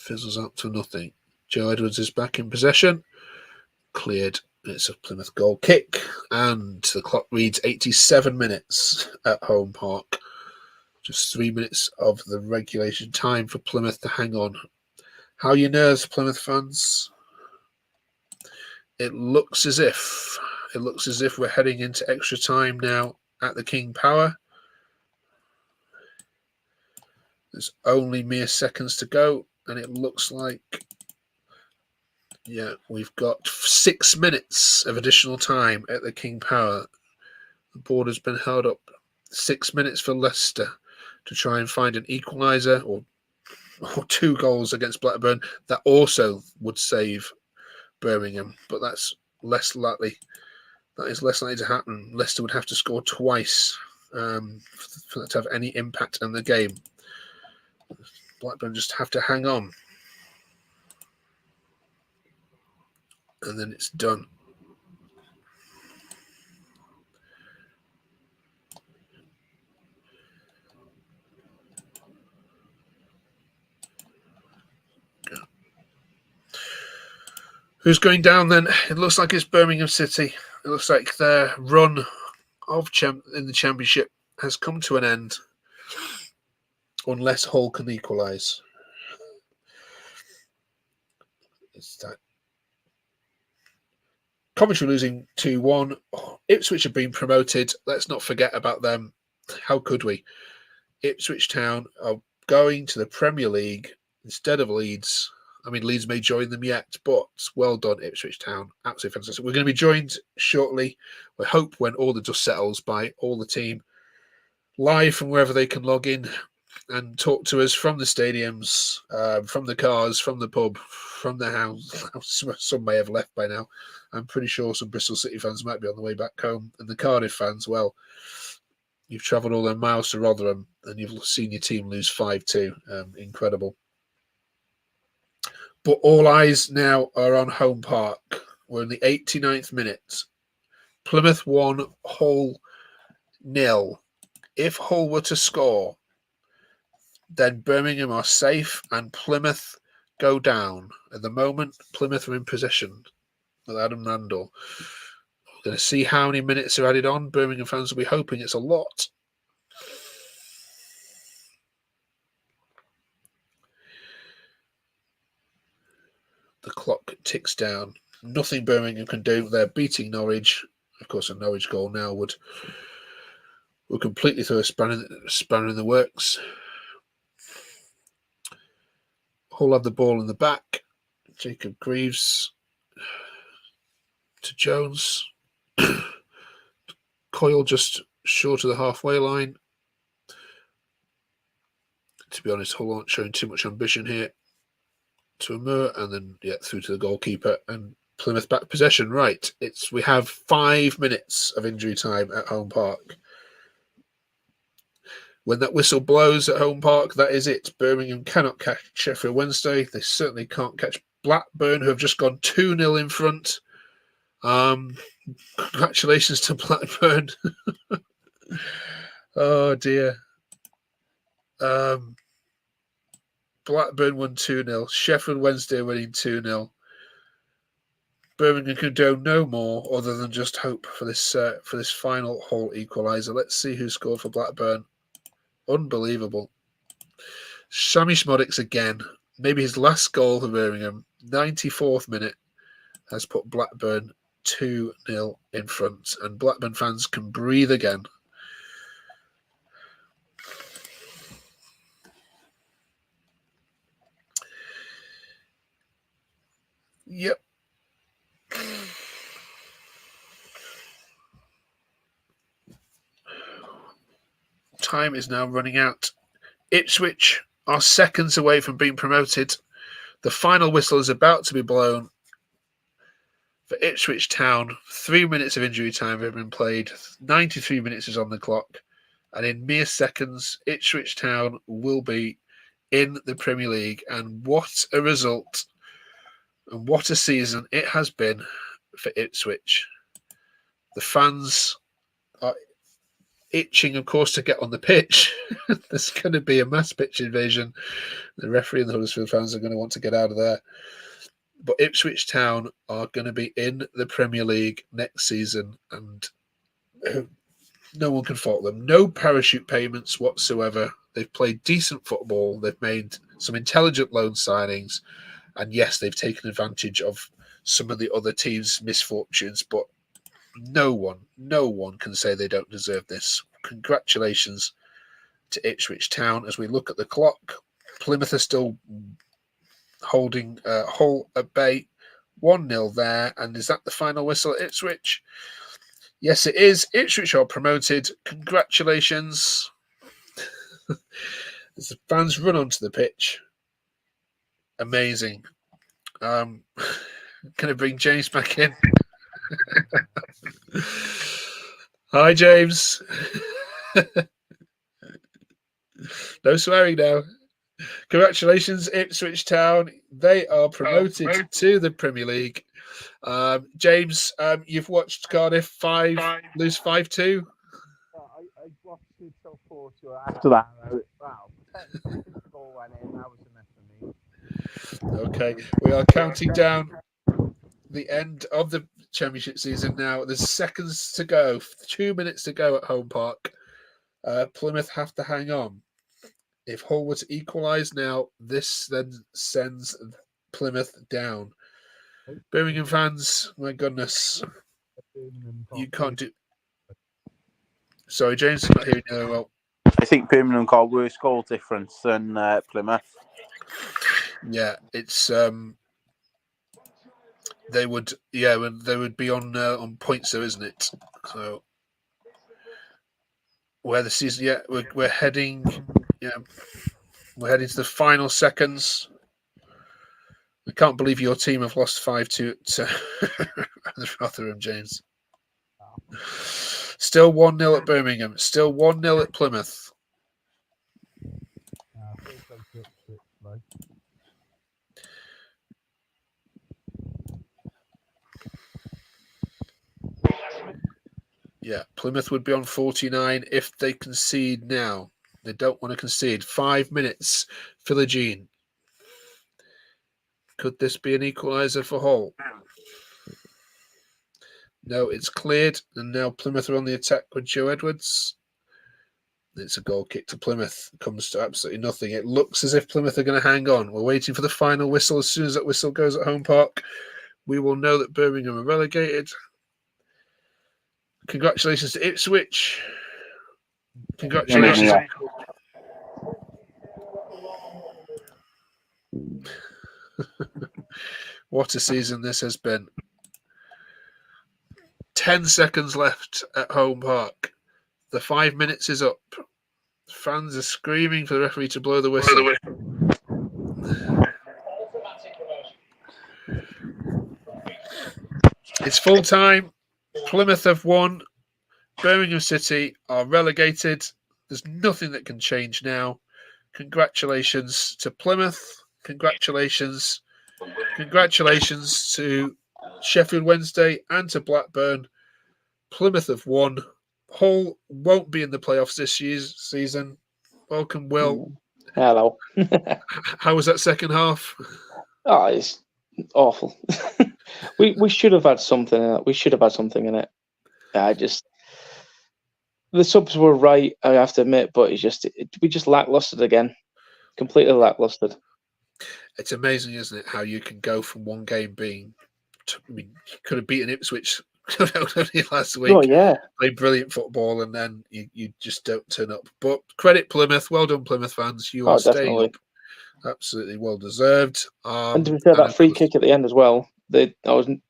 Fizzles out to nothing. Joe Edwards is back in possession. Cleared. It's a Plymouth goal kick. And the clock reads 87 minutes at Home Park. Just 3 minutes of the regulation time for Plymouth to hang on. How are your nerves, Plymouth fans? It looks as if we're heading into extra time now at the King Power. There's only mere seconds to go, and it looks like, yeah, we've got 6 minutes of additional time at the King Power. The board has been held up. 6 minutes for Leicester to try and find an equaliser or 2 goals against Blackburn. That also would save Birmingham, but that's less likely. That is less likely to happen. Leicester would have to score twice for that to have any impact on the game. Blackburn just have to hang on. And then it's done. Who's going down then? It looks like it's Birmingham City. It looks like their run of in the Championship has come to an end. Unless Hull can equalise. It's that. Coventry losing 2-1. Ipswich have been promoted. Let's not forget about them. How could we? Ipswich Town are going to the Premier League instead of Leeds. I mean, Leeds may join them yet, but well done, Ipswich Town. Absolutely fantastic. We're going to be joined shortly, we hope, when all the dust settles, by all the team live from wherever they can log in and talk to us from the stadiums, from the cars, from the pub, from the house. Some may have left by now. I'm pretty sure some Bristol City fans might be on the way back home. And the Cardiff fans, well, you've travelled all them miles to Rotherham and you've seen your team lose 5-2. Incredible. But all eyes now are on Home Park. We're in the 89th minute. Plymouth 1, Hull 0. If Hull were to score, then Birmingham are safe and Plymouth go down. At the moment, Plymouth are in possession with Adam Randall. We're going to see how many minutes are added on. Birmingham fans will be hoping it's a lot. The clock ticks down. Nothing Birmingham can do. They're beating Norwich. Of course, a Norwich goal now would completely throw a spanner in the works. Hull have the ball in the back. Jacob Greaves to Jones. Coyle just short of the halfway line. To be honest, Hull aren't showing too much ambition here. To Amur, and then through to the goalkeeper, and Plymouth back possession. Right, we have 5 minutes of injury time at Home Park. When that whistle blows at Home Park, that is it. Birmingham cannot catch Sheffield Wednesday. They certainly can't catch Blackburn, who have just gone 2-0 in front. Congratulations to Blackburn. Oh dear. Blackburn won 2-0. Sheffield Wednesday winning 2-0. Birmingham can do no more other than just hope for this final Hull equaliser. Let's see who scored for Blackburn. Unbelievable. Sammy Szmodics again. Maybe his last goal for Birmingham. 94th minute has put Blackburn 2-0 in front. And Blackburn fans can breathe again. Yep. Time is now running out. Ipswich are seconds away from being promoted. The final whistle is about to be blown for Ipswich Town. 3 minutes of injury time have been played. 93 minutes is on the clock. And in mere seconds, Ipswich Town will be in the Premier League. And what a result. And what a season it has been for Ipswich. The fans are itching, of course, to get on the pitch. There's going to be a mass pitch invasion. The referee and the Huddersfield fans are going to want to get out of there. But Ipswich Town are going to be in the Premier League next season, and no one can fault them. No parachute payments whatsoever. They've played decent football. They've made some intelligent loan signings. And yes, they've taken advantage of some of the other teams' misfortunes, but no one can say they don't deserve this. Congratulations to Ipswich Town. As we look at the clock, Plymouth are still holding Hull at bay. 1-0 there. And is that the final whistle at Ipswich? Yes, it is. Ipswich are promoted. Congratulations. As the fans run onto the pitch. Amazing. Can I bring James back in? Hi, James. No swearing now. Congratulations, Ipswich Town. They are promoted to the Premier League. James, you've watched Cardiff lose 5-2. I watched it till 4 after that. Wow, 10 seconds the goal went in. That was enough for me. Okay, we are counting down the end of the Championship season now. There's seconds to go, 2 minutes to go at Home Park. Plymouth have to hang on. If Hull were to equalise now, this then sends Plymouth down. Birmingham fans, my goodness, you can't do. Sorry, James, I'm not hearing you very well. I think Birmingham got worse goal difference than Plymouth. Yeah, it's they would be on points though, isn't it? So where the season, we're heading, we're heading to the final seconds. I can't believe your team have lost 5-2 to Rotherham, James. Still 1-0 at Birmingham. Still 1-0 at Plymouth. Yeah, Plymouth would be on 49 if they concede now. They don't want to concede. 5 minutes. Philogene. Could this be an equaliser for Hull? No, it's cleared. And now Plymouth are on the attack with Joe Edwards. It's a goal kick to Plymouth. Comes to absolutely nothing. It looks as if Plymouth are going to hang on. We're waiting for the final whistle. As soon as that whistle goes at Home Park, we will know that Birmingham are relegated. Congratulations to Ipswich. Congratulations. Yeah. What a season this has been. 10 seconds left at Home Park. The 5 minutes is up. Fans are screaming for the referee to blow the whistle. It's full time. Plymouth have won. Birmingham City are relegated. There's nothing that can change now. Congratulations to Plymouth. Congratulations to Sheffield Wednesday and to Blackburn. Plymouth have won. Hull won't be in the playoffs this season. Welcome, Will. Hello. How was that second half? Oh, it's awful. we should have had something in it. We should have had something in it. The subs were right, I have to admit, but we just lacklustered again. Completely lacklustered. It's amazing, isn't it, how you can go from one game being... you could have beaten Ipswich only last week. Oh, yeah. Played brilliant football, and then you just don't turn up. But credit Plymouth. Well done, Plymouth fans. You are staying up. Absolutely well deserved. And to be fair, that free kick at the end as well. I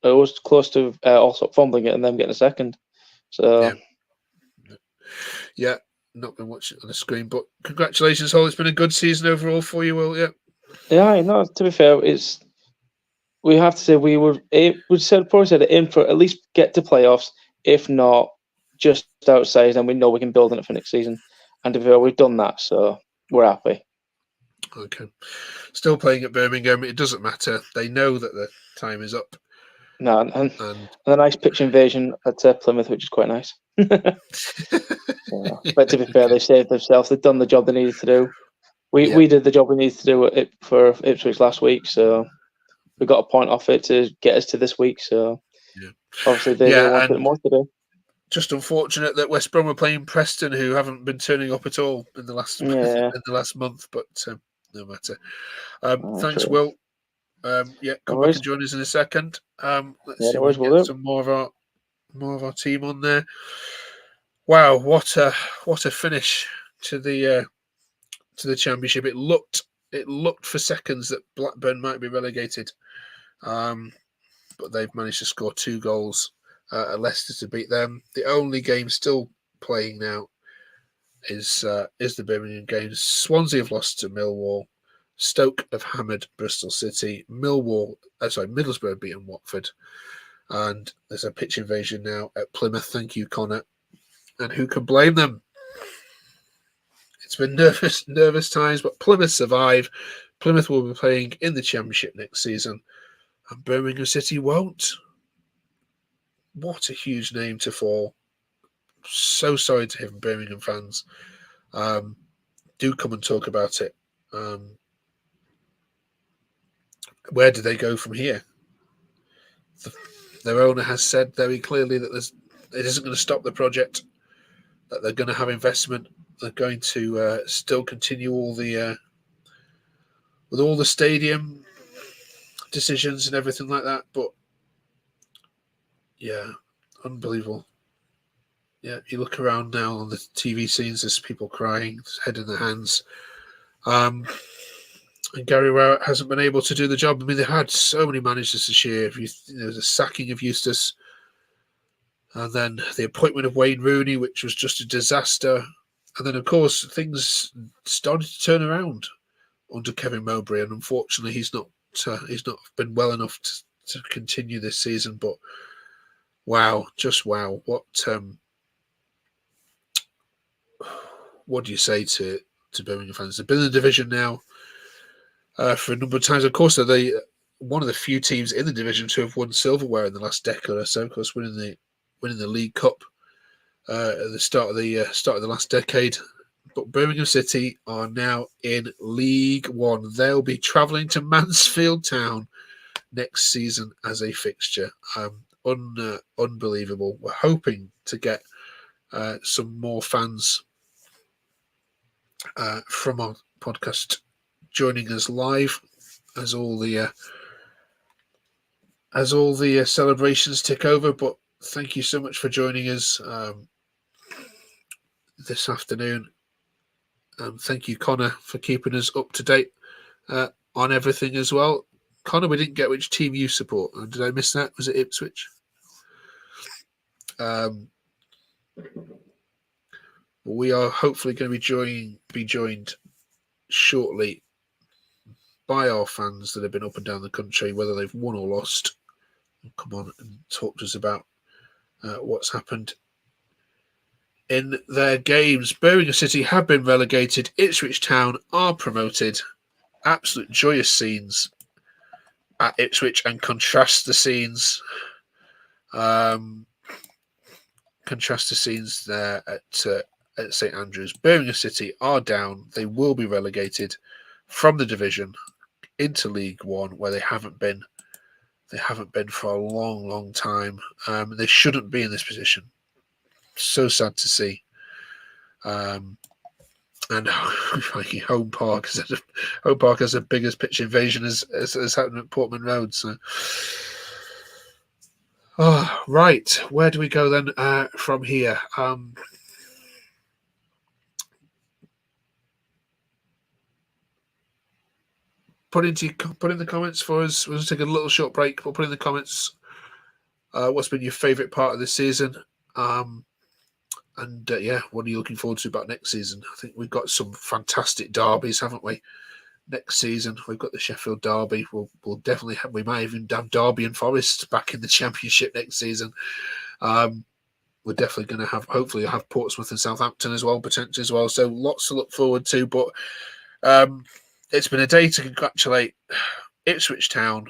was close to also fumbling it and them getting a second. So... Yeah, not been watching it on the screen, but congratulations, Hull. It's been a good season overall for you, Will. Yeah, no, to be fair, we have to say we probably said aim for at least get to playoffs, if not just outside, and we know we can build on it for next season. And to be fair, we've done that, so we're happy. Okay. Still playing at Birmingham, it doesn't matter. They know that the time is up. No, and a nice pitch invasion at Plymouth, which is quite nice. But to be fair, they've saved themselves. They've done the job they needed to do. We did the job we needed to do for Ipswich last week, so we got a point off it to get us to this week. So obviously they wanted more to do. Just unfortunate that West Brom were playing Preston, who haven't been turning up at all in the last month. But no matter. Thanks, true. Will. Come back and join us in a second. Let's see if we can get some more of our team on there. Wow, what a finish to the Championship. It looked for seconds that Blackburn might be relegated, but they've managed to score 2 goals at Leicester to beat them. The only game still playing now is the Birmingham games. Swansea have lost to Millwall. Stoke have hammered Bristol City. Middlesbrough beaten Watford. And there's a pitch invasion now at Plymouth. Thank you, Connor. And who can blame them? It's been nervous times, but Plymouth survive. Plymouth will be playing in the Championship next season, and Birmingham City won't. What a huge name to fall. So sorry to him, Birmingham fans. Do come and talk about it. Where do they go from here? Their owner has said very clearly that it isn't going to stop the project, that they're going to have investment. They're going to still continue all the with all the stadium decisions and everything like that. But yeah, unbelievable. Yeah, you look around now on the TV scenes, there's people crying, head in their hands. And Gary Rowett hasn't been able to do the job. I mean, they had so many managers this year. The sacking of Eustace, and then the appointment of Wayne Rooney, which was just a disaster. And then, of course, things started to turn around under Kevin Mowbray, and unfortunately, he's not been well enough to continue this season. But wow, just wow! What do you say to Birmingham fans? They've been in the division now for a number of times. Of course, they're one of the few teams in the division to have won silverware in the last decade or so. Of course, winning the League Cup at the start of the last decade. But Birmingham City are now in League One. They'll be travelling to Mansfield Town next season as a fixture. Unbelievable. We're hoping to get some more fans from our podcast joining us live as all the celebrations tick over. But thank you so much for joining us this afternoon. Thank you, Connor, for keeping us up to date on everything as well. Connor, we didn't get which team you support. Did I miss that? Was it Ipswich? We are hopefully going to be joined shortly by our fans that have been up and down the country, whether they've won or lost. Come on and talk to us about what's happened in their games. Birmingham City have been relegated. Ipswich Town are promoted. Absolute joyous scenes at Ipswich, and contrast the scenes. Contrast the scenes there at St Andrews. Birmingham City are down. They will be relegated from the division into League One, where they haven't been. They haven't been for a long, long time. They shouldn't be in this position. So sad to see. And Home Park has the biggest pitch invasion as happened at Portman Road. So, right, where do we go then from here? Put in the comments for us. We'll take a little short break. We'll put in the comments what's been your favourite part of this season. And what are you looking forward to about next season? I think we've got some fantastic derbies, haven't we? Next season, we've got the Sheffield Derby. We'll definitely have. We might even have Derby and Forest back in the Championship next season. We're definitely going to have. Hopefully, have Portsmouth and Southampton as well, potentially as well. So lots to look forward to. But it's been a day to congratulate Ipswich Town,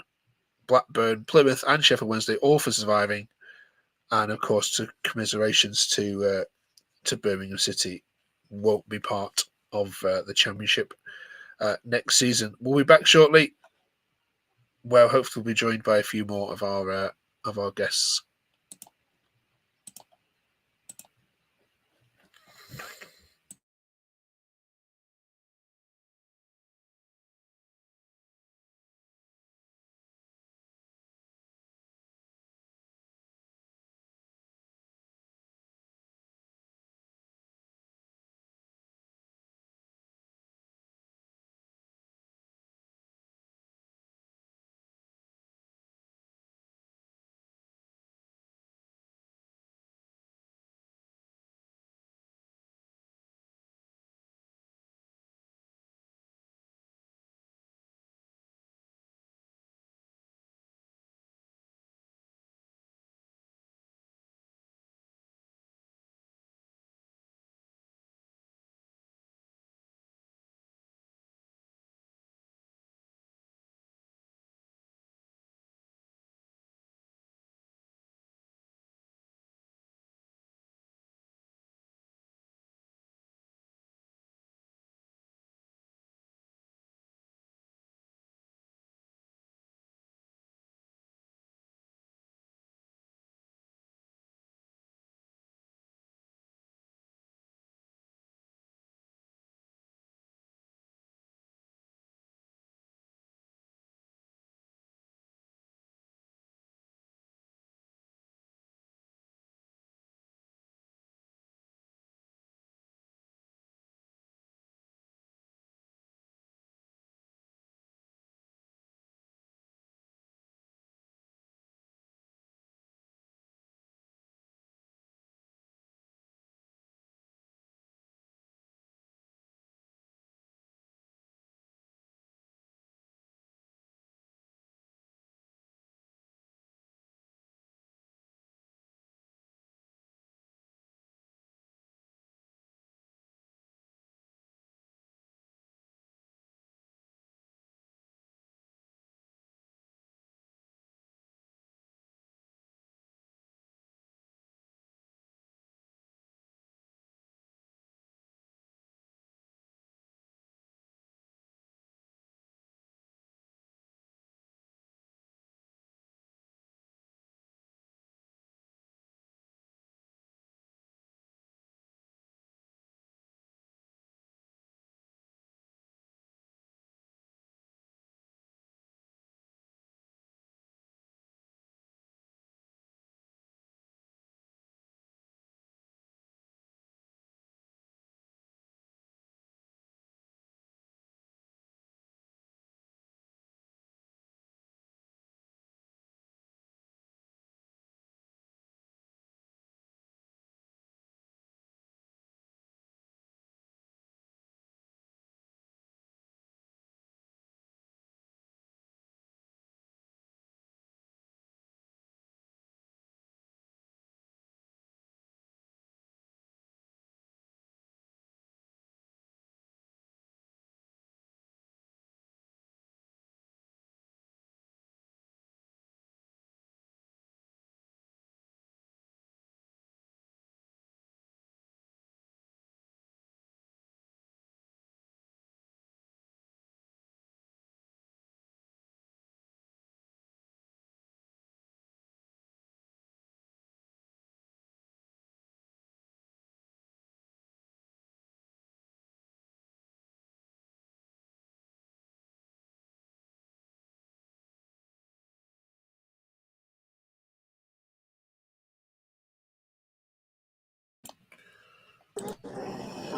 Blackburn, Plymouth, and Sheffield Wednesday all for surviving. and of course, to commiserations to Birmingham City, won't be part of the Championship next season. We'll be back shortly. Well, hopefully, we'll be joined by a few more of our guests.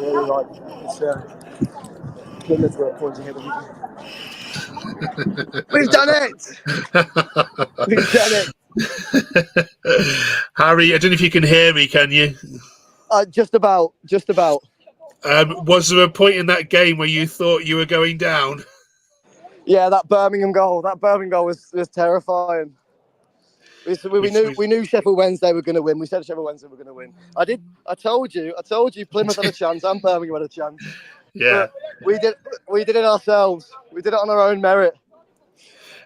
Yeah, you're right. It's Plymouth were pointing at them. We've done it! We've done it! Harry, I don't know if you can hear me, can you? Just about. Was there a point in that game where you thought you were going down? Yeah, that Birmingham goal was terrifying. We knew Sheffield Wednesday were going to win. We said Sheffield Wednesday were going to win. I told you Plymouth had a chance and Birmingham had a chance. Yeah. But we did it ourselves. We did it on our own merit.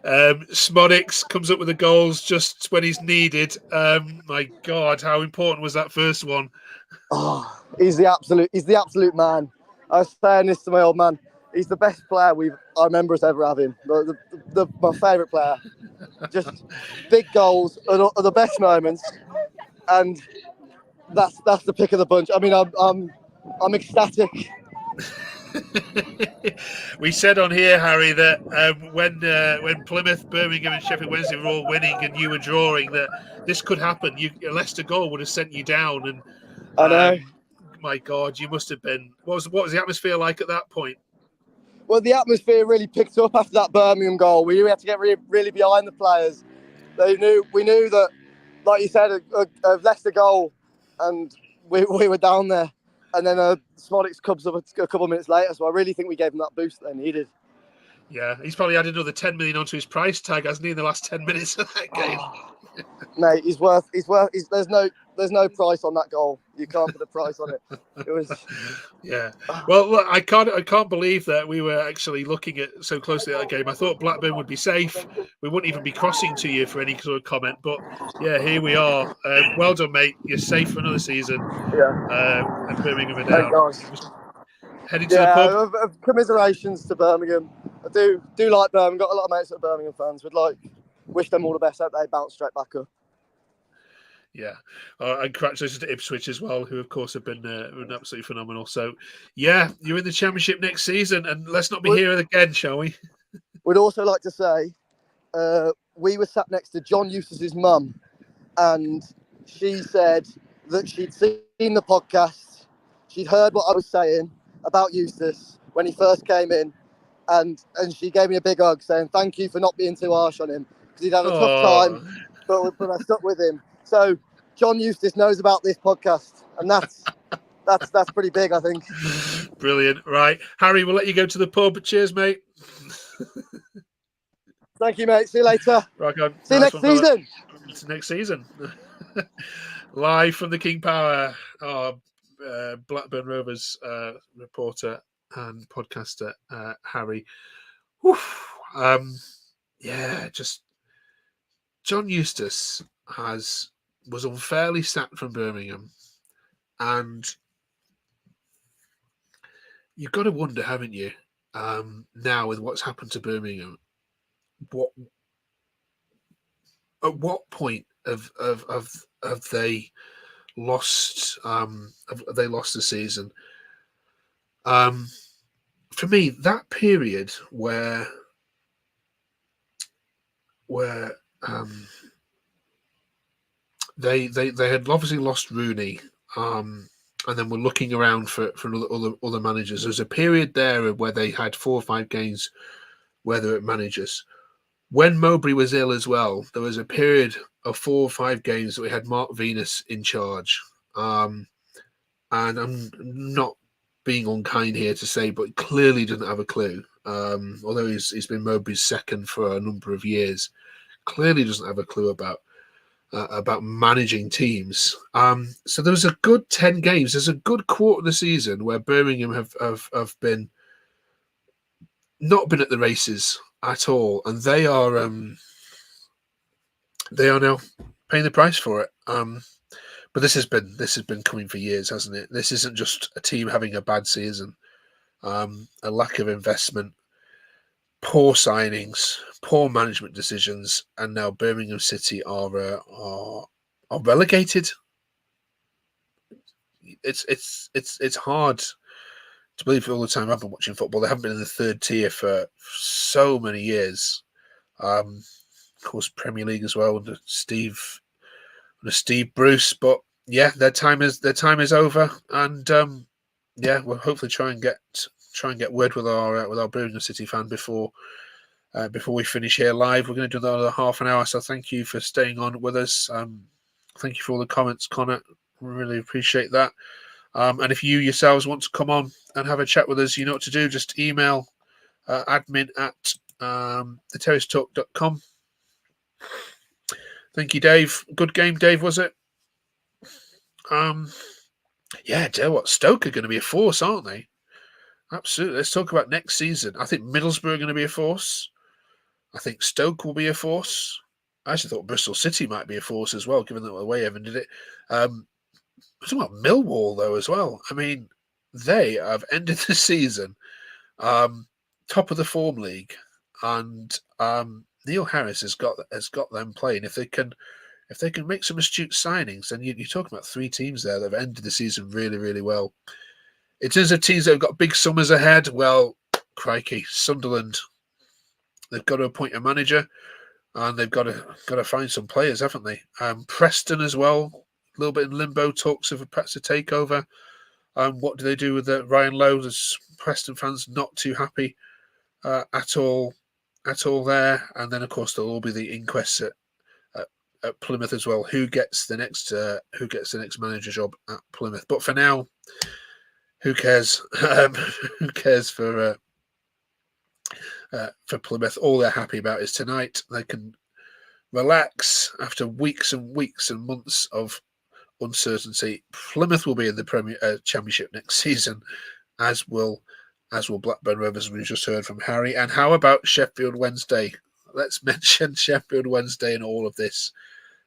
Smodix comes up with the goals just when he's needed. My God, how important was that first one? Oh, he's the absolute man. I was saying this to my old man. He's the best player I remember us ever having. My favourite player. Just big goals are the best moments, and that's the pick of the bunch. I mean, I'm ecstatic. We said on here, Harry, that when Plymouth, Birmingham, and Sheffield Wednesday were all winning and you were drawing, that this could happen. A Leicester goal would have sent you down, and I know. My God, you must have been. What was the atmosphere like at that point? Well, the atmosphere really picked up after that Birmingham goal. We had to get really behind the players. We knew that, like you said, a Leicester goal, and we were down there. And then Smodix comes up a couple of minutes later. So I really think we gave him that boost they needed. Yeah, he's probably added another 10 million onto his price tag, hasn't he, in the last 10 minutes of that game? Oh, mate, there's no price on that goal. You can't put a price on it. It was. Yeah. Well, look, I can't believe that we were actually looking at so closely at that game. I thought Blackburn would be safe. We wouldn't even be crossing to you for any sort of comment. But yeah, here we are. Well done, mate. You're safe for another season. Yeah. And Birmingham are Thank down. God. Heading to the pub. Commiserations to Birmingham. I do like Birmingham. Got a lot of mates that are Birmingham fans. Would wish them all the best. Hope they bounce straight back up. Yeah, and congratulations to Ipswich as well, who of course have been absolutely phenomenal. So, yeah, you're in the Championship next season, and let's not be here again, shall we? We'd also like to say we were sat next to John Eustace's mum, and she said that she'd seen the podcast, she'd heard what I was saying about Eustace when he first came in, and she gave me a big hug saying thank you for not being too harsh on him because he'd had a tough time, but I stuck with him. So John Eustace knows about this podcast, and that's pretty big, I think. Brilliant. Right, Harry, we'll let you go to the pub. Cheers, mate. Thank you, mate. See you later. Rock on. See you next season. Next season. Live from the King Power, our Blackburn Rovers reporter and podcaster, Harry. Yeah, just John Eustace was unfairly sacked from Birmingham, and you've got to wonder, haven't you, now with what's happened to Birmingham, at what point have they lost the season? For me, that period where they had obviously lost Rooney, and then were looking around for other managers. There's a period there where they had 4 or 5 games where they were managers. When Mowbray was ill as well, there was a period of 4 or 5 games that we had Mark Venus in charge. And I'm not being unkind here to say, but clearly doesn't have a clue. Although he's been Mowbray's second for a number of years, clearly doesn't have a clue about managing teams. So there was a good 10 games. There's a good quarter of the season where Birmingham have been not been at the races at all, and they are now paying the price for it. But this has been coming for years, hasn't it? This isn't just a team having a bad season. A lack of investment, poor signings, poor management decisions, and now Birmingham City are relegated. It's hard to believe all the time I've been watching football. They haven't been in the 3rd tier for so many years. Of course, Premier League as well under Steve Bruce. But yeah, their time is over, and yeah, we'll hopefully try and get word with our Birmingham City fan before we finish here live. We're going to do another half an hour, so thank you for staying on with us. Thank you for all the comments, Connor. We really appreciate that. And if you yourselves want to come on and have a chat with us, you know what to do. Just email admin at theterracetalk.com. Thank you, Dave. Good game, Dave, was it? Yeah, tell you what, Stoke are going to be a force, aren't they? Absolutely. Let's talk about next season. I think Middlesbrough are going to be a force. I think Stoke will be a force. I actually thought Bristol City might be a force as well, given the way Evan did it. I'm talking about Millwall, though, as well. I mean, they have ended the season top of the form league, and Neil Harris has got them playing. If they can make some astute signings, then you're talking about 3 teams there that have ended the season really, really well. In terms of teams that have got big summers ahead, well, crikey, Sunderland, they've got to appoint a manager, and they've got to find some players, haven't they? Preston as well, a little bit in limbo, talks of perhaps a takeover. What do they do with Ryan Lowe? As Preston fans not too happy at all there. And then of course there'll all be the inquests at Plymouth as well. Who gets the next manager job at Plymouth? But for now, who cares? Who cares for Plymouth? All they're happy about is tonight. They can relax after weeks and weeks and months of uncertainty. Plymouth will be in the Championship next season, as will Blackburn Rovers. We just heard from Harry. And how about Sheffield Wednesday? Let's mention Sheffield Wednesday in all of this.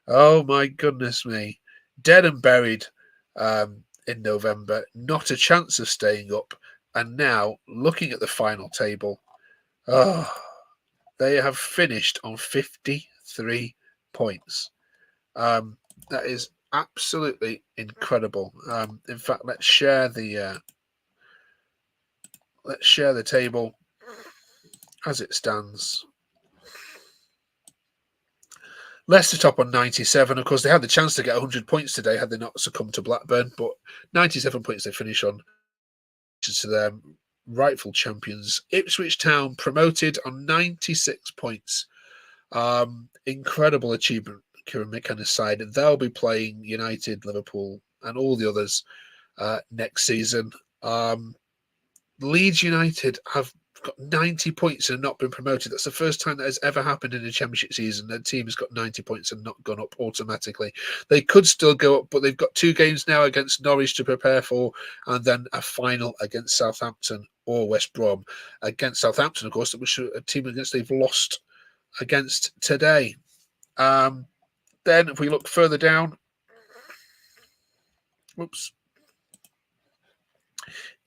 Oh my goodness me, dead and buried in November, not a chance of staying up, and now looking at the final table, they have finished on 53 points. That is absolutely incredible. In fact, let's share the table as it stands. Leicester top on 97. Of course, they had the chance to get 100 points today had they not succumbed to Blackburn, but 97 points they finish on to their rightful champions. Ipswich Town promoted on 96 points. Incredible achievement, Kieran McKenna's side. They'll be playing United, Liverpool, and all the others next season. Leeds United have got 90 points and not been promoted. That's the first time that has ever happened in a championship season. The team has got 90 points and not gone up automatically. They could still go up, but they've got 2 games now against Norwich to prepare for, and then a final against Southampton or West Brom. Against Southampton, of course, which a team against they've lost against today. Then if we look further down,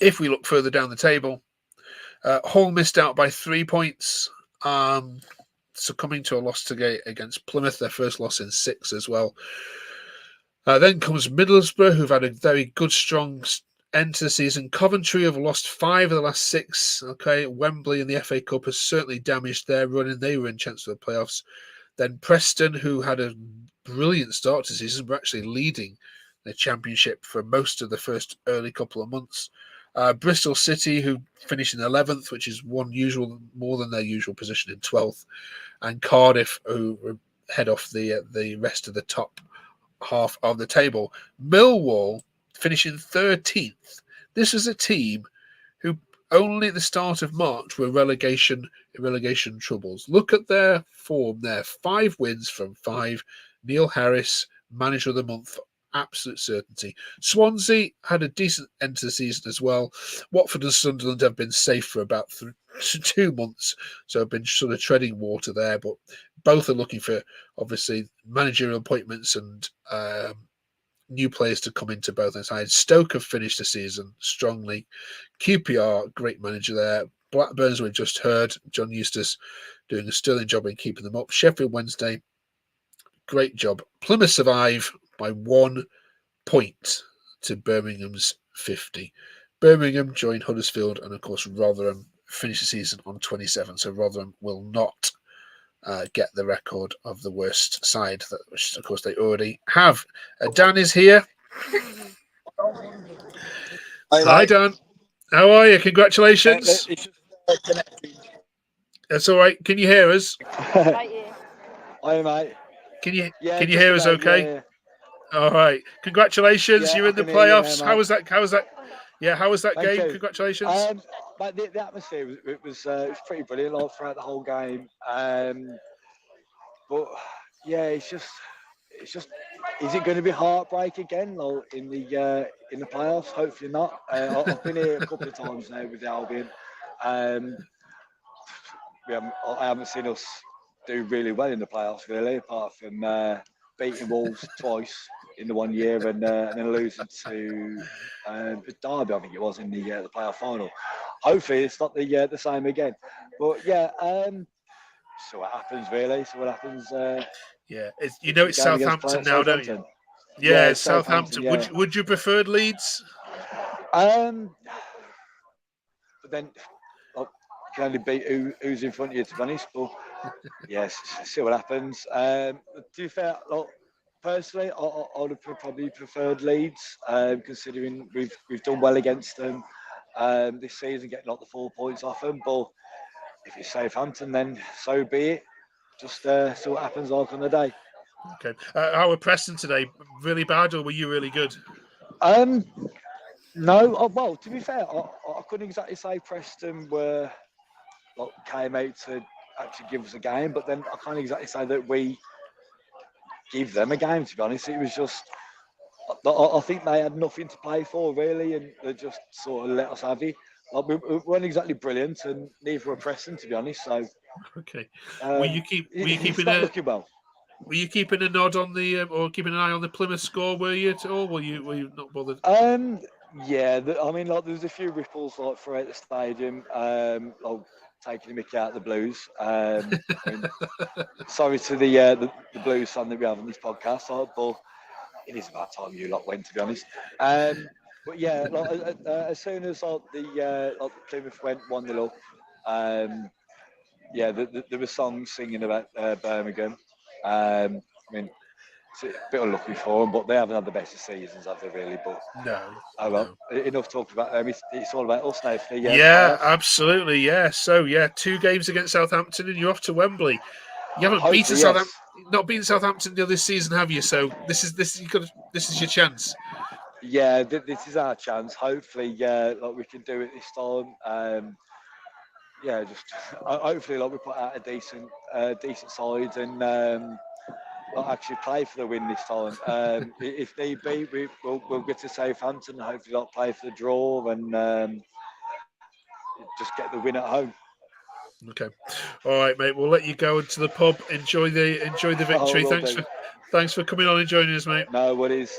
if we look further down the table, Hull missed out by 3 points, succumbing to a loss today against Plymouth, their first loss in 6 as well. Then comes Middlesbrough, who've had a very good, strong end to the season. Coventry have lost 5 of the last 6. Okay, Wembley in the FA Cup has certainly damaged their running. They were in chance for the playoffs. Then Preston, who had a brilliant start to the season, were actually leading the championship for most of the first early couple of months. Bristol City, who finished in 11th, which is more than their usual position in 12th, and Cardiff, who head off the rest of the top half of the table. Millwall finishing 13th. This was a team who only at the start of March were relegation troubles. Look at their form there: 5 wins from 5. Neil Harris, manager of the month. Absolute certainty. Swansea had a decent end to the season as well. Watford and Sunderland have been safe for about 2 months, so have been sort of treading water there, but both are looking for, obviously, managerial appointments and new players to come into both sides. Stoke have finished the season strongly. QPR, great manager there. Blackburn, as we just heard, John Eustace doing a sterling job in keeping them up. Sheffield Wednesday, great job. Plymouth survive by 1 point to Birmingham's 50. Birmingham joined Huddersfield, and of course Rotherham finished the season on 27. So Rotherham will not get the record of the worst side, which of course they already have. Dan is here. Hi Dan. How are you? Congratulations. That's all right. Can you hear us? Hi, mate. Can you hear us okay? Yeah. All right. Congratulations. Yeah, You're in the playoffs. How was that? Yeah, how was that Thank game? you. Congratulations. But the atmosphere it was pretty brilliant all throughout the whole game. But yeah, it's just is it going to be heartbreak again though in the playoffs? Hopefully not. I've been here a couple of times now with the Albion. I haven't seen us do really well in the playoffs, really, apart from beating Wolves twice in the 1 year and then losing to Derby, I think it was, in the playoff final. Hopefully, it's not the same again. But yeah, so what happens, really? So what happens? It's Southampton now, don't you? Yeah, it's Southampton. Yeah. Would you prefer Leeds? But then you can only beat who's in front of you, to be honest. But yes, see what happens. To be fair, personally, I would have probably preferred Leeds, considering we've done well against them this season, getting the 4 points off them. But if it's Southampton, then so be it. Just see what happens on the day. Okay. How were Preston today? Really bad, or were you really good? No. Well, to be fair, I couldn't exactly say Preston came out to actually give us a game, but then I can't exactly say that we give them a game, to be honest. It was just, I think they had nothing to play for, really, and they just sort of let us have it. We weren't exactly brilliant, and neither were Preston, to be honest. So, okay. Were you keeping a nod on the or keeping an eye on the Plymouth score? Were you at all? Were you not bothered? Yeah. I mean, there was a few ripples throughout the stadium. Taking the mickey out of the Blues. I mean, sorry to the Blues fan that we have on this podcast, but it is about time you lot went, to be honest. But yeah, as soon as the Plymouth went 1-0 up, there were songs singing about Birmingham. I mean, it's a bit unlucky for them, but they haven't had the best of seasons, have they, really? But no. Enough talk about them. It's all about us now. Absolutely. Yeah. So 2 games against Southampton, and you're off to Wembley. You haven't beaten Southampton, not beaten Southampton the other season, have you? So this is your chance. Yeah, this is our chance. Hopefully, we can do it this time. Hopefully, we put out a decent side and actually play for the win this time. If need be, we'll get to Southampton and hopefully play for the draw and just get the win at home. Okay, all right, mate. We'll let you go into the pub. Enjoy the victory. Thanks for coming on and joining us, mate. No worries.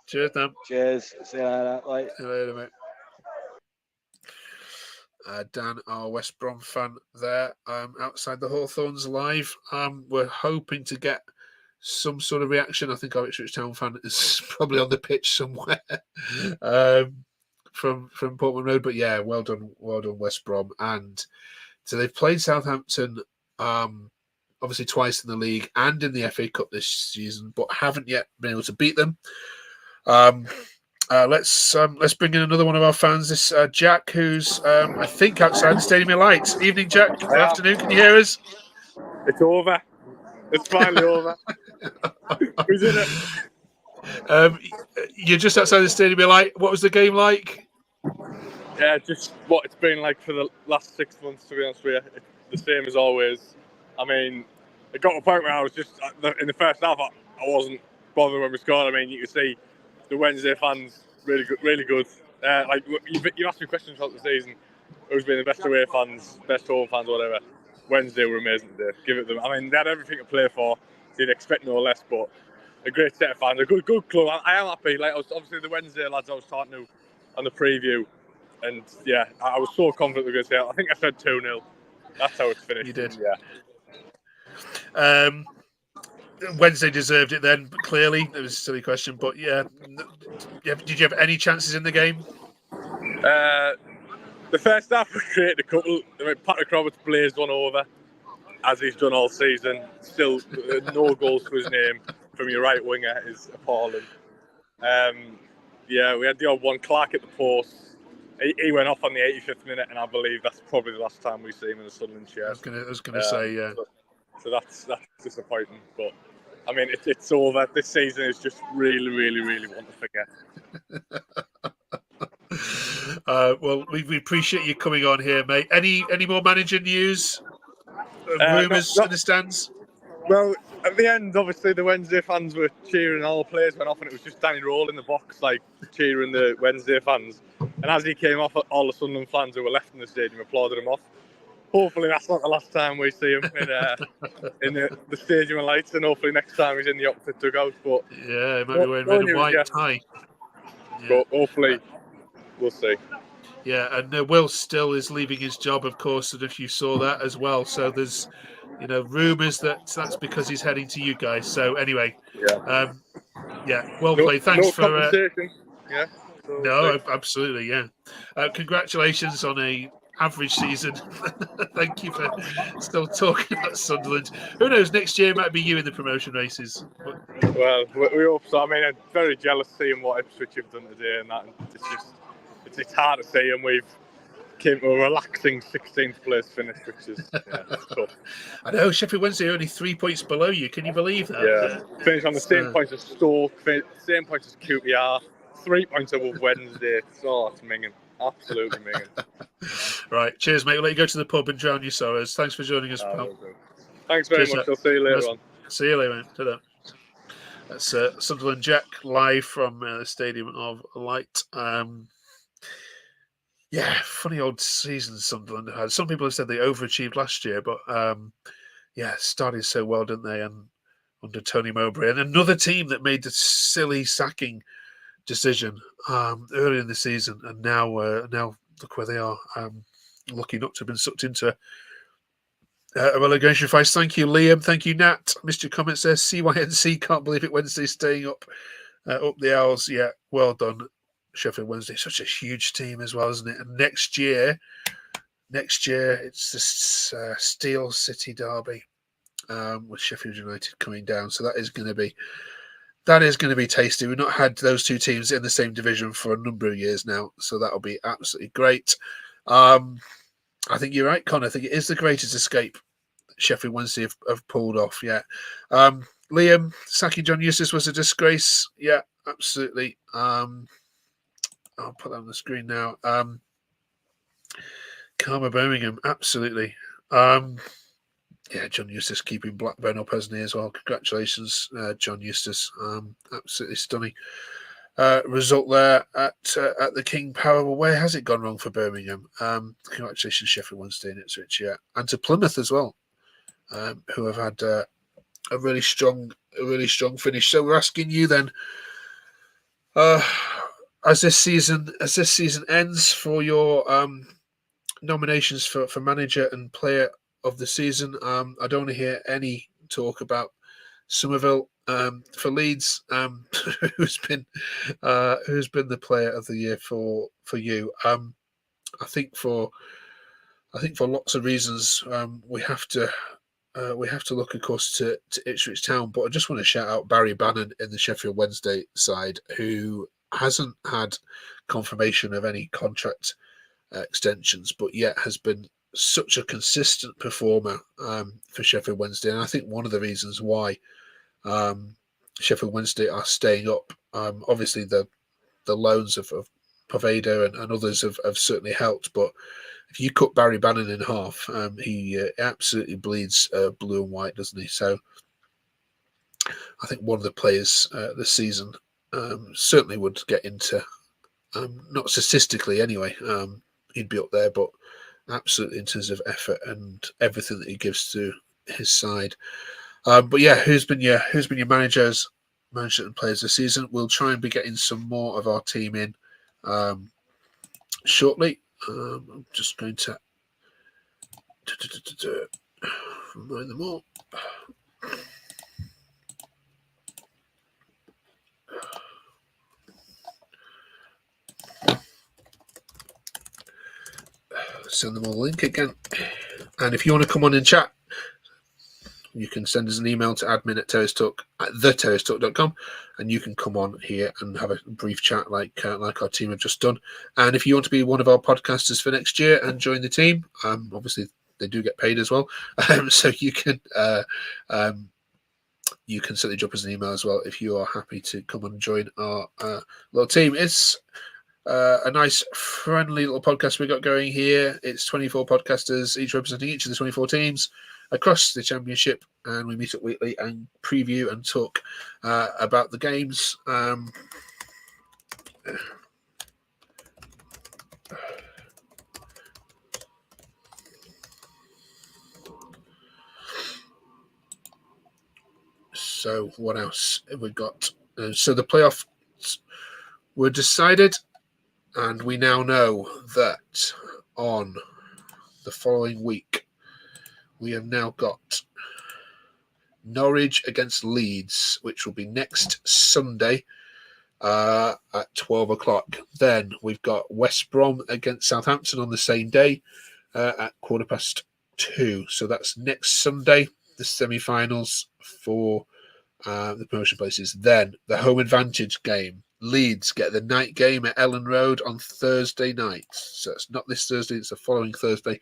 Cheers, Dan. Cheers. See you later. Bye. See you later, mate. Dan, our West Brom fan there, outside the Hawthorns live. We're hoping to get some sort of reaction. I think our Ipswich Town fan is probably on the pitch somewhere from Portman Road. But yeah, well done, West Brom. And so they've played Southampton obviously twice in the league and in the FA Cup this season, but haven't yet been able to beat them. Let's bring in another one of our fans. This Jack, who's I think outside the Stadium of Light. Evening, Jack. Good afternoon. Can you hear us? It's over. It's finally over. Who's in it? You're just outside the Stadium of Light. What was the game like? Yeah, just what it's been like for the last 6 months, to be honest with you. It's the same as always. I mean, it got to a point where I was just, in the first half, I wasn't bothered when we scored. I mean, you can see the Wednesday fans really good. You asked me questions throughout the season. Who's been the best away fans, best home fans, whatever. Wednesday were amazing today. Give it them. I mean, they had everything to play for. So you'd expect no less, but a great set of fans, a good club. I am happy. Obviously the Wednesday lads I was talking to on the preview, and yeah, I was so confident we were going to say. I think I said 2-0. That's how it's finished. You did. Yeah. Wednesday deserved it then, but clearly. It was a silly question, but yeah. Did you have any chances in the game? The first half we created a couple. I mean, Patrick Roberts blazed one over, as he's done all season. Still, no goals to his name from your right winger is appalling. We had the odd one. Clark at the post. He went off on the 85th minute, and I believe that's probably the last time we see him in the Sunderland shirt. I was going to say, yeah. So that's disappointing, but I mean it's over. This season is just really, really, really one to forget. Well, we appreciate you coming on here, mate. Any more manager news? Rumours in the stands? Well, at the end, obviously the Wednesday fans were cheering, all the players went off, and it was just Danny Rowell in the box, cheering the Wednesday fans. And as he came off, all the Sunderland fans who were left in the stadium applauded him off. hopefully that's not the last time we see him in the Stadium of Lights, and hopefully next time he's in the opposite dugout. But yeah, he might be wearing red and white tie. Yeah. But hopefully, we'll see. Yeah, and Will Still is leaving his job, of course, and if you saw that as well. So there's, rumours that's because he's heading to you guys. So anyway, well played. Thanks no for compensation. Yeah. No, absolutely, yeah. Congratulations on a average season. Thank you for still talking about Sunderland. Who knows? Next year might be you in the promotion races. Well, we hope so. I mean, I'm very jealous seeing what Ipswich have done today, and that. It's hard to see, and we've came to a relaxing 16th place finish, which is tough. I know Sheffield Wednesday are only 3 points below you. Can you believe that? Yeah, finished on the same points as Stoke, same points as QPR, 3 points above Wednesday. It's minging, absolutely minging. Right, cheers, mate. We'll let you go to the pub and drown your sorrows. Thanks for joining us, pal. Thanks very much. I'll see you later on. See you later, mate. Ta-da. That's Sunderland Jack live from the Stadium of Light. Funny old season Sunderland had. Some people have said they overachieved last year, but started so well, didn't they? And under Tony Mowbray, and another team that made the silly sacking decision early in the season, and now look where they are. Lucky not to have been sucked into a relegation fight. Thank you, Liam. Thank you, Nat. Missed your comments there. CYNC, can't believe it. Wednesday staying up the Owls. Yeah, well done, Sheffield Wednesday. Such a huge team as well, isn't it? And next year it's this Steel City derby with Sheffield United coming down. So that is going to be tasty. We've not had those two teams in the same division for a number of years now, so that'll be absolutely great. I think you're right, Con. I think it is the greatest escape Sheffield Wednesday have pulled off. Yeah. Liam, sacking John Eustace was a disgrace. Yeah, absolutely. I'll put that on the screen now. Karma Birmingham, absolutely. John Eustace keeping Blackburn up, hasn't he, as well? Congratulations, John Eustace. Absolutely stunning result there at the King Power. Well, where has it gone wrong for Birmingham? Congratulations, Sheffield Wednesday and Ipswich, and to Plymouth as well, who have had a really strong finish. So we're asking you then, as this season ends, for your nominations for manager and player of the season. I don't want to hear any talk about Somerville. For Leeds, who's been the player of the year for you? I think for lots of reasons, we have to look, of course, to Ipswich Town. But I just want to shout out Barry Bannon in the Sheffield Wednesday side, who hasn't had confirmation of any contract extensions, but yet has been such a consistent performer for Sheffield Wednesday. And I think one of the reasons why Sheffield Wednesday are staying up, obviously the loans of Poveda and others have certainly helped, but if you cut Barry Bannon in half, he absolutely bleeds blue and white, doesn't he? So I think one of the players this season certainly would get into, not statistically anyway, he'd be up there, but absolutely in terms of effort and everything that he gives to his side. But yeah, who's been your manager and players this season? We'll try and be getting some more of our team in shortly. I'm just going to remind them all. Send them all a link again. And if you want to come on and chat, you can send us an email to admin@terracetalk.com, and you can come on here and have a brief chat like our team have just done. And if you want to be one of our podcasters for next year and join the team, obviously they do get paid as well, so you can certainly drop us an email as well if you are happy to come and join our little team. It's a nice, friendly little podcast we got going here. It's 24 podcasters, each representing each of the 24 teams across the championship, and we meet up weekly and preview and talk about the games. So what else have we got? So the playoffs were decided, and we now know that on the following week, we have now got Norwich against Leeds, which will be next Sunday at 12 o'clock. Then we've got West Brom against Southampton on the same day at 2:15. So that's next Sunday, the semi-finals for the promotion places. Then the home advantage game. Leeds get the night game at Ellen Road on Thursday night. So it's not this Thursday, it's the following Thursday.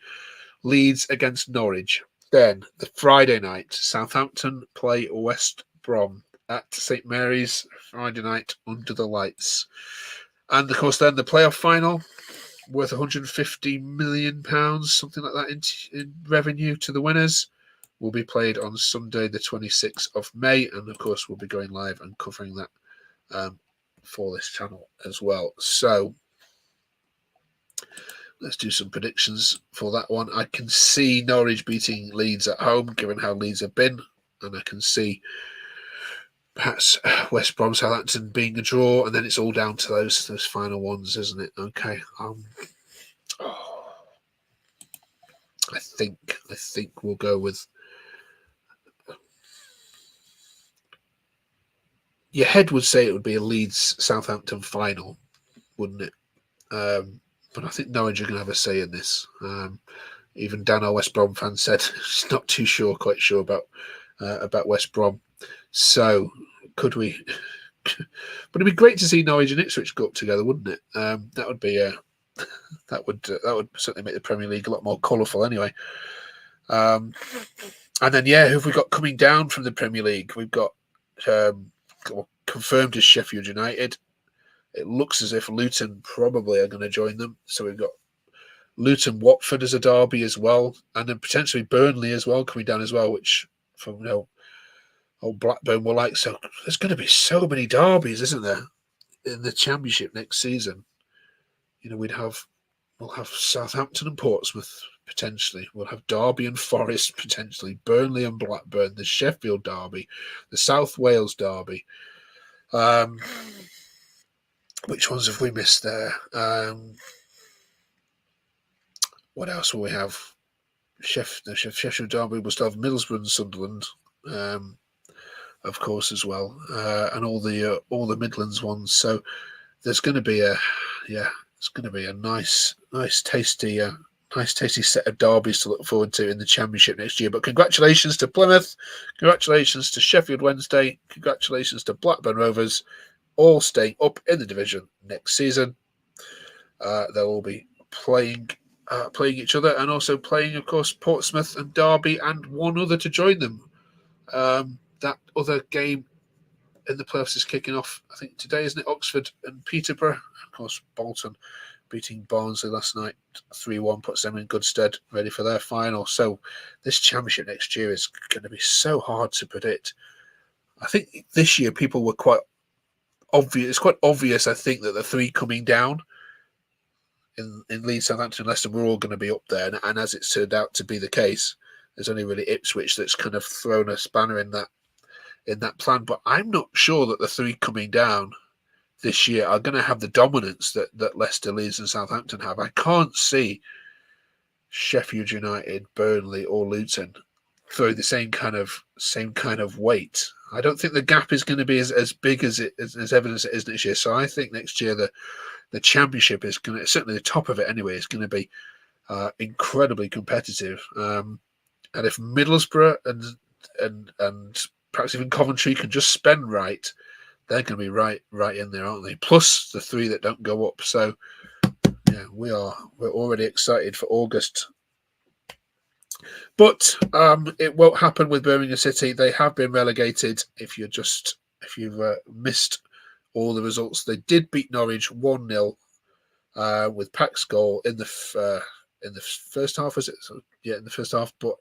Leeds against Norwich. Then the Friday night, Southampton play West Brom at St Mary's Friday night under the lights. And of course, then the playoff final, worth £150 million, something like that, in revenue to the winners, will be played on Sunday, the 26th of May. And of course, we'll be going live and covering that for this channel as well. So let's do some predictions for that one. I can see Norwich beating Leeds at home, given how Leeds have been. And I can see perhaps West Brom, Southampton being a draw. And then it's all down to those final ones, isn't it? Okay. I think we'll go with... Your head would say it would be a Leeds-Southampton final, wouldn't it? But I think Norwich are going to have a say in this. Even Dan, our West Brom fan, said he's not quite sure about West Brom. So could we? But it'd be great to see Norwich and Ipswich go up together, wouldn't it? That would be that would certainly make the Premier League a lot more colourful, anyway. And then who have we got coming down from the Premier League? We've got confirmed as Sheffield United. It looks as if Luton probably are going to join them. So we've got Luton Watford as a derby as well, and then potentially Burnley as well coming down as well, which from old Blackburn will like. So there's going to be so many derbies, isn't there, in the Championship next season? We'll have Southampton and Portsmouth potentially. We'll have Derby and Forest potentially. Burnley and Blackburn. The Sheffield derby, the South Wales derby. Which ones have we missed there? What else will we have? Sheffield derby. We'll still have Middlesbrough and Sunderland, of course, as well, and all the Midlands ones. So there's going to be it's going to be a nice tasty set of derbies to look forward to in the Championship next year. But congratulations to Plymouth, congratulations to Sheffield Wednesday, congratulations to Blackburn Rovers, all staying up in the division next season. They'll all be playing each other, and also playing, of course, Portsmouth and Derby and one other to join them. That other game in the playoffs is kicking off, I think, today, isn't it? Oxford and Peterborough. Of course, Bolton beating Barnsley last night 3-1 puts them in good stead, ready for their final. So this Championship next year is going to be so hard to predict. I think this year people were quite obvious. It's quite obvious, I think, that the three coming down in Leeds, Southampton, and Leicester were all going to be up there. And as it's turned out to be the case, there's only really Ipswich that's kind of thrown a spanner in that plan. But I'm not sure that the three coming down this year are going to have the dominance that Leicester, Leeds, and Southampton have. I can't see Sheffield United, Burnley, or Luton throw the same kind of weight. I don't think the gap is going to be as big as evidence it is next year. So I think next year the Championship is going to, certainly the top of it anyway, is going to be incredibly competitive. And if Middlesbrough and perhaps even Coventry can just spend right, they're going to be right in there, aren't they? Plus the three that don't go up. So yeah, we're already excited for August. But it won't happen with Birmingham City. They have been relegated. If you've missed all the results, they did beat Norwich 1-0 with Pack's goal in the first half. Was it? Yeah, in the first half. But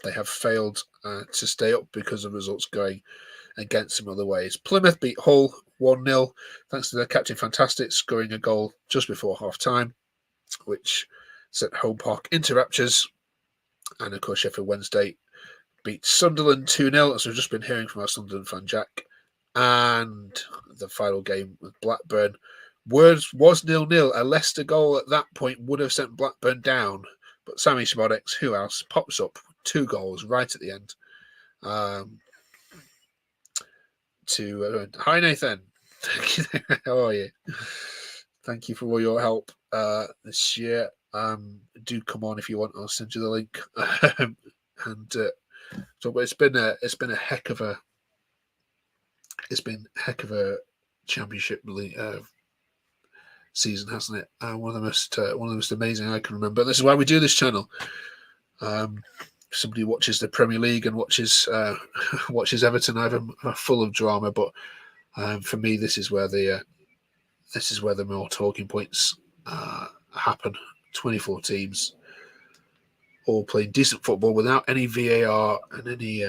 they have failed to stay up because of results going against them other ways. Plymouth beat Hull 1-0 thanks to their captain Fantastic scoring a goal just before half time, which sent Home Park into raptures. And of course, Sheffield Wednesday beat Sunderland 2-0, as we've just been hearing from our Sunderland fan Jack. And the final game with Blackburn was 0-0. A Leicester goal at that point would have sent Blackburn down, but Sammy Szmodics, who else, pops up 2 goals right at the end. Hi Nathan, how are you? Thank you for all your help this year. Do come on if you want. I'll send you the link. But it's been a heck of a championship season, hasn't it? One of the most amazing I can remember. This is why we do this channel. Somebody watches the Premier League and watches Everton. I'm full of drama, but for me, this is where the more talking points happen. 24 teams, all playing decent football without any VAR and any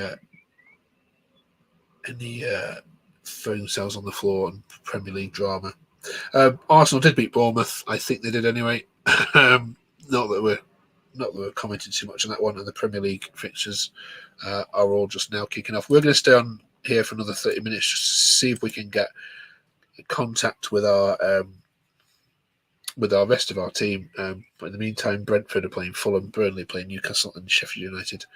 throwing themselves on the floor and Premier League drama. Arsenal did beat Bournemouth. I think they did anyway. Not that we're commenting too much on that one. And the Premier League fixtures are all just now kicking off. We're going to stay on here for another 30 minutes just to see if we can get contact with our rest of our team. But in the meantime, Brentford are playing Fulham, Burnley playing Newcastle, and Sheffield United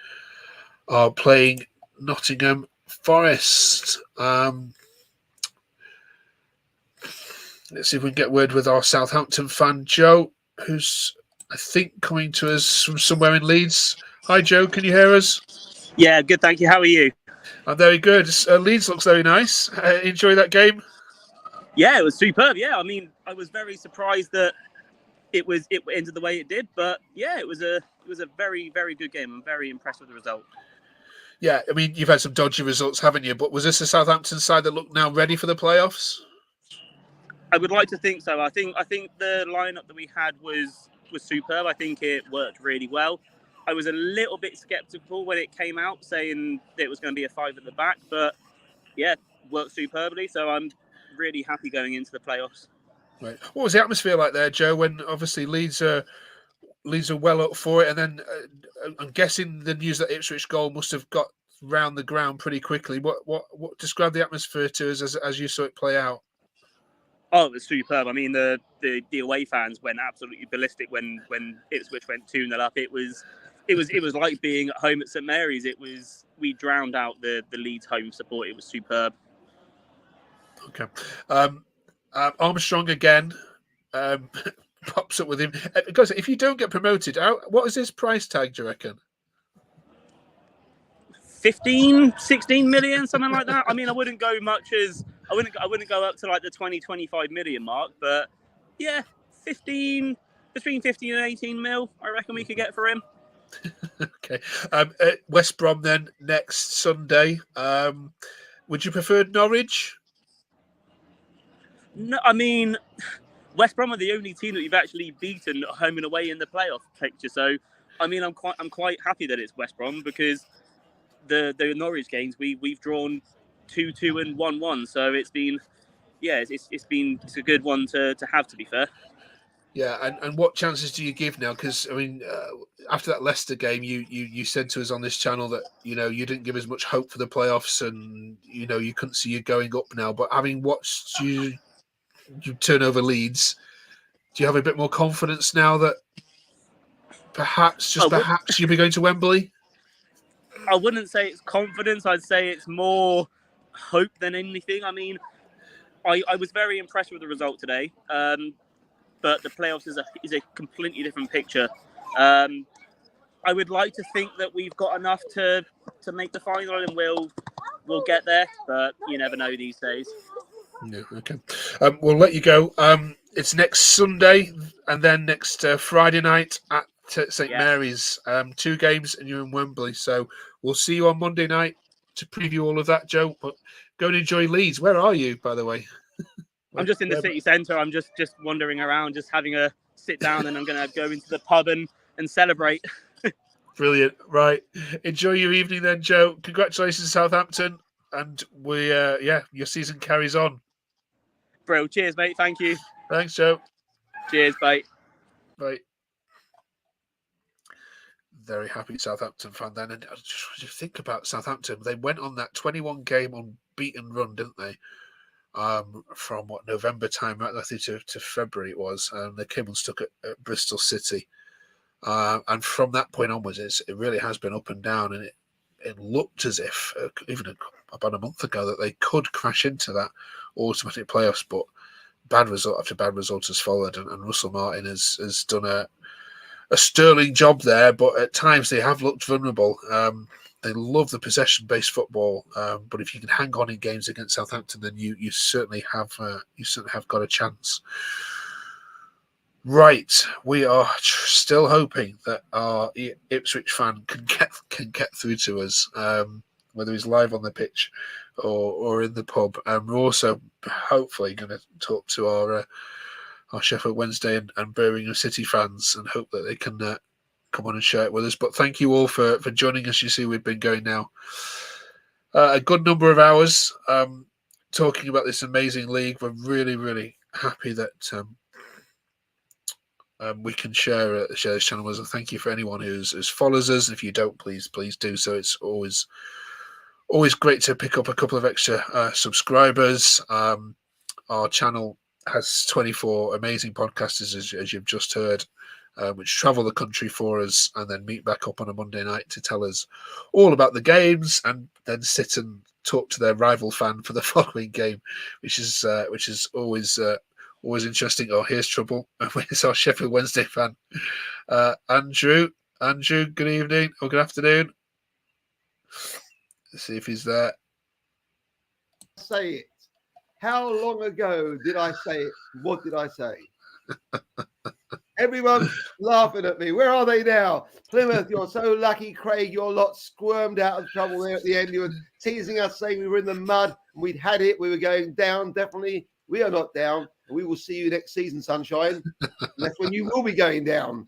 are playing Nottingham Forest. Let's see if we can get word with our Southampton fan, Joe, who's, I think, coming to us from somewhere in Leeds. Hi, Joe. Can you hear us? Yeah, good. Thank you. How are you? I'm very good. Leeds looks very nice. Enjoy that game? Yeah, it was superb. Yeah, I mean, I was very surprised that it ended the way it did, but yeah, it was a very, very good game. I'm very impressed with the result. Yeah, I mean, you've had some dodgy results, haven't you? But was this a Southampton side that looked now ready for the playoffs? I would like to think so. I think the lineup that we had was superb. I think it worked really well. I was a little bit skeptical when it came out, saying that it was going to be a 5 at the back, but yeah, worked superbly. So I'm really happy going into the playoffs. Right. What was the atmosphere like there, Joe? When obviously Leeds are well up for it, and then I'm guessing the news that Ipswich goal must have got round the ground pretty quickly. What describe the atmosphere to us as you saw it play out? Oh, it was superb. I mean, the away fans went absolutely ballistic when Ipswich went 2-0 up. It was like being at home at St Mary's. We drowned out the Leeds home support. It was superb. Okay. Armstrong again pops up with him. Because if you don't get promoted, what is his price tag, do you reckon? 15, 16 million, something like that. I mean, I wouldn't go go up to like the 20, 25 million mark, but yeah, between 15 and 18 mil, I reckon we could get for him. Okay. West Brom then next Sunday. Would you prefer Norwich? No, I mean, West Brom are the only team that we've actually beaten home and away in the playoff picture. So, I mean, I'm quite happy that it's West Brom because the Norwich games we've drawn 2-2 and 1-1. So it's been it's a good one to have, to be fair. Yeah, and what chances do you give now? Because I mean, after that Leicester game, you said to us on this channel that you didn't give as much hope for the playoffs, and you couldn't see you going up now. But having watched you turn over Leeds, do you have a bit more confidence now that perhaps you'll be going to Wembley? I wouldn't say it's confidence. I'd say it's more hope than anything. I mean, I was very impressed with the result today. But the playoffs is a completely different picture. I would like to think that we've got enough to make the final, and we'll get there. But you never know these days. Yeah, okay. We'll let you go. It's next Sunday and then next Friday night at St Mary's. 2 games and you're in Wembley. So we'll see you on Monday night to preview all of that, Joe. But go and enjoy Leeds. Where are you, by the way? I'm just in the city centre. I'm just wandering around, just having a sit down, and I'm going to go into the pub and celebrate. Brilliant. Right. Enjoy your evening then, Joe. Congratulations, Southampton. And your season carries on. Bro, cheers, mate. Thank you. Thanks, Joe. Cheers, bye. Bye. very happy Southampton fan then. And just think about Southampton. They went on that 21 game unbeaten run, didn't they? From what, November time, right? I think to February it was. They came unstuck at Bristol City. And from that point onwards, it really has been up and down. And it looked as if, even about a month ago, that they could crash into that automatic playoffs. But bad result after bad result has followed. And Russell Martin has done a sterling job there. But at times they have looked vulnerable. They love the possession-based football, but if you can hang on in games against Southampton, then you certainly have got a chance. Right, we are still hoping that our Ipswich fan can get through to us, whether he's live on the pitch or in the pub. We're also hopefully going to talk to our Sheffield Wednesday and Birmingham City fans and hope that they can come on and share it with us. But thank you all for joining us. You see, we've been going now a good number of hours talking about this amazing league. We're really, really happy that we can share this channel with us. And thank you for anyone who's follows us. If you don't, please do so. It's always great to pick up a couple of extra subscribers. Our channel has 24 amazing podcasters, as you've just heard, which travel the country for us and then meet back up on a Monday night to tell us all about the games and then sit and talk to their rival fan for the following game, which is always interesting. Oh, here's trouble. It's our Sheffield Wednesday fan, Andrew. Good evening or good afternoon. Let's see if he's there. Say it. How long ago did I say it? What did I say? Everyone's laughing at me. Where are they now? Plymouth, you're so lucky, Craig. Your lot squirmed out of trouble there at the end. You were teasing us, saying we were in the mud and we'd had it. We were going down, definitely. We are not down. We will see you next season, sunshine. And that's when you will be going down.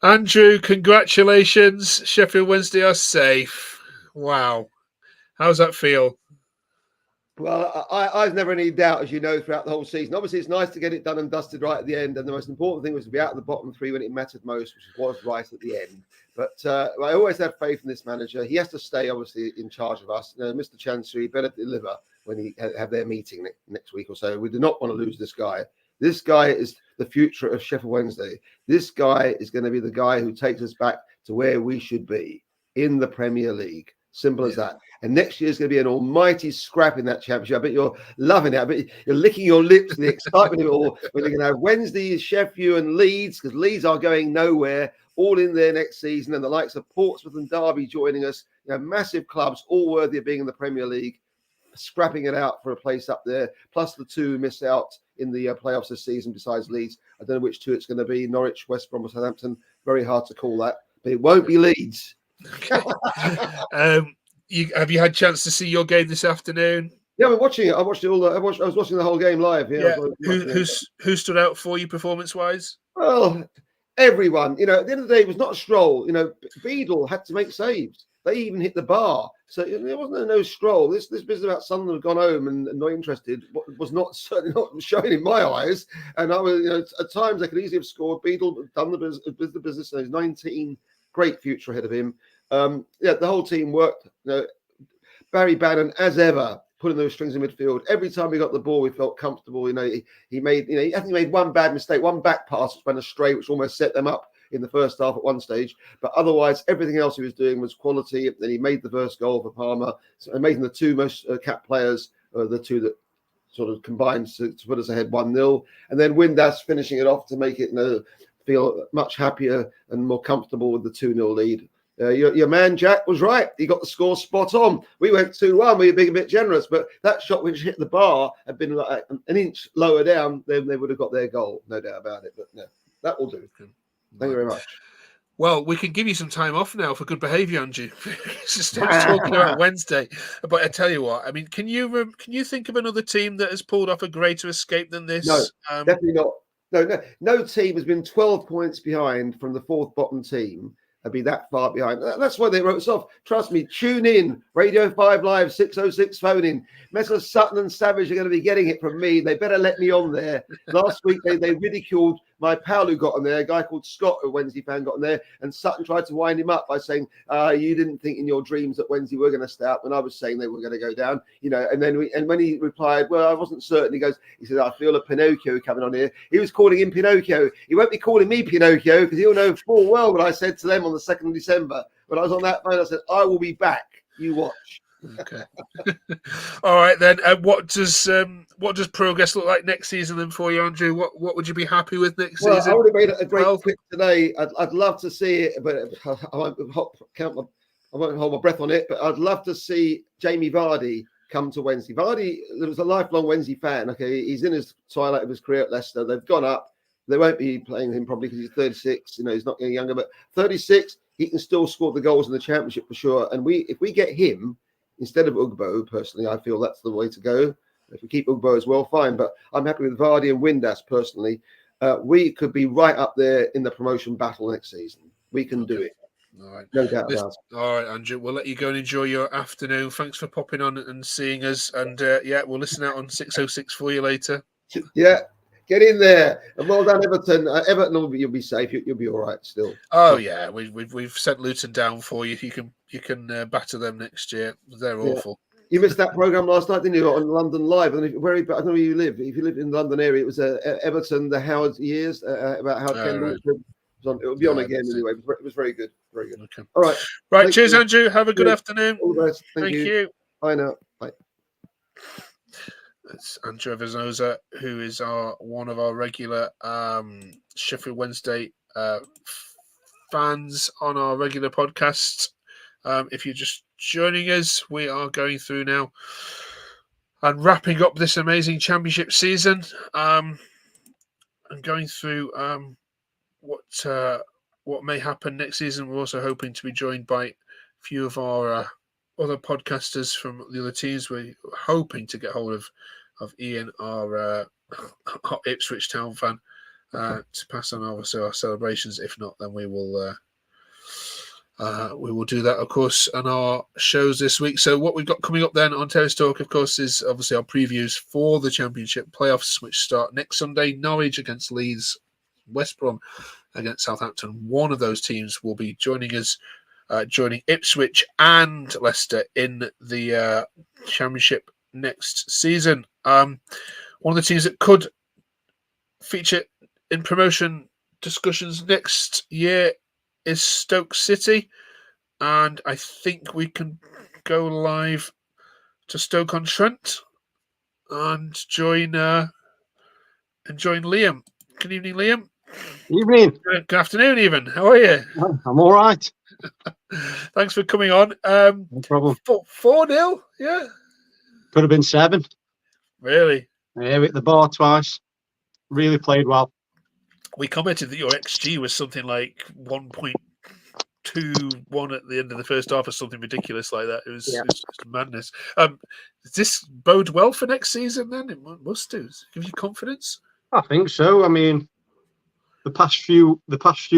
Andrew, congratulations. Sheffield Wednesday are safe. Wow. How's that feel? Well, I've never any doubt, as you know, throughout the whole season. Obviously, it's nice to get it done and dusted right at the end. And the most important thing was to be out of the bottom three when it mattered most, which was right at the end. But I always had faith in this manager. He has to stay, obviously, in charge of us. You know, Mr. Chancery better deliver when he have their meeting next week or so. We do not want to lose this guy. This guy is the future of Sheffield Wednesday. This guy is going to be the guy who takes us back to where we should be in the Premier League. Simple as that. And next year is going to be an almighty scrap in that championship. I bet you're loving it. I bet you're licking your lips, the excitement of it all. When they're going to have Wednesday, Sheffield and Leeds, because Leeds are going nowhere, all in there next season. And the likes of Portsmouth and Derby joining us. You know, massive clubs, all worthy of being in the Premier League, scrapping it out for a place up there. Plus the two who miss out in the playoffs this season besides Leeds. I don't know which two it's going to be. Norwich, West Brom or Southampton. Very hard to call that. But it won't be Leeds. Okay. Have you had a chance to see your game this afternoon? Yeah, I'm watching it. I watched it all. I was watching the whole game live. Yeah. Who stood out for you performance-wise? Well, everyone. You know, at the end of the day, it was not a stroll. You know, Beadle had to make saves. They even hit the bar. So there wasn't no stroll. This business about Sunderland have gone home and not interested was not certainly not showing in my eyes. And I was, you know, at times they could easily have scored. Beadle done the business. And he's 19. Great future ahead of him. The whole team worked. You know, Barry Bannon, as ever, pulling those strings in midfield. Every time we got the ball, we felt comfortable. You know, he made. You know, I think he made one bad mistake, one back pass which went astray, which almost set them up in the first half at one stage. But otherwise, everything else he was doing was quality. Then he made the first goal for Palmer, so making the two most capped players, the two that sort of combined to put us ahead 1-0, and then Windass finishing it off to make it, you know, feel much happier and more comfortable with the 2-0 lead. Your man Jack was right. He got the score spot on. We went 2-1. We were being a bit generous, but that shot which hit the bar had been like an inch lower down, then they would have got their goal, no doubt about it. But no, that will do. Thank you very much. Well, we can give you some time off now for good behaviour, Andrew. Just talking about Wednesday. But I tell you what, I mean, can you think of another team that has pulled off a greater escape than this? No, definitely not. No team has been 12 points behind from the fourth bottom team and be that far behind. That's why they wrote us off. Trust me, tune in. Radio 5 Live, 606 phone in. Messrs Sutton and Savage are going to be getting it from me. They better let me on there. Last week, they ridiculed my pal who got on there, a guy called Scott, a Wednesday fan, got on there, and Sutton tried to wind him up by saying, you didn't think in your dreams that Wednesday were going to stay up when I was saying they were going to go down, and when he replied, well, I wasn't certain, he said, I feel a Pinocchio coming on here. He was calling him Pinocchio. He won't be calling me Pinocchio because he'll know full well what I said to them on the 2nd of December. When I was on that phone, I said, I will be back. You watch. Okay. All right then. What does progress look like next season then for you, Andrew? What would you be happy with next season? I would have made a great pick today. I'd love to see it, but I won't hold my breath on it. But I'd love to see Jamie Vardy come to Wednesday. Vardy was a lifelong Wednesday fan. Okay, he's in his twilight of his career at Leicester. They've gone up. They won't be playing him probably because he's 36. He's not getting younger, but 36, he can still score the goals in the Championship for sure. And if we get him instead of Ugbo, personally, I feel that's the way to go. If we keep Ugbo as well, fine. But I'm happy with Vardy and Windass personally. We could be right up there in the promotion battle next season. We can do it. All right. No doubt about it. All right, Andrew. We'll let you go and enjoy your afternoon. Thanks for popping on and seeing us. And we'll listen out on 606 for you later. Yeah. Get in there, and well done, Everton. Everton, you'll be safe. You'll be all right still. Oh yeah, we've sent Luton down for you. You can batter them next year. They're awful. You missed that program last night, didn't you? On London Live. And I don't know where you live. If you live in the London area, it was Everton, the Howard years about how Kendall. Right. It'll be on again anyway. It was very good. Very good. Okay. All right. Right. Cheers, Andrew. Have a good afternoon. All the best. Thank you. Bye now. Bye. It's Andrew Evans-Oza, who is one of our regular Sheffield Wednesday fans on our regular podcasts. If you're just joining us, we are going through now and wrapping up this amazing championship season and going through what may happen next season. We're also hoping to be joined by a few of our other podcasters from the other teams. We're hoping to get hold of Ian, our Ipswich Town fan, to pass on obviously our celebrations. If not, then we will do that, of course, on our shows this week. So what we've got coming up then on Terrace Talk, of course, is obviously our previews for the Championship playoffs, which start next Sunday. Norwich against Leeds, West Brom against Southampton. One of those teams will be joining us, joining Ipswich and Leicester in the Championship next season. One of the teams that could feature in promotion discussions next year is Stoke City, and I think we can go live to Stoke-on-Trent and join Liam. Good evening, Liam. Evening. Good afternoon, even. How are you? I'm all right. Thanks for coming on. No problem. 4-0, yeah. Could have been 7. Really? Yeah, hit the bar twice. Really played well. We commented that your XG was something like 1.21 at the end of the first half or something ridiculous like that. It was just madness. Does this bode well for next season then? It must do. Does it give you confidence? I think so. I mean, the past few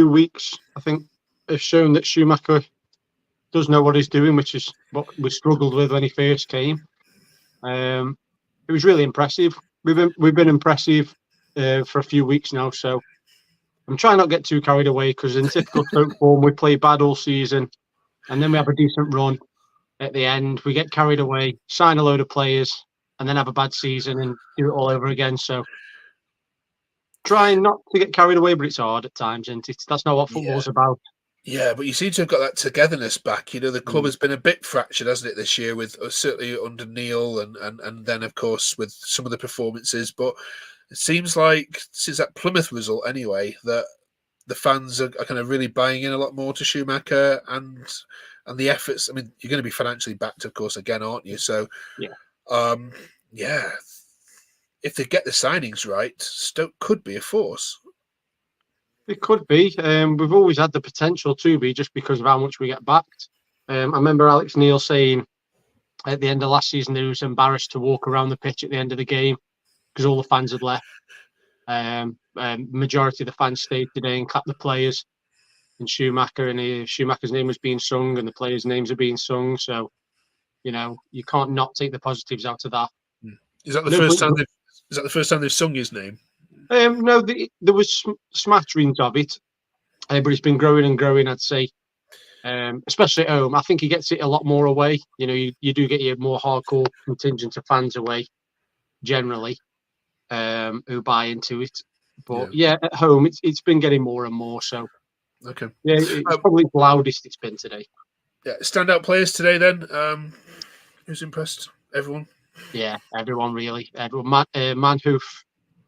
weeks, I think, have shown that Schumacher does know what he's doing, which is what we struggled with when he first came. It was really impressive. We've been impressive for a few weeks now, so I'm trying not to get too carried away, because in typical Stoke form, we play bad all season, and then we have a decent run at the end. We get carried away, sign a load of players, and then have a bad season and do it all over again. So trying not to get carried away, but it's hard at times, and that's not what football's about. Yeah, but you seem to have got that togetherness back. You know, the club has been a bit fractured, hasn't it, this year, with certainly under Neil and then, of course, with some of the performances. But it seems like since that Plymouth result, anyway, that the fans are kind of really buying in a lot more to Schumacher and the efforts. I mean, you're going to be financially backed, of course, again, aren't you? So, if they get the signings right, Stoke could be a force. It could be. We've always had the potential to be, just because of how much we get backed. I remember Alex Neil saying at the end of last season that he was embarrassed to walk around the pitch at the end of the game because all the fans had left. Majority of the fans stayed today and clapped the players and Schumacher, and Schumacher's name was being sung and the players' names are being sung. So, you know, you can't not take the positives out of that. Is that the first time? Is that the first time they've sung his name? No, there was smatterings of it, but it's been growing and growing, I'd say. Especially at home. I think he gets it a lot more away. You know, you do get your more hardcore contingent of fans away, generally, who buy into it. But yeah, at home, it's been getting more and more. So, okay, yeah, it's probably the loudest it's been today. Yeah, standout players today then. Who's impressed? Everyone? Yeah, everyone really. Everyone. Manhoof,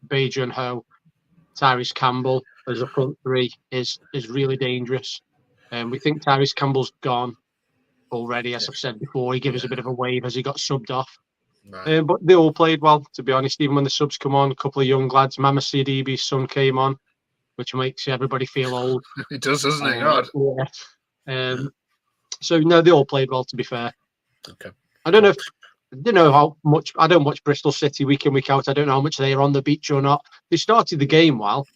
Bajer and Ho, Tyrese Campbell as a front three is really dangerous. We think Tyrese Campbell's gone already, as I've said before. He gave us a bit of a wave as he got subbed off. Right. But they all played well, to be honest. Even when the subs come on, a couple of young lads, Mama CDB's son came on, which makes everybody feel old. It does, doesn't it? God. Yeah. So no, they all played well, to be fair. Okay. I don't know how much. I don't watch Bristol City week in, week out. I don't know how much they are on the beach or not. They started the game well.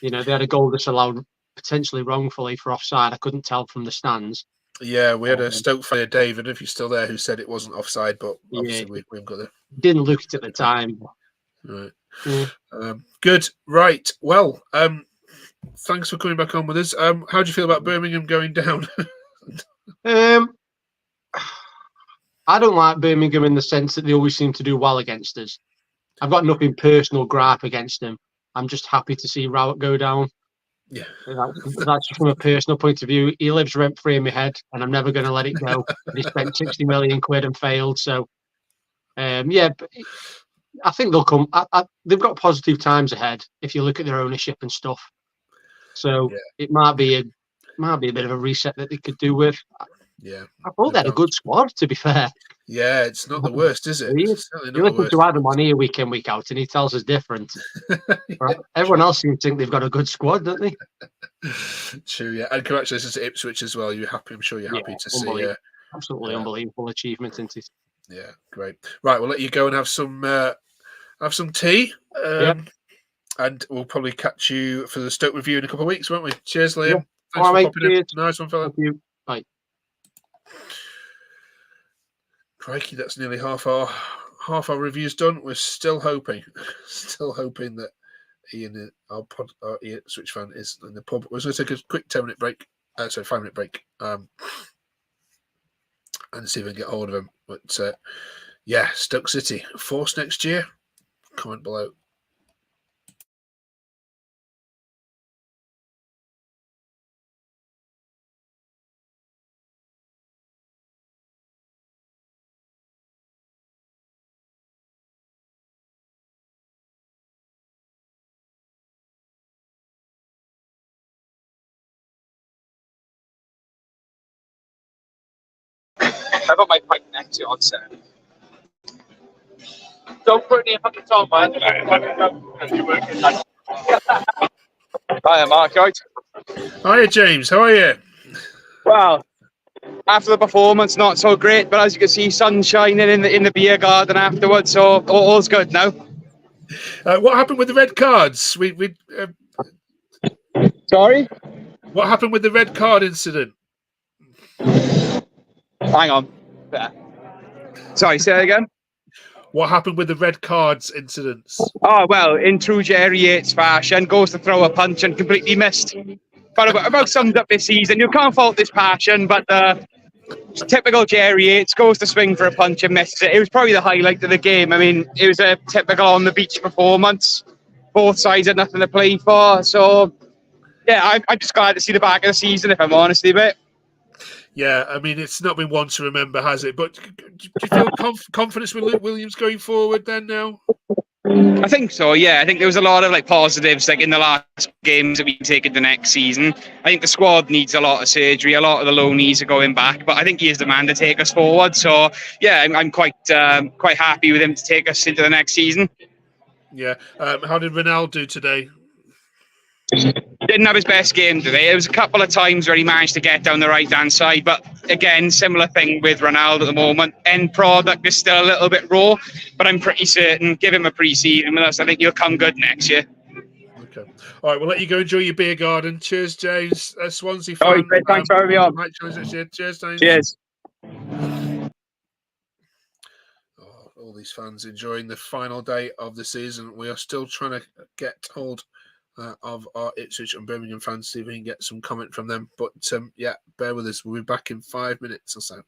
You know, they had a goal disallowed potentially wrongfully for offside. I couldn't tell from the stands. Yeah, we had a Stoke fan, Dave, and if you're still there, who said it wasn't offside, but obviously we've got it. Didn't look it at the time. Right. Yeah. Good. Right. Well, thanks for coming back on with us. How do you feel about Birmingham going down? I don't like Birmingham in the sense that they always seem to do well against us. I've got nothing personal gripe against them. I'm just happy to see Rowett go down. Yeah, that's from a personal point of view. He lives rent free in my head, and I'm never going to let it go. He spent 60 million quid and failed. So, yeah, but I think they'll come. They've got positive times ahead if you look at their ownership and stuff. So it might be a bit of a reset that they could do with. Yeah, I thought they had a good squad, to be fair. Yeah, it's not the worst, is it? You listen to Adam on here week in, week out, and he tells us different. Right? Everyone else seems to think they've got a good squad, don't they? True, yeah. And congratulations to Ipswich as well. You're happy. I'm sure you're happy to see. Absolutely unbelievable achievement, isn't it? Yeah, great. Right, we'll let you go and have some tea. And we'll probably catch you for the Stoke review in a couple of weeks, won't we? Cheers, Liam. Yeah. Thanks for popping in. Cheers. Nice one, fella. Thank you. Bye. Crikey, that's nearly half our review's done. We're still hoping that Ian, our Switch fan, is in the pub. We're going to take a quick 5-minute break, and see if we can get hold of him. But yeah, Stoke City force next year. Comment below. I've got my pipe next to you on set. Don't put any up the top, man. Hiya, Mark. Right? Hiya, James. How are you? Well, after the performance, not so great, but as you can see, sun shining in the beer garden afterwards, so all's good now. What happened with the red cards? Sorry? What happened with the red card incident? Hang on. There. Sorry, say that again. What happened with the red cards incidents? Oh, well, in true Jerry Yates fashion, goes to throw a punch and completely missed. But about sums up this season. You can't fault this passion, but typical Jerry Yates goes to swing for a punch and misses it. It was probably the highlight of the game. I mean, it was a typical on the beach performance. Both sides had nothing to play for. So, yeah, I'm just glad to see the back of the season, if I'm honest a bit. Yeah, I mean, it's not been one to remember, has it? But do you feel confidence with Luke Williams going forward then now? I think so, yeah. I think there was a lot of positives in the last games that we can take into next season. I think the squad needs a lot of surgery. A lot of the low knees are going back, but I think he is the man to take us forward. So, yeah, I'm quite happy with him to take us into the next season. Yeah. How did Ronaldo do today? Didn't have his best game today. There was a couple of times where he managed to get down the right-hand side, but again, similar thing with Ronaldo at the moment. End product is still a little bit raw, but I'm pretty certain, give him a pre-season with us, I think he'll come good next year. Okay. All right, we'll let you go enjoy your beer garden. Cheers, James. Swansea fan. All right, great. Thanks for having me on. Cheers, James. Cheers. All these fans enjoying the final day of the season. We are still trying to get hold of our Ipswich and Birmingham fans, see if we can get some comment from them. But yeah, bear with us. We'll be back in 5 minutes or so.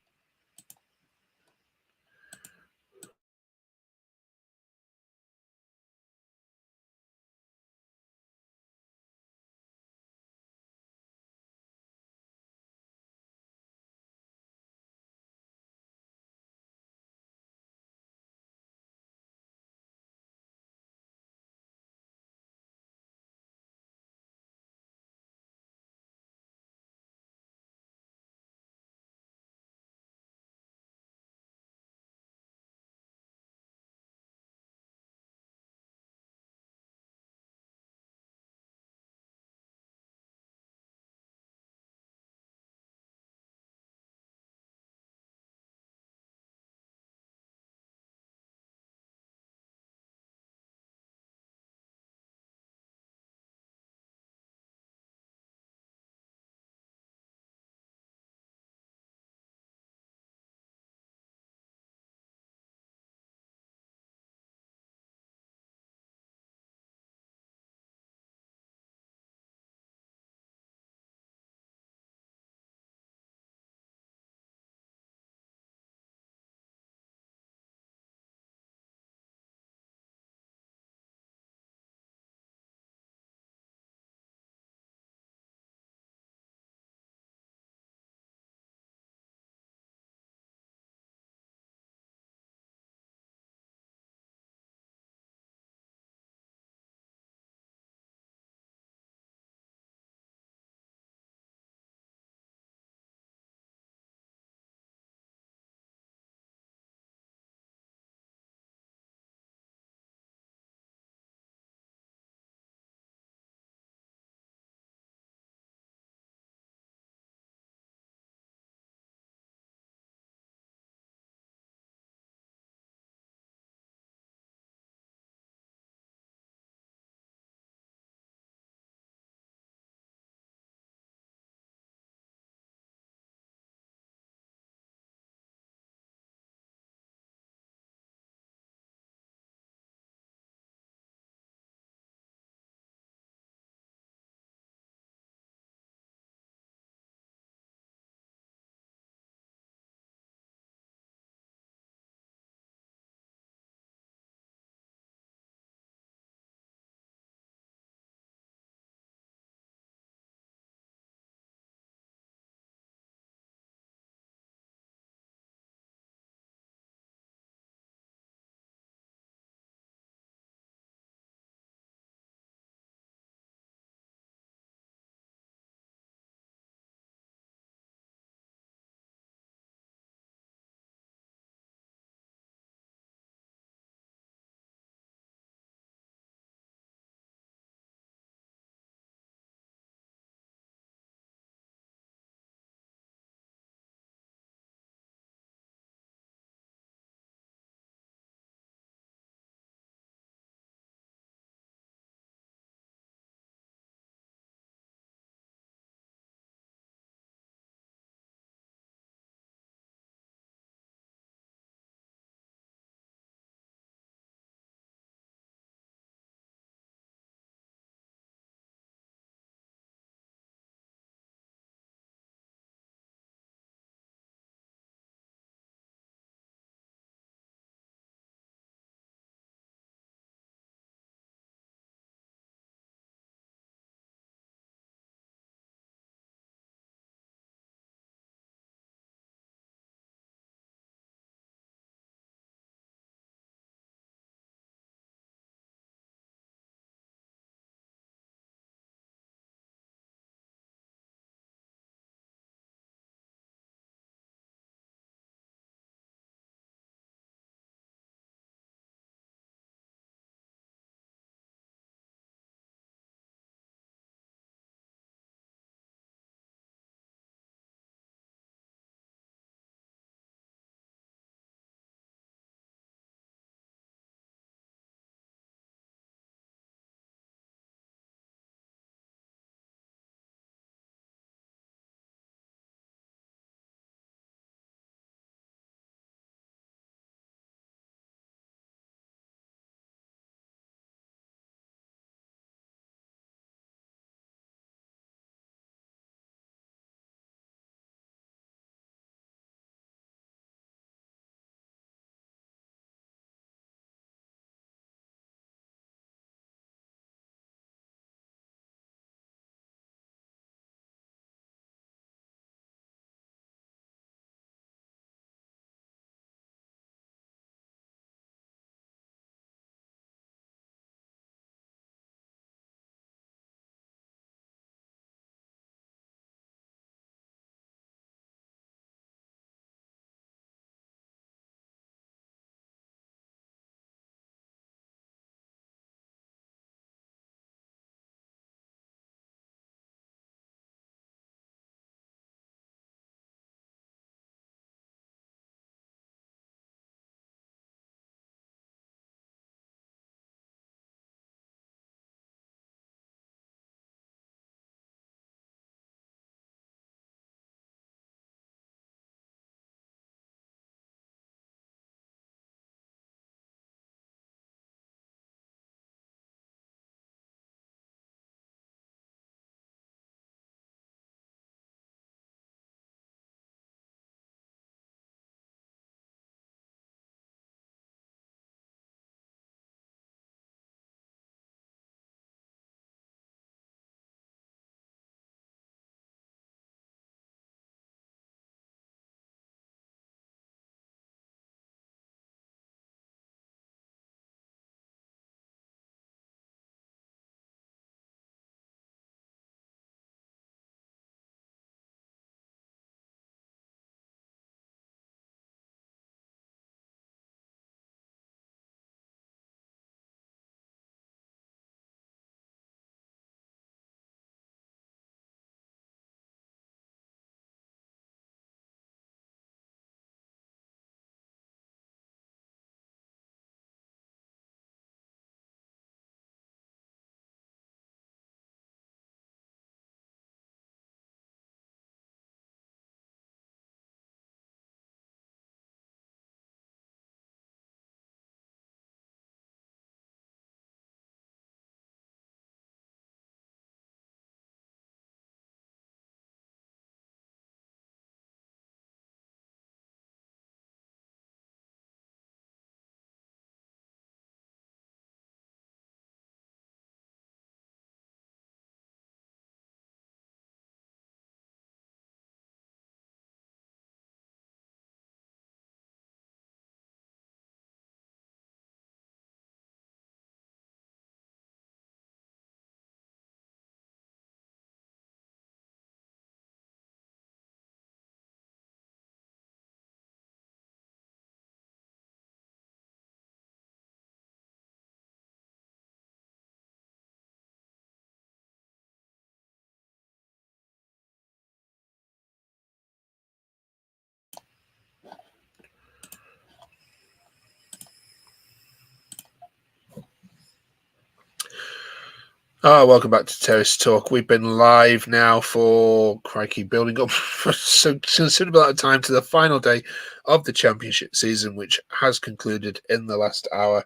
Welcome back to Terrace Talk. We've been live now for, crikey, building up for so considerable amount of time to the final day of the championship season, which has concluded in the last hour,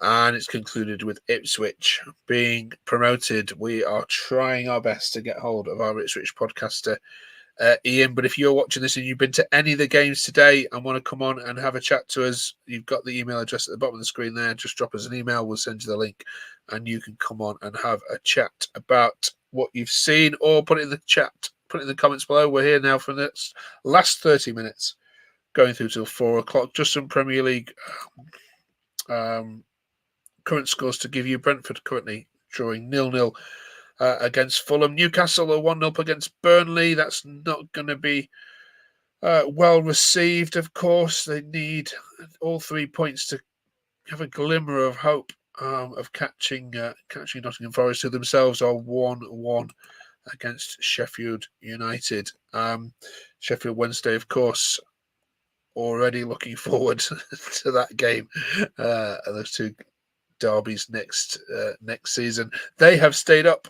and it's concluded with Ipswich being promoted. We are trying our best to get hold of our Ipswich podcaster, Ian, but if you're watching this and you've been to any of the games today and want to come on and have a chat to us, you've got the email address at the bottom of the screen there. Just drop us an email, we'll send you the link, and you can come on and have a chat about what you've seen, or put it in the chat, put it in the comments below. We're here now for the last 30 minutes, going through till 4 o'clock. Just some Premier League current scores to give you. Brentford currently drawing 0-0 against Fulham. Newcastle are 1-0 against Burnley. That's not going to be well received, of course. They need all 3 points to have a glimmer of hope of catching Nottingham Forest, who themselves are 1-1 against Sheffield United. Sheffield Wednesday, of course, already looking forward to that game. Those two derbies next season. They have stayed up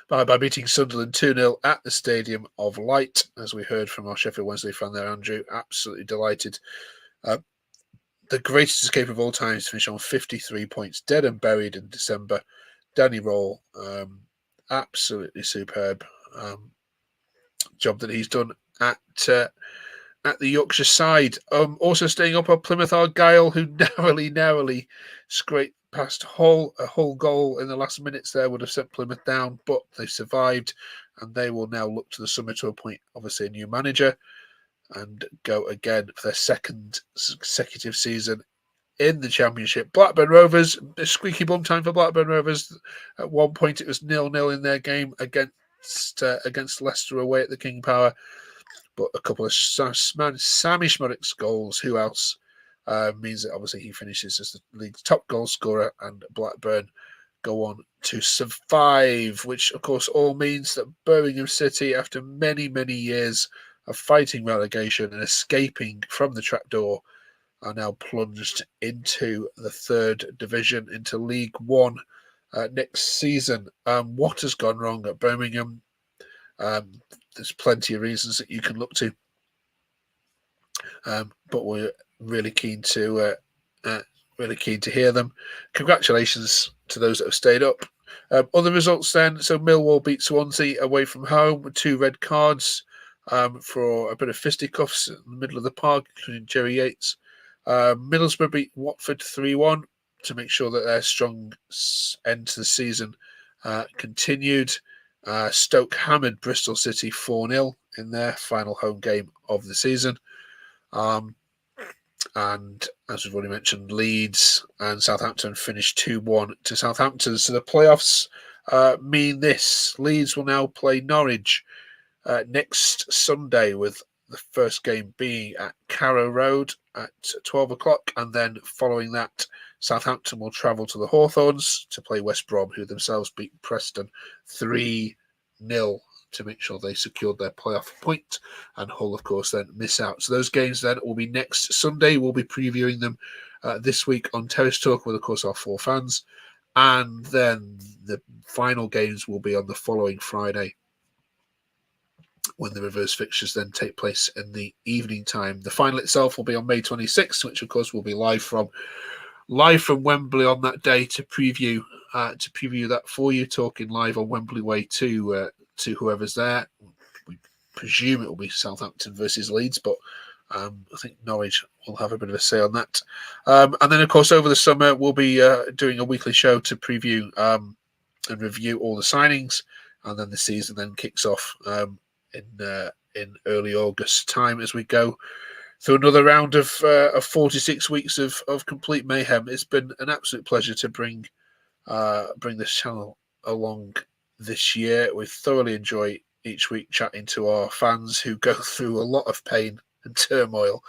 by beating Sunderland 2-0 at the Stadium of Light, as we heard from our Sheffield Wednesday fan there, Andrew. Absolutely delighted. The greatest escape of all time to finish on 53 points, dead and buried in December. Danny Roll, absolutely superb job that he's done at the Yorkshire side. Also staying up are Plymouth Argyle, who narrowly scraped past Hull. A Hull goal in the last minutes there would have sent Plymouth down, but they survived, and they will now look to the summer to appoint, obviously, a new manager and go again for their second consecutive season in the Championship. Blackburn Rovers, a squeaky bum time for Blackburn Rovers. At one point, it was 0-0 in their game against Leicester away at the King Power. But a couple of Sammy Schmurrick's goals, who else, means that obviously he finishes as the league's top goal scorer, and Blackburn go on to survive, which of course all means that Birmingham City, after many, many years of fighting relegation and escaping from the trapdoor, are now plunged into the third division, into League One next season. What has gone wrong at Birmingham? There's plenty of reasons that you can look to, but we're really keen to hear them. Congratulations to those that have stayed up. Other results then: so Millwall beat Swansea away from home with 2 red cards for a bit of fisticuffs in the middle of the park, including Jerry Yates. Middlesbrough beat Watford 3-1 to make sure that their strong end to the season continued. Stoke hammered Bristol City 4-0 in their final home game of the season. And as we've already mentioned, Leeds and Southampton finished 2-1 to Southampton. So the playoffs mean this. Leeds will now play Norwich next Sunday, with the first game being at Carrow Road at 12 o'clock. And then following that, Southampton will travel to the Hawthorns to play West Brom, who themselves beat Preston 3-0 to make sure they secured their playoff point. And Hull, of course, then miss out. So those games then will be next Sunday. We'll be previewing them this week on Terrace Talk with, of course, our 4 fans. And then the final games will be on the following Friday, when the reverse fixtures then take place in the evening time. The final itself will be on May 26th, which of course will be live from Wembley on that day to preview that for you, talking live on Wembley Way to whoever's there. We presume it will be Southampton versus Leeds, but I think Norwich will have a bit of a say on that. And then, of course, over the summer, we'll be doing a weekly show to preview and review all the signings, and then the season then kicks off in early August time as we go through another round of 46 weeks of complete mayhem. It's been an absolute pleasure to bring this channel along this year. We thoroughly enjoy each week chatting to our fans who go through a lot of pain and turmoil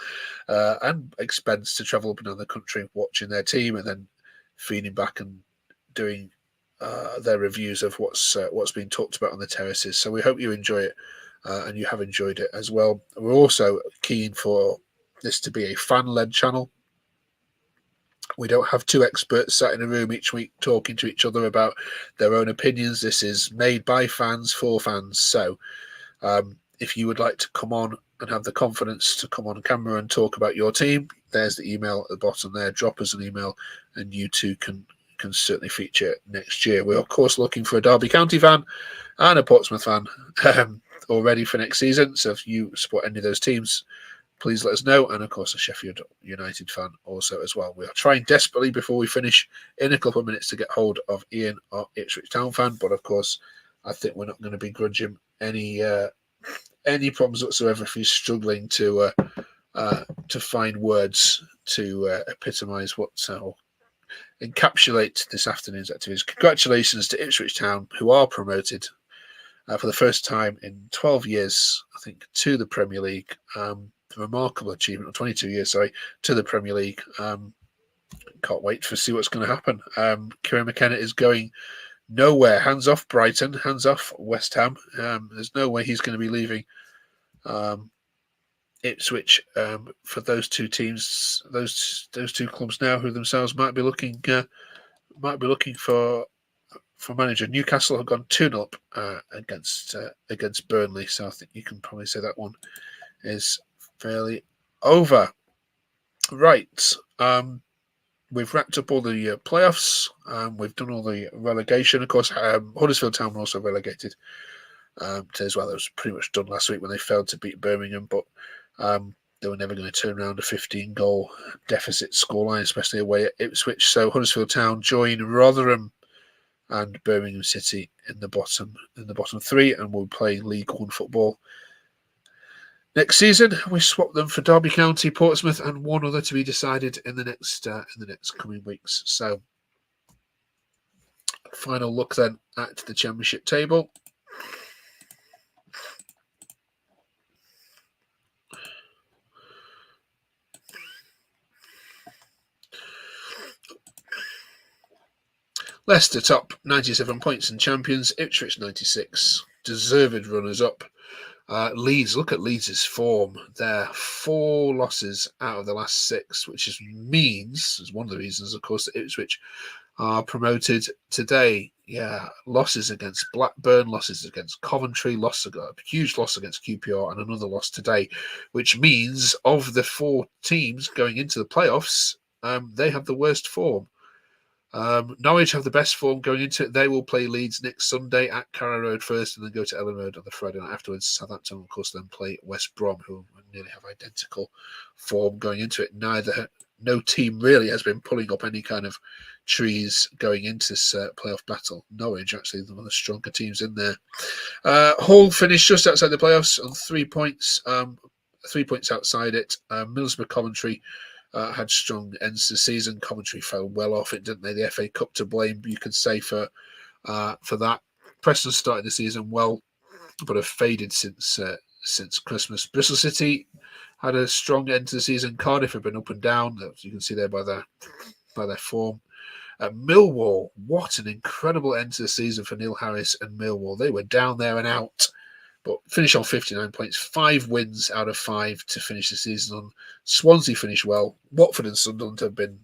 and expense to travel up and down the country watching their team and then feeding back and doing their reviews of what's being talked about on the terraces. So we hope you enjoy it. And you have enjoyed it as well. We're also keen for this to be a fan-led channel. We don't have two experts sat in a room each week talking to each other about their own opinions. This is made by fans for fans. So if you would like to come on and have the confidence to come on camera and talk about your team, there's the email at the bottom there. Drop us an email and you too can certainly feature next year. We're, of course, looking for a Derby County fan and a Portsmouth fan already for next season. So if you support any of those teams, please let us know. And, of course, a Sheffield United fan also as well. We are trying desperately before we finish in a couple of minutes to get hold of Ian, our Ipswich Town fan. But, of course, I think we're not going to begrudge him any problems whatsoever if he's struggling to find words to epitomise what encapsulate this afternoon's activities. Congratulations to Ipswich Town, who are promoted for the first time in 12 years, I think, to the Premier League. Remarkable achievement, or 22 years, sorry, to the Premier League. Can't wait to see what's going to happen. Kieran McKenna is going nowhere. Hands off Brighton, hands off West Ham. There's no way he's going to be leaving Ipswich for those two teams, those two clubs now, who themselves might be looking for manager. Newcastle have gone 2-0 up against Burnley, so I think you can probably say that one is fairly over. Right. We've wrapped up all the playoffs. We've done all the relegation. Of course, Huddersfield Town were also relegated as well. That was pretty much done last week when they failed to beat Birmingham, but they were never going to turn around a 15-goal deficit scoreline, especially away at Ipswich. So Huddersfield Town join Rotherham and Birmingham City in the bottom three, and we'll play League One football next season. We swap them for Derby County, Portsmouth, and one other to be decided in the next coming weeks. So, final look then at the Championship table. Leicester top, 97 points and champions. Ipswich 96, deserved runners-up. Leeds, look at Leeds' form. They're 4 losses out of the last 6, which means, is one of the reasons, of course, that Ipswich are promoted today. Yeah, losses against Blackburn, losses against Coventry, a huge loss against QPR, and another loss today, which means of the 4 teams going into the playoffs, they have the worst form. Norwich have the best form going into it. They will play Leeds next Sunday at Carrow Road first and then go to Ellen Road on the Friday night afterwards. Southampton, of course, then play West Brom, who nearly have identical form going into it. No team really has been pulling up any kind of trees going into this playoff battle. Norwich, actually, one of the stronger teams in there. Hull finished just outside the playoffs on 3 points, 3 points outside it. Middlesbrough, Coventry had strong ends to the season. Coventry fell well off it, didn't they? The FA Cup to blame, you could say, for that. Preston started the season well, but have faded since Christmas. Bristol City had a strong end to the season. Cardiff have been up and down, as you can see there by their form. Millwall, what an incredible end to the season for Neil Harris and Millwall. They were down there and out, but finished on 59 points, 5 wins out of 5 to finish the season on. Swansea finished well. Watford and Sunderland have been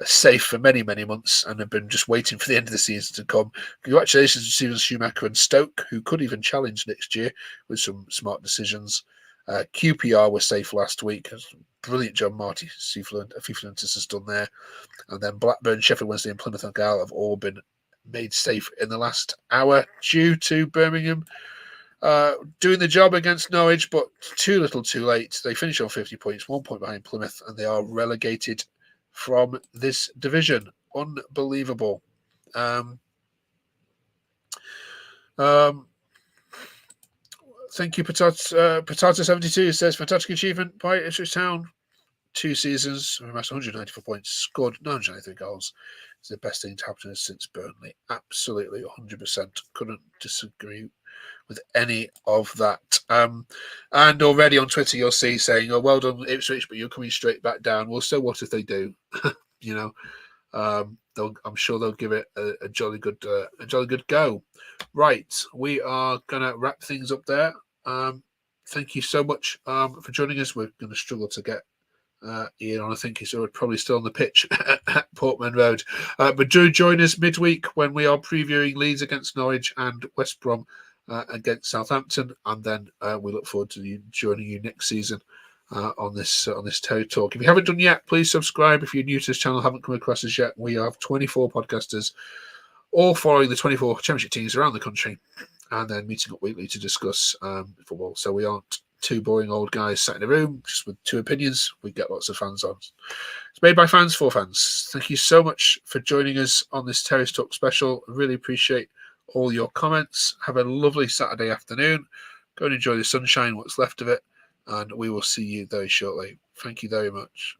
safe for many, many months and have been just waiting for the end of the season to come. Congratulations to Steven Schumacher and Stoke, who could even challenge next year with some smart decisions. QPR were safe last week. Brilliant job Marty Cifuentes has done there. And then Blackburn, Sheffield Wednesday and Plymouth Argyle have all been made safe in the last hour due to Birmingham doing the job against Norwich, but too little too late. They finish on 50 points, 1 point behind Plymouth, and they are relegated from this division. Unbelievable. Thank you, Potato72 says, fantastic achievement by Ipswich Town. 2 seasons, amassed 194 points, scored 993 goals. It's the best thing to happen to us since Burnley. Absolutely, 100%. Couldn't disagree with any of that. And already on Twitter, you'll see saying, "Oh, well done, Ipswich, but you're coming straight back down." Well, so what if they do? I'm sure they'll give it a jolly good go. Right, we are gonna wrap things up there. Thank you so much for joining us. We're going to struggle to get Ian on. I think he's probably still on the pitch at Portman Road. But do join us midweek when we are previewing Leeds against Norwich and West Brom against Southampton, and then we look forward to joining you next season on this Terry Talk. If you haven't done yet, please subscribe. If you're new to this channel, haven't come across us yet, we have 24 podcasters, all following the 24 Championship teams around the country, and then meeting up weekly to discuss football. So we aren't two boring old guys sat in a room just with two opinions. We get lots of fans on. It's made by fans for fans. Thank you so much for joining us on this Terrace Talk special. I really appreciate all your comments. Have a lovely Saturday afternoon. Go and enjoy the sunshine, what's left of it, and we will see you very shortly. Thank you very much.